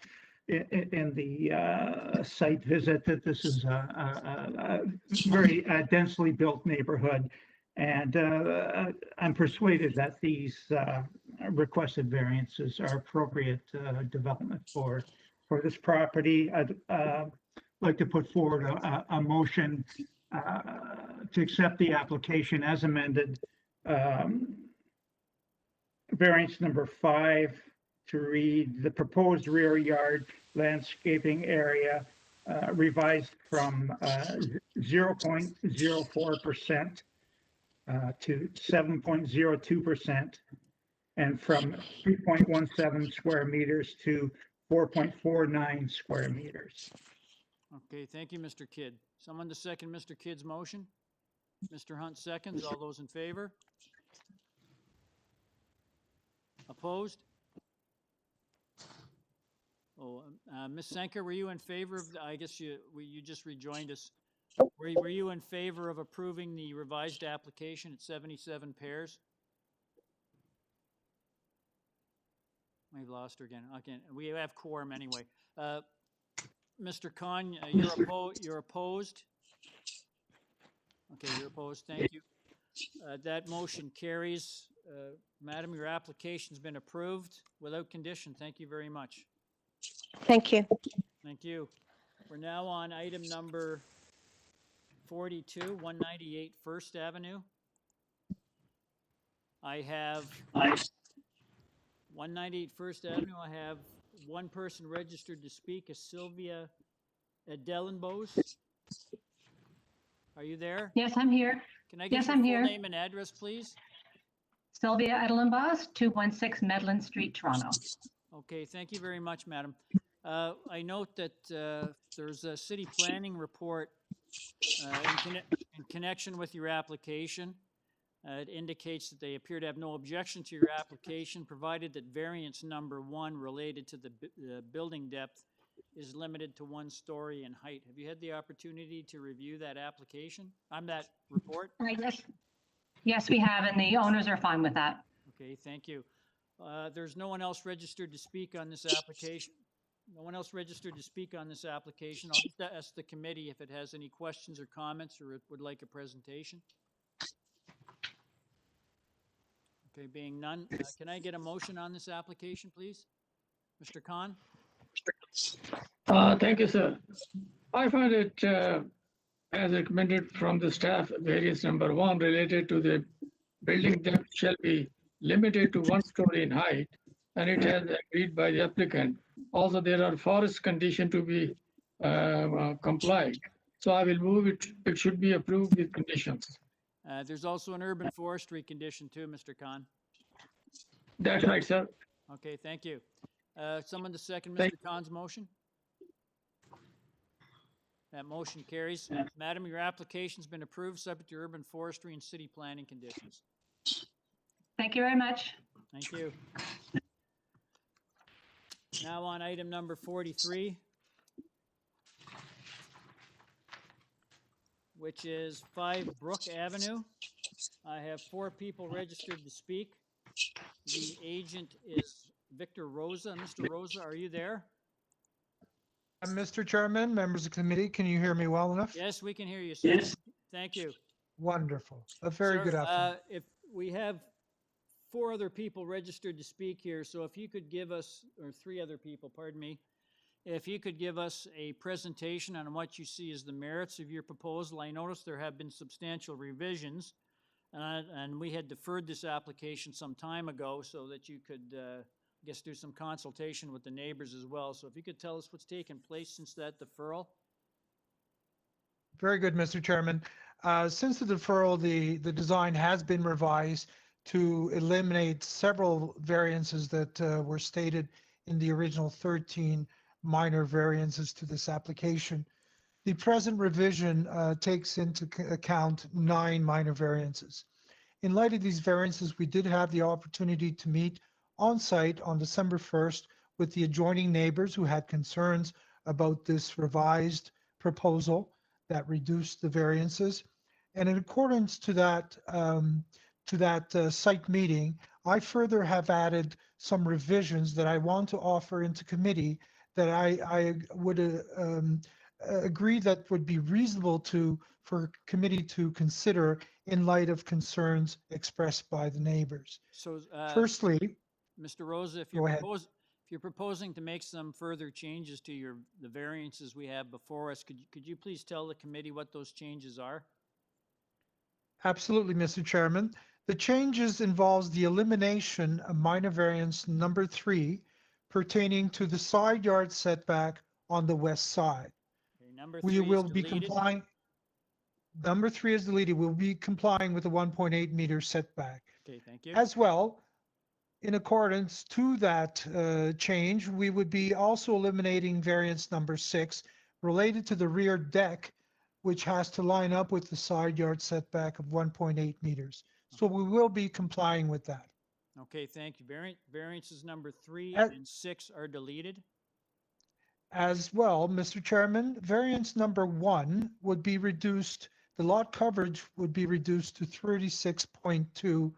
site visit that this is a very densely built neighborhood, and I'm persuaded that these requested variances are appropriate development for this property. I'd like to put forward a motion to accept the application as amended. Variance number 5 to read: the proposed rear yard landscaping area revised from 0.04% to 7.02% and from 3.17 square meters to 4.49 square meters. Okay, thank you, Mr. Kidd. Someone to second Mr. Kidd's motion? Mr. Hunt seconds. All those in favor? Opposed? Oh, Ms. Senker, were you in favor of, I guess you just rejoined us. Were you in favor of approving the revised application at 77 pairs? We've lost her again. Okay, we have quorum anyway. Mr. Khan, you're opposed? Okay, you're opposed. Thank you. That motion carries. Madam, your application's been approved without condition. Thank you very much. Thank you. Thank you. We're now on item number 42, 198 First Avenue. I have 198 First Avenue. I have one person registered to speak, is Sylvia Dellenbos. Are you there? Yes, I'm here. Can I get your full name and address, please? Sylvia Edelenbos, 216 Medland Street, Toronto. Okay, thank you very much, madam. I note that there's a city planning report in connection with your application. It indicates that they appear to have no objection to your application, provided that variance number 1 related to the building depth is limited to 1 story in height. Have you had the opportunity to review that application? That report? Yes, we have, and the owners are fine with that. Okay, thank you. There's no one else registered to speak on this application. No one else registered to speak on this application. I'll just ask the committee if it has any questions or comments or it would like a presentation. Okay, being none, can I get a motion on this application, please? Mr. Khan? Thank you, sir. I find it, as recommended from the staff, variance number 1 related to the building depth shall be limited to 1 story in height, and it has agreed by the applicant. Also, there are forest conditions to be complied. So I will move it. It should be approved with conditions. There's also an urban forestry condition too, Mr. Khan. That's right, sir. Okay, thank you. Someone to second Mr. Khan's motion? That motion carries. Madam, your application's been approved, subject to urban forestry and city planning conditions. Thank you very much. Thank you. Now on item number 43, which is 5 Brook Avenue. I have 4 people registered to speak. The agent is Victor Rosa. Mr. Rosa, are you there? Mr. Chairman, members of the committee, can you hear me well enough? Yes, we can hear you, sir. Yes. Thank you. Wonderful. A very good afternoon. If we have 4 other people registered to speak here, so if you could give us, or 3 other people, pardon me, if you could give us a presentation on what you see as the merits of your proposal. I noticed there have been substantial revisions, and we had deferred this application some time ago so that you could, I guess, do some consultation with the neighbors as well. So if you could tell us what's taken place since that deferral. Very good, Mr. Chairman. Since the deferral, the design has been revised to eliminate several variances that were stated in the original 13 minor variances to this application. The present revision takes into account 9 minor variances. In light of these variances, we did have the opportunity to meet on site on December 1st with the adjoining neighbors who had concerns about this revised proposal that reduced the variances. And in accordance to that site meeting, I further have added some revisions that I want to offer into committee that I would agree that would be reasonable for committee to consider in light of concerns expressed by the neighbors. So, firstly, Mr. Rosa, if you're proposing to make some further changes to the variances we have before us, could you please tell the committee what those changes are? Absolutely, Mr. Chairman. The changes involves the elimination of minor variance number 3 pertaining to the side yard setback on the west side. Okay, number 3 We is will be deleted. complying. number 3 is deleted. We'll be complying with the 1.8 meter setback. Okay, thank you. As well, in accordance to that change, we would be also eliminating variance number 6 related to the rear deck, which has to line up with the side yard setback of 1.8 meters. So we will be complying with that. Okay, thank you. Variances number 3 As- and 6 are deleted. As well, Mr. Chairman, variance number 1 would be reduced, the lot coverage would be reduced to 36.2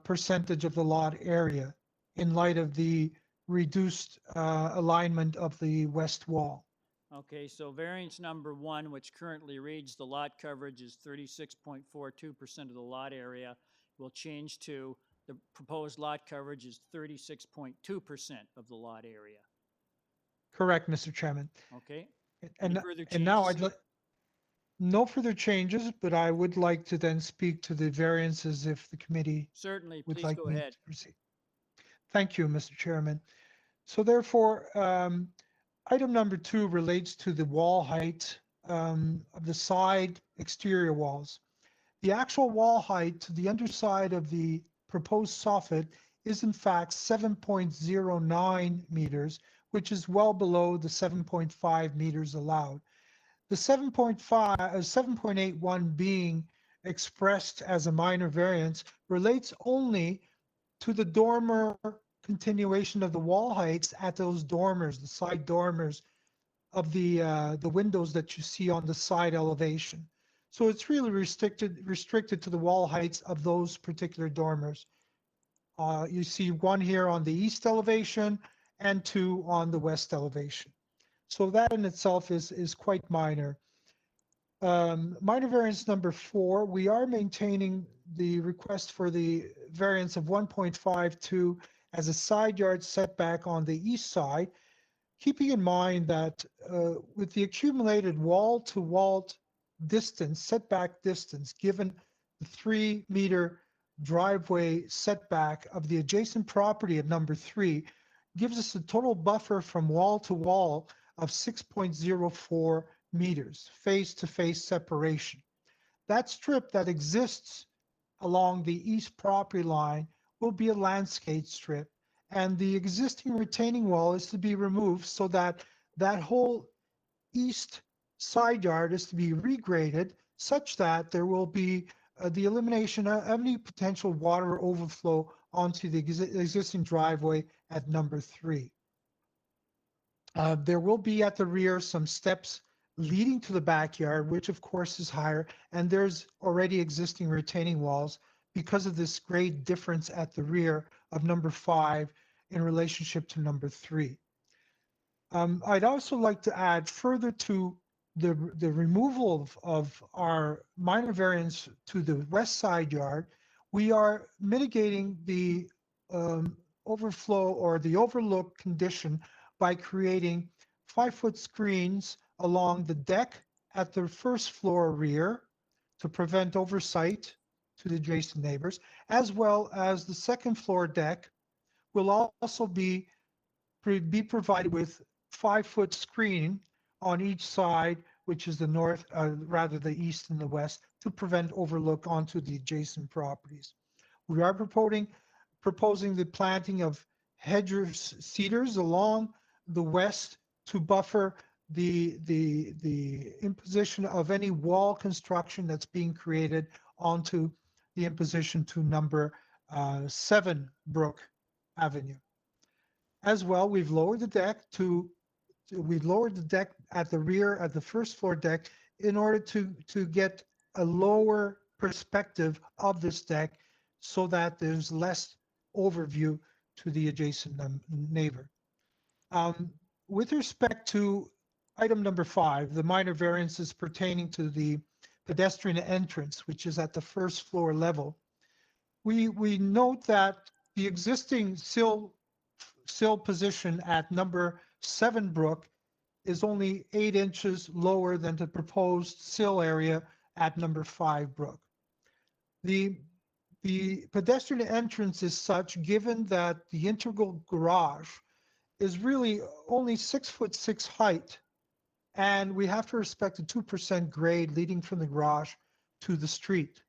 percentage of the lot area in light of the reduced alignment of the west wall. Okay, so variance number 1, which currently reads the lot coverage is 36.42% of the lot area, will change to the proposed lot coverage is 36.2% of the lot area. Correct, Mr. Chairman. Okay? And, Any further and now changes? no further changes, but I would like to then speak to the variances if the committee Certainly, would please like go me ahead. to proceed. Thank you, Mr. Chairman. So therefore, item number 2 relates to the wall height of the side exterior walls. The actual wall height to the underside of the proposed soffit is in fact 7.09 meters, which is well below the 7.5 meters allowed. The 7.81 being expressed as a minor variance relates only to the dormer continuation of the wall heights at those dormers, the side dormers of the windows that you see on the side elevation. So it's really restricted to the wall heights of those particular dormers. You see one here on the east elevation and 2 on the west elevation. So that in itself is quite minor. Minor variance number 4, we are maintaining the request for the variance of 1.52 as a side yard setback on the east side, keeping in mind that with the accumulated wall-to-wall distance, setback distance, given the 3 meter driveway setback of the adjacent property at number 3, gives us a total buffer from wall to wall of 6.04 meters, face-to-face separation. That strip that exists along the east property line will be a landscape strip, and the existing retaining wall is to be removed so that that whole east side yard is to be regraded such that there will be the elimination of any potential water overflow onto the existing driveway at number 3. There will be at the rear some steps leading to the backyard, which of course is higher, and there's already existing retaining walls because of this grade difference at the rear of number 5 in relationship to number 3. I'd also like to add further to the removal of our minor variance to the west side yard, we are mitigating the overflow or the overlook condition by creating 5-foot screens along the deck at the first floor rear to prevent oversight to the adjacent neighbors, as well as the second floor deck will also be provided with 5-foot screen on each side, which is the north, rather the east and the west, to prevent overlook onto the adjacent properties. We are proposing the planting of hedges, cedars along the west to buffer the imposition of any wall construction that's being created onto the imposition to number 7 Brook Avenue. As well, we've lowered the deck at the rear at the first floor deck in order to get a lower perspective of this deck so that there's less overview to the adjacent neighbor. With respect to item number 5, the minor variances pertaining to the pedestrian entrance, which is at the first floor level, we note that the existing sill position at number 7 Brook is only 8 inches lower than the proposed sill area at number 5 Brook. The pedestrian entrance is such, given that the integral garage is really only 6'6" height and we have to respect a 2% grade leading from the garage to the street.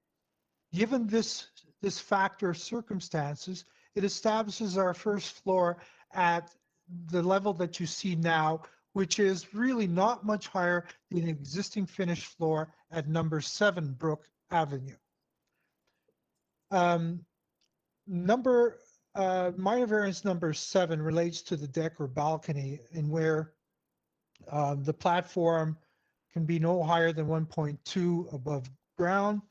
Given this factor of circumstances, it establishes our first floor at the level that you see now, which is really not much higher than the existing finished floor at number 7 Brook Avenue. Minor variance number 7 relates to the deck or balcony, in where the platform can be no higher than 1.2 above ground,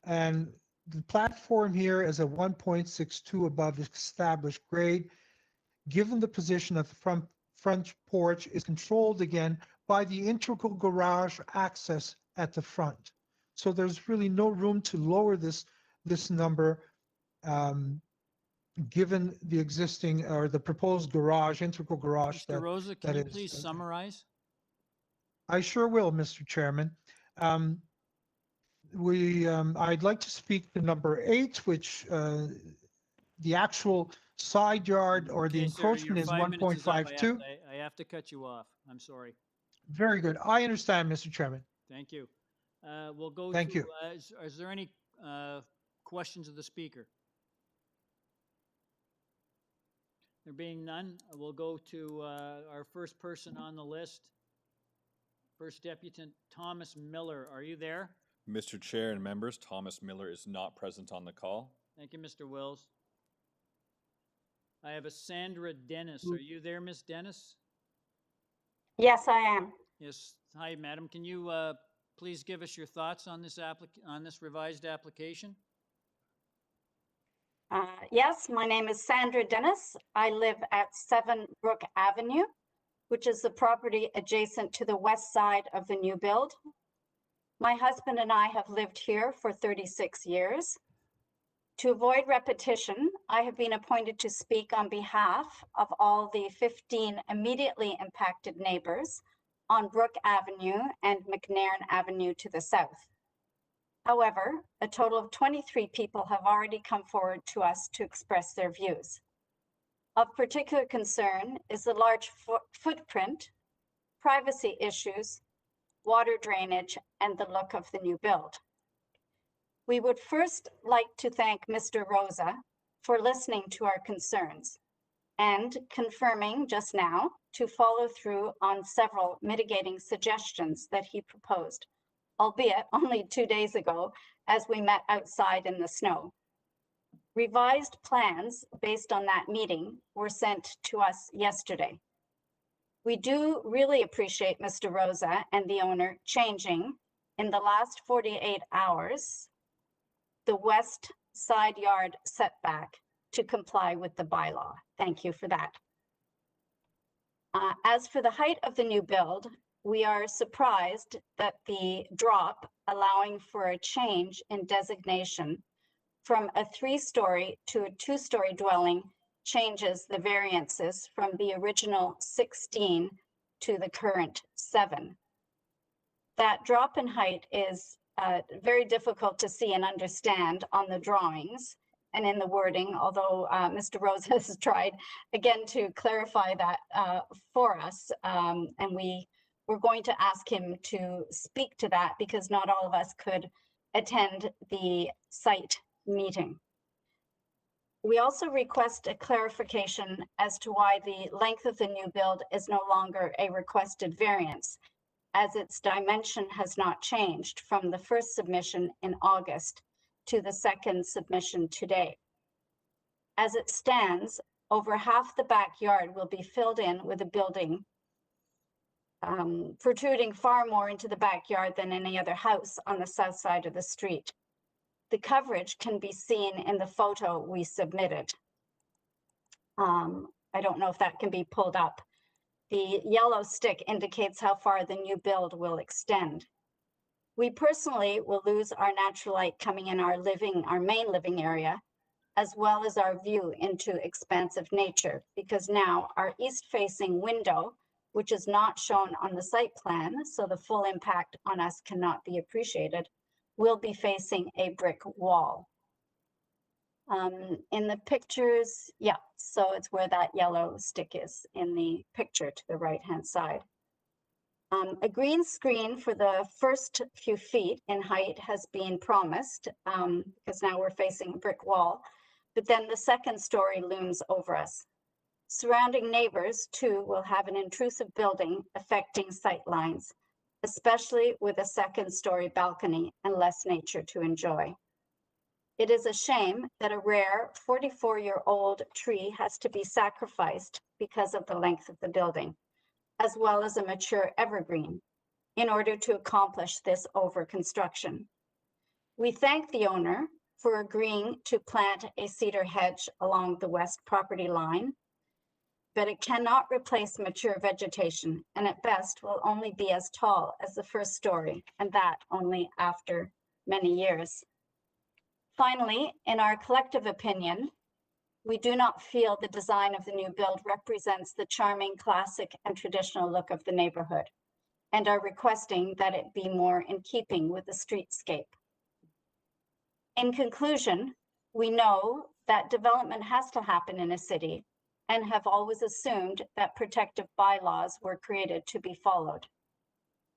and the platform here is a 1.62 above established grade. Given the position of the front porch is controlled again by the integral garage access at the front. So there's really no room to lower this number given the existing or the proposed garage, integral garage. Mr. Rosa, can you please summarize? I sure will, Mr. Chairman. I'd like to speak to number 8, which the actual side yard or the Okay, sir, your encroachment is 5 minutes is up. 1.52. I have to cut you off. I'm sorry. Very good. I understand, Mr. Chairman. Thank you. We'll go Thank to, you. Is there any questions of the speaker? There being none, we'll go to our first person on the list. First Deputant Thomas Miller. Are you there? Mr. Chair and members, Thomas Miller is not present on the call. Thank you, Mr. Wills. I have a Sandra Dennis. Are you there, Miss Dennis? Yes, I am. Yes. Hi, madam. Can you please give us your thoughts on this revised application? Yes, my name is Sandra Dennis. I live at 7 Brook Avenue, which is the property adjacent to the west side of the new build. My husband and I have lived here for 36 years. To avoid repetition, I have been appointed to speak on behalf of all the 15 immediately impacted neighbors on Brook Avenue and McNairn Avenue to the south. However, a total of 23 people have already come forward to us to express their views. Of particular concern is the large footprint, privacy issues, water drainage, and the look of the new build. We would first like to thank Mr. Rosa for listening to our concerns and confirming just now to follow through on several mitigating suggestions that he proposed, albeit only 2 days ago as we met outside in the snow. Revised plans based on that meeting were sent to us yesterday. We do really appreciate Mr. Rosa and the owner changing in the last 48 hours the west side yard setback to comply with the bylaw. Thank you for that. As for the height of the new build, we are surprised that the drop allowing for a change in designation from a 3-story to a 2-story dwelling changes the variances from the original 16 to the current 7. That drop in height is very difficult to see and understand on the drawings and in the wording, although Mr. Rose has tried again to clarify that for us. And we're going to ask him to speak to that because not all of us could attend the site meeting. We also request a clarification as to why the length of the new build is no longer a requested variance, as its dimension has not changed from the first submission in August to the second submission today. As it stands, over half the backyard will be filled in with a building protruding far more into the backyard than any other house on the south side of the street. The coverage can be seen in the photo we submitted. I don't know if that can be pulled up. The yellow stick indicates how far the new build will extend. We personally will lose our natural light coming in our main living area, as well as our view into expansive nature, because now our east-facing window, which is not shown on the site plan, so the full impact on us cannot be appreciated, will be facing a brick wall. In the pictures, yeah, so it's where that yellow stick is in the picture to the right-hand side. A green screen for the first few feet in height has been promised, because now we're facing a brick wall, but then the second story looms over us. Surrounding neighbors, too, will have an intrusive building affecting sight lines, especially with a second story balcony and less nature to enjoy. It is a shame that a rare 44-year-old tree has to be sacrificed because of the length of the building, as well as a mature evergreen, in order to accomplish this over-construction. We thank the owner for agreeing to plant a cedar hedge along the west property line, but it cannot replace mature vegetation, and at best will only be as tall as the first story, and that only after many years. Finally, in our collective opinion, we do not feel the design of the new build represents the charming, classic, and traditional look of the neighborhood, and are requesting that it be more in keeping with the streetscape. In conclusion, we know that development has to happen in a city and have always assumed that protective bylaws were created to be followed.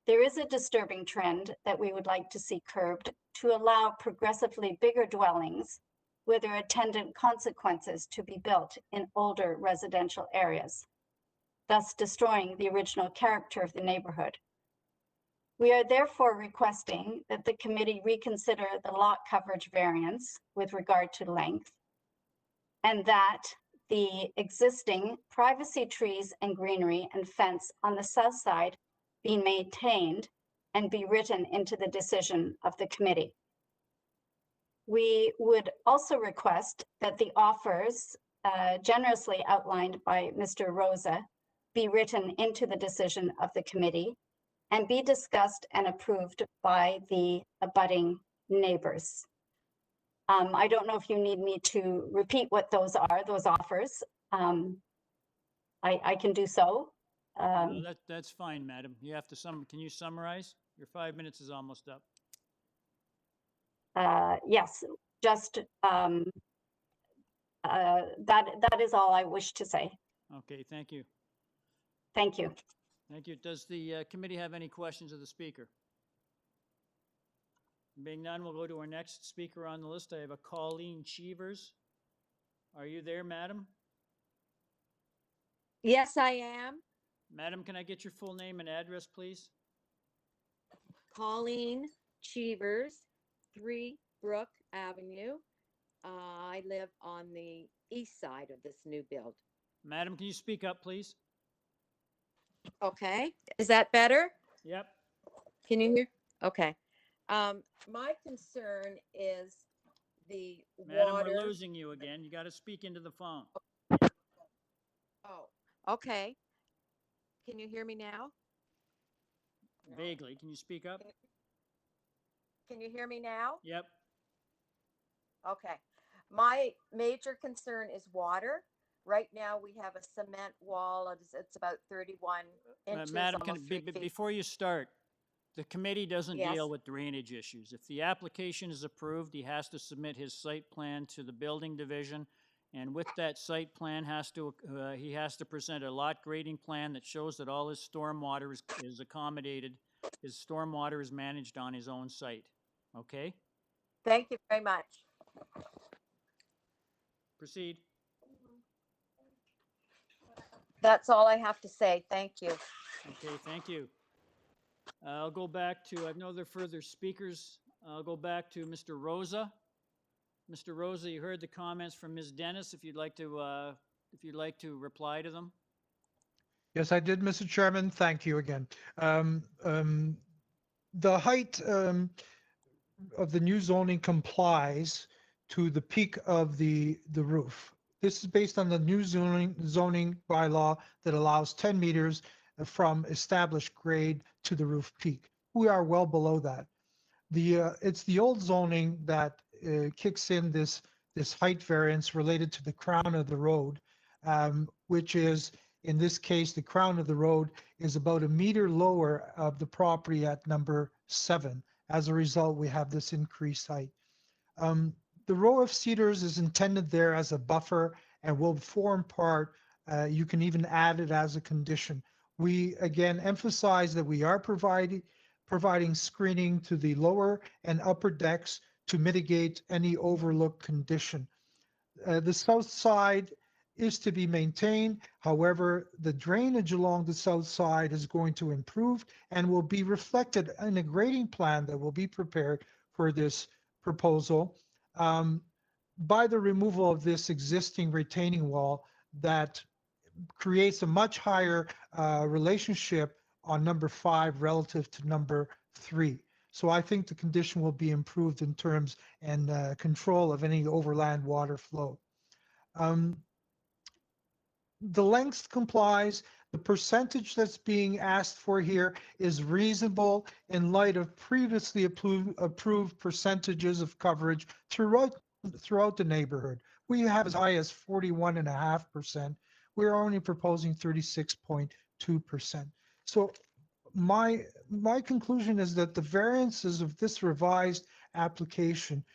There is a disturbing trend that we would like to see curbed to allow progressively bigger dwellings with their attendant consequences to be built in older residential areas, thus destroying the original character of the neighborhood. We are therefore requesting that the committee reconsider the lot coverage variance with regard to length, and that the existing privacy trees and greenery and fence on the south side be maintained and be written into the decision of the committee. We would also request that the offers generously outlined by Mr. Rosa be written into the decision of the committee and be discussed and approved by the abutting neighbors. I don't know if you need me to repeat what those are, those offers. I can do so. No, that's fine, madam. You have to can you summarize? Your 5 minutes is almost up. Yes, just that is all I wish to say. Okay, thank you. Thank you. Thank you. Does the committee have any questions of the speaker? Being none, we'll go to our next speaker on the list. I have a Colleen Cheevers. Are you there, madam? Yes, I am. Madam, can I get your full name and address, please? Colleen Cheevers, 3 Brook Avenue. I live on the east side of this new build. Madam, can you speak up, please? Okay, is that better? Yep. Can you hear? Okay. My concern is the Madam, water. we're losing you again. You got to speak into the phone. Oh, okay. Can you hear me now? Vaguely. Can you speak up? Can you hear me now? Yep. Okay. My major concern is water. Right now, we have a cement wall. It's about 31 inches. Madam, almost 3 feet. before you start, the committee doesn't Yes. deal with drainage issues. If the application is approved, he has to submit his site plan to the building division. And with that site plan, he has to present a lot grading plan that shows that all his stormwater is accommodated. His stormwater is managed on his own site. Okay? Thank you very much. Proceed. That's all I have to say. Thank you. Okay, thank you. I'll go back to, I have no other further speakers. I'll go back to Mr. Rosa. Mr. Rosa, you heard the comments from Ms. Dennis. If you'd like to reply to them. Yes, I did, Mr. Chairman. Thank you again. The height of the new zoning complies to the peak of the roof. This is based on the new zoning bylaw that allows 10 meters from established grade to the roof peak. We are well below that. It's the old zoning that kicks in this height variance related to the crown of the road, which is, in this case, the crown of the road is about 1 meter lower of the property at number 7. As a result, we have this increased height. The row of cedars is intended there as a buffer and will form part. You can even add it as a condition. We again emphasize that we are providing screening to the lower and upper decks to mitigate any overlook condition. The south side is to be maintained. However, the drainage along the south side is going to improve and will be reflected in a grading plan that will be prepared for this proposal by the removal of this existing retaining wall that creates a much higher relationship on number 5 relative to number 3. So I think the condition will be improved in terms and control of any overland water flow. The length complies. The percentage that's being asked for here is reasonable in light of previously approved percentages of coverage throughout the neighborhood. We have as high as 41.5%. We're only proposing 36.2%. So my conclusion is that the variances of this revised application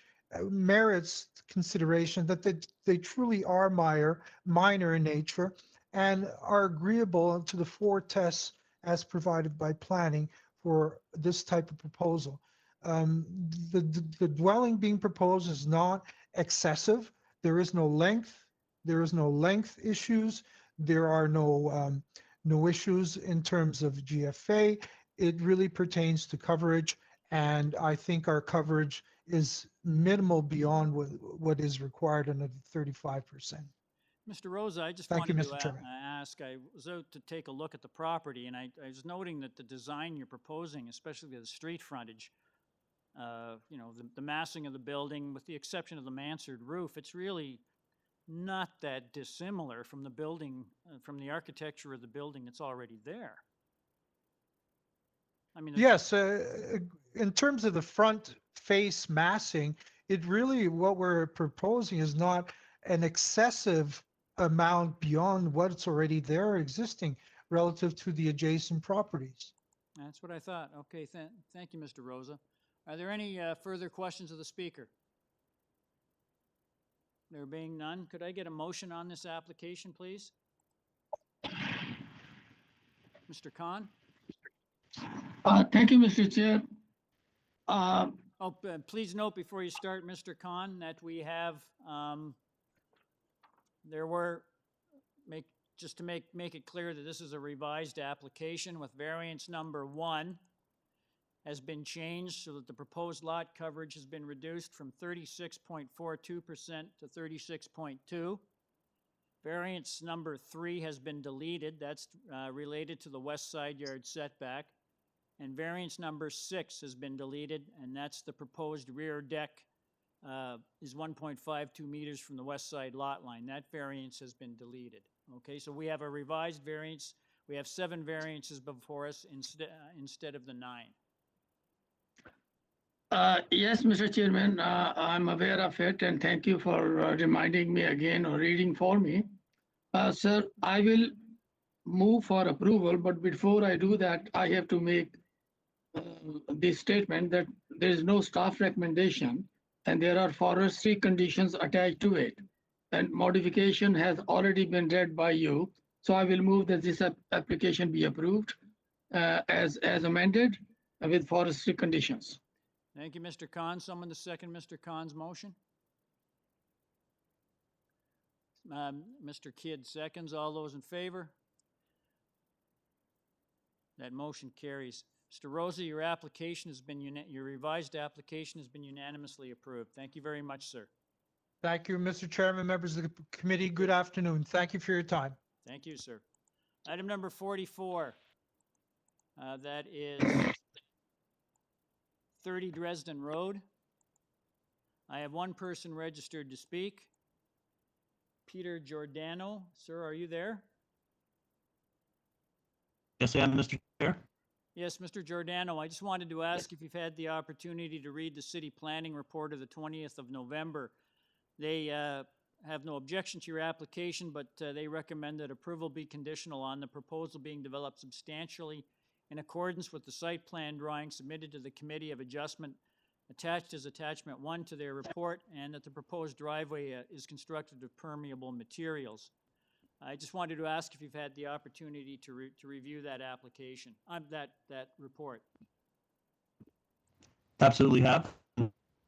merits consideration, that they truly are minor in nature and are agreeable to the 4 tests as provided by planning for this type of proposal. The dwelling being proposed is not excessive. There is no length. There is no length issues. There are no issues in terms of GFA. It really pertains to coverage, and I think our coverage is minimal beyond what is required under the 35%. Mr. Rosa, I just Thank you, wanted Mr. to Chairman. ask, I was out to take a look at the property, and I was noting that the design you're proposing, especially the street frontage, you know, the massing of the building, with the exception of the mansard roof, it's really not that dissimilar from the building, from the architecture of the building that's already there. I mean, Yes, in terms of the front face massing, it really, what we're proposing is not an excessive amount beyond what's already there existing relative to the adjacent properties. that's what I thought. Okay, thank you, Mr. Rosa. Are there any further questions of the speaker? There being none, could I get a motion on this application, please? Mr. Khan? Thank you, Mr. Chair. Please note before you start, Mr. Khan, that we have, just to make it clear that this is a revised application with variance number 1 has been changed so that the proposed lot coverage has been reduced from 36.42% to 36.2%. Variance number 3 has been deleted. That's related to the west side yard setback. And variance number 6 has been deleted, and that's the proposed rear deck is 1.52 meters from the west side lot line. That variance has been deleted. Okay, so we have a revised variance. We have 7 variances before us instead of the 9. Yes, Mr. Chairman, I'm aware of it, and thank you for reminding me again or reading for me. Sir, I will move for approval, but before I do that, I have to make this statement that there is no staff recommendation and there are forestry conditions attached to it. And modification has already been read by you. So I will move that this application be approved as amended with forestry conditions. Thank you, Mr. Khan. Someone to second Mr. Khan's motion? Mr. Kidd seconds. All those in favor? That motion carries. Mr. Rosa, your application has been your revised application has been unanimously approved. Thank you very much, sir. Thank you, Mr. Chairman, members of the committee. Good afternoon. Thank you for your time. Thank you, sir. Item number 44. That is 30 Dresden Road. I have one person registered to speak. Peter Giordano. Sir, are you there? Yes, I am, Mr. Chair. Yes, Mr. Giordano, I just wanted to ask if you've had the opportunity to read the city planning report of the 20th of November. They have no objection to your application, but they recommend that approval be conditional on the proposal being developed substantially in accordance with the site plan drawing submitted to the Committee of Adjustment attached as attachment 1 to their report, and that the proposed driveway is constructed of permeable materials. I just wanted to ask if you've had the opportunity to review that application, that report. Absolutely have.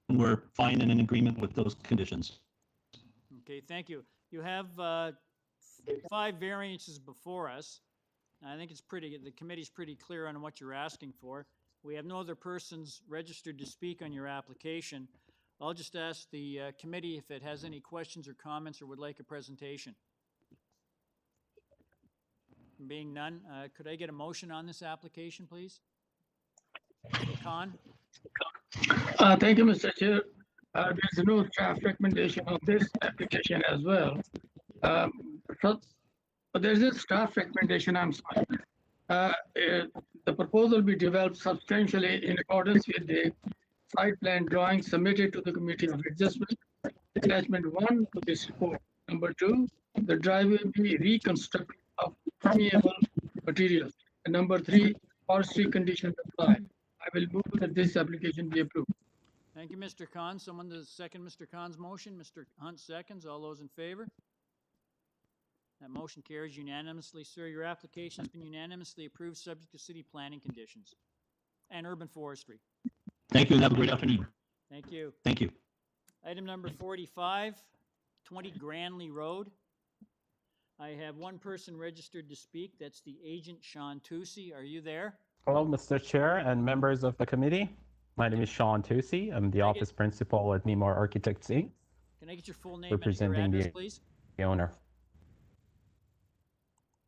We're fine and in agreement with those conditions. Okay, thank you. You have 5 variances before us. I think the committee's pretty clear on what you're asking for. We have no other persons registered to speak on your application. I'll just ask the committee if it has any questions or comments or would like a presentation. Being none, could I get a motion on this application, please? Mr. Khan? Thank you, Mr. Chair. There's no draft recommendation on this application as well. But there's a staff recommendation, I'm sorry. The proposal be developed substantially in accordance with the site plan drawing submitted to the Committee of Adjustment. Attachment 1 to this report. Number 2, the driveway be reconstructed of permeable materials. And number 3, forestry conditions apply. I will move that this application be approved. Thank you, Mr. Khan. Someone to second Mr. Khan's motion. Mr. Hunt seconds. All those in favor? That motion carries unanimously. Sir, your application has been unanimously approved, subject to city planning conditions and urban forestry. Thank you, and have a great afternoon. Thank you. Thank you. Item number 45, 20 Granley Road. I have one person registered to speak. That's the agent, Sean Tucci. Are you there? Hello, Mr. Chair and members of the committee. My name is Sean Tucci. I'm the office principal at Mimar Architects Inc. Can I get your full name and your representing address, please? the owner.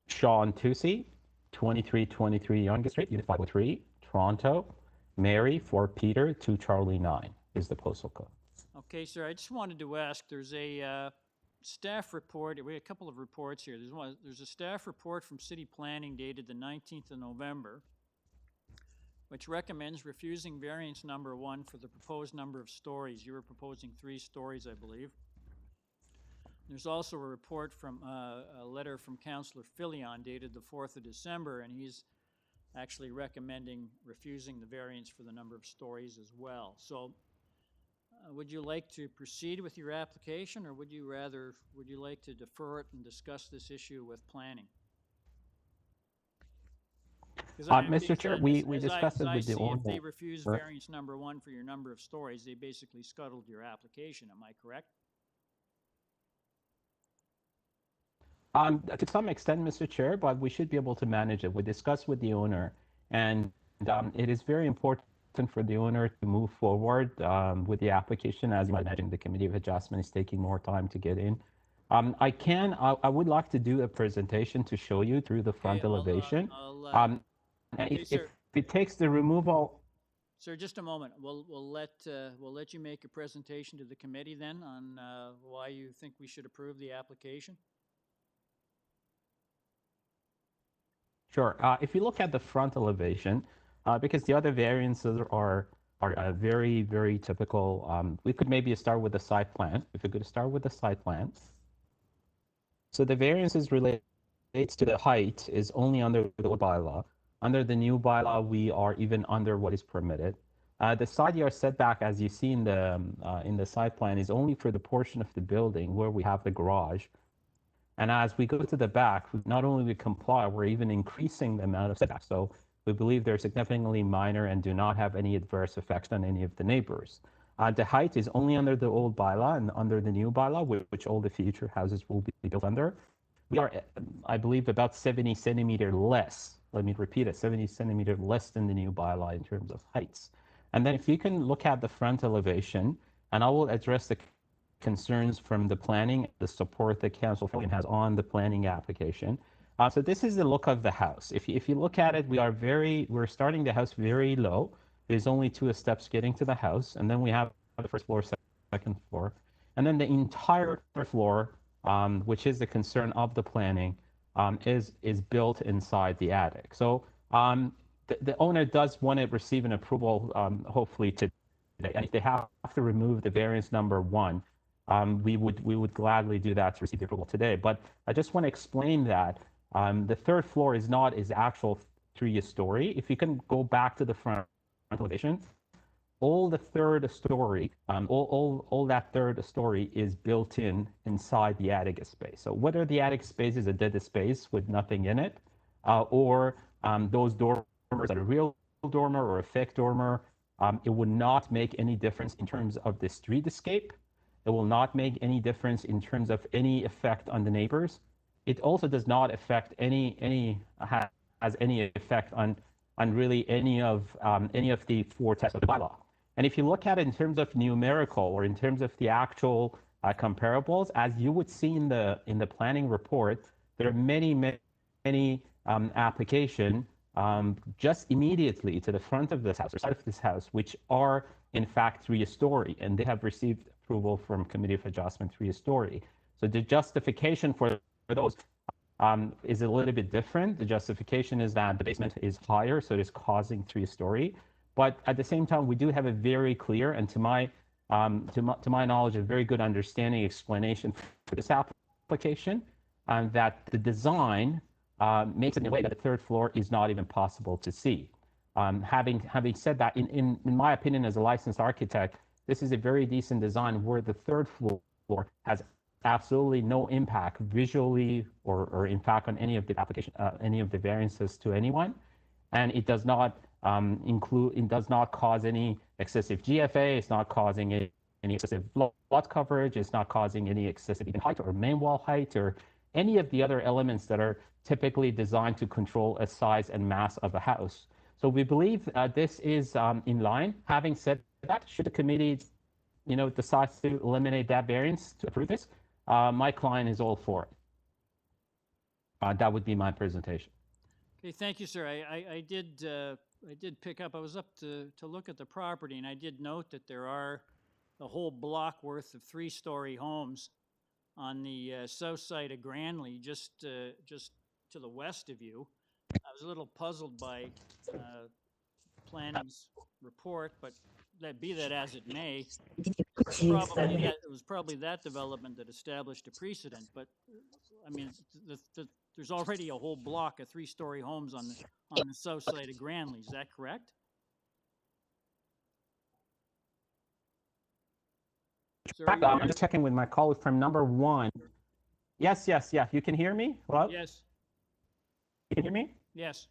Sean Tucci, 2323 Yonge Street, Unit 503, Toronto. Mary, 4 Peter, 2 Charlie 9 is the postal code. Okay, sir, I just wanted to ask, there's a staff report, we have a couple of reports here. There's a staff report from City Planning dated the 19th of November, which recommends refusing variance number 1 for the proposed number of stories. You were proposing 3 stories, I believe. There's also a report from a letter from Councillor Filion dated the 4th of December, and he's actually recommending refusing the variance for the number of stories as well. So would you like to proceed with your application, or would you like to defer it and discuss this issue with planning? Mr. Chair, we discussed it with the owner. If they refuse variance number 1 for your number of stories, they basically scuttled your application. Am I correct? To some extent, Mr. Chair, but we should be able to manage it. We discussed with the owner, and it is very important for the owner to move forward with the application. As you might imagine, the Committee of Adjustment is taking more time to get in. I would like to do a presentation to show you through the front elevation. If it takes the removal. Sir, just a moment. We'll let you make a presentation to the committee then on why you think we should approve the application. Sure. If you look at the front elevation, because the other variances are very, very typical, we could maybe start with the site plan. If we could start with the site plan. So the variances relates to the height is only under the old bylaw. Under the new bylaw, we are even under what is permitted. The side yard setback, as you see in the site plan, is only for the portion of the building where we have the garage. And as we go to the back, not only we comply, we're even increasing the amount of setback. So we believe they're significantly minor and do not have any adverse effects on any of the neighbors. The height is only under the old bylaw, and under the new bylaw, which all the future houses will be built under. We are, I believe, about 70 centimeter less. Let me repeat it, 70 centimeter less than the new bylaw in terms of heights. And then if you can look at the front elevation, and I will address the concerns from the planning, the support that Council has on the planning application. So this is the look of the house. If you look at it, we're starting the house very low. There's only 2 steps getting to the house, and then we have the first floor, second floor, and then the entire floor, which is the concern of the planning, is built inside the attic. So the owner does want to receive an approval, hopefully today. And if they have to remove the variance number 1, we would gladly do that to receive the approval today. But I just want to explain that the 3rd floor is not his actual 3 story. If you can go back to the front elevation, all the third story, all that third story is built inside the attic space. So whether the attic space is a dead space with nothing in it, or those dormers are a real dormer or a fake dormer, it would not make any difference in terms of the streetscape. It will not make any difference in terms of any effect on the neighbors. It also does not affect has any effect on really any of the four tests of the bylaw. And if you look at it in terms of numerical or in terms of the actual comparables, as you would see in the planning report, there are many application just immediately to the front of this house or side of this house, which are in fact 3-story, and they have received approval from Committee of Adjustment 3-story. So the justification for those is a little bit different. The justification is that the basement is higher, so it is causing 3-story. But at the same time, we do have a very clear and to my knowledge, a very good understanding explanation for this application, that the design makes it in a way that the third floor is not even possible to see. Having said that, in my opinion as a licensed architect, this is a very decent design where the third floor has absolutely no impact visually or in fact on any of the application, any of the variances to anyone, and it does not cause any excessive GFA. It's not causing any excessive lot coverage. It's not causing any excessive even height or main wall height or any of the other elements that are typically designed to control a size and mass of a house. So we believe this is in line. Having said that, should the committee, decide to eliminate that variance to approve this, my client is all for it. That would be my presentation. Okay, thank you, sir. I did pick up, I was up to look at the property, and I did note that there are a whole block worth of 3-story homes on the south side of Granley, just to the west of you. I was a little puzzled by planning's report, but be that as it may, it was probably that development that established a precedent. But I mean, there's already a whole block of 3-story homes on the south side of Granley. Is that correct? Sir, I'm just checking with my colleague from number 1. Yes. You can hear me? Hello? Yes. You can hear me? Yes.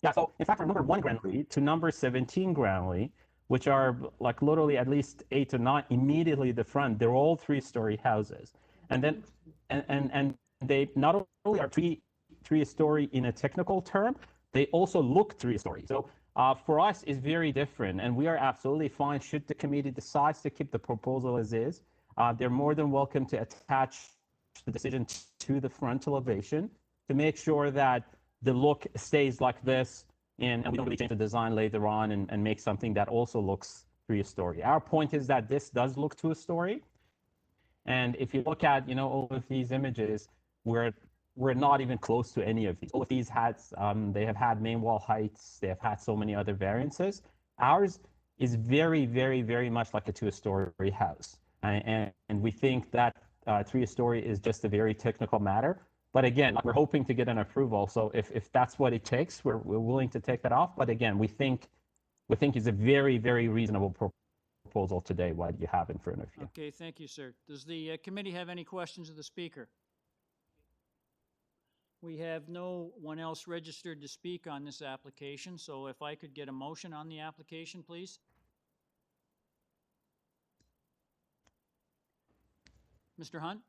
Yeah, so in fact, from number 1 Granley to number 17 Granley, which are like literally at least 8 to 9 immediately the front, they're all 3-story houses. And then, and they not only are 3-story in a technical term, they also look 3-story. So for us, it's very different, and we are absolutely fine should the committee decides to keep the proposal as is. They're more than welcome to attach the decision to the frontal elevation to make sure that the look stays like this, and we don't really change the design later on and make something that also looks 3-story. Our point is that this does look 2-story, and if you look at all of these images, we're not even close to any of these. All of these they have had main wall heights. They have had so many other variances. Ours is very, very, very much like a 2-story house, and we think that 3-story is just a very technical matter. But again, we're hoping to get an approval. So if that's what it takes, we're willing to take that off. But again, we think it's a very, very reasonable proposal today, what you have in front of you. Okay, thank you, sir. Does the committee have any questions of the speaker? We have no one else registered to speak on this application, so if I could get a motion on the application, please. Mr. Hunt?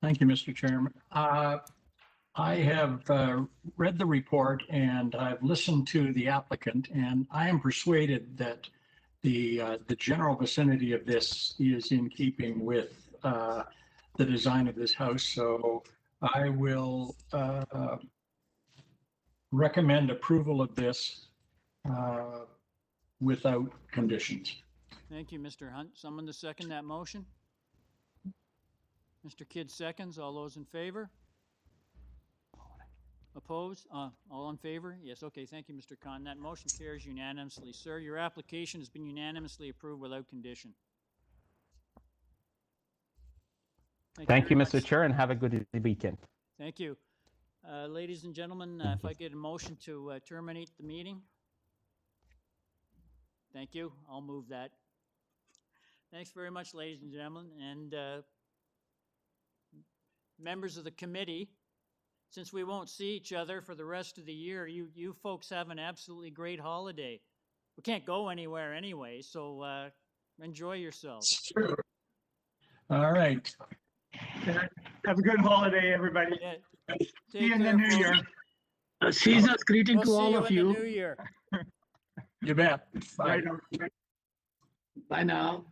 Thank you, Mr. Chairman. I have read the report and I've listened to the applicant, and I am persuaded that the general vicinity of this is in keeping with the design of this house. So I will recommend approval of this without conditions. Thank you, Mr. Hunt. Someone to second that motion? Mr. Kidd seconds. All those in favor? Opposed? All in favor? Yes. Okay. Thank you, Mr. Khan. That motion carries unanimously. Sir, your application has been unanimously approved without condition. Thank you, Mr. Chair, and have a good weekend. Thank you. Ladies and gentlemen, if I get a motion to terminate the meeting. Thank you. I'll move that. Thanks very much, ladies and gentlemen, and members of the committee. Since we won't see each other for the rest of the year, you folks have an absolutely great holiday. We can't go anywhere anyway, so enjoy yourselves. All right. Have a good holiday, everybody. Yeah. See you in the new year. Season's greeting We'll to see all you of in the you. new year. You bet. Bye. Bye now.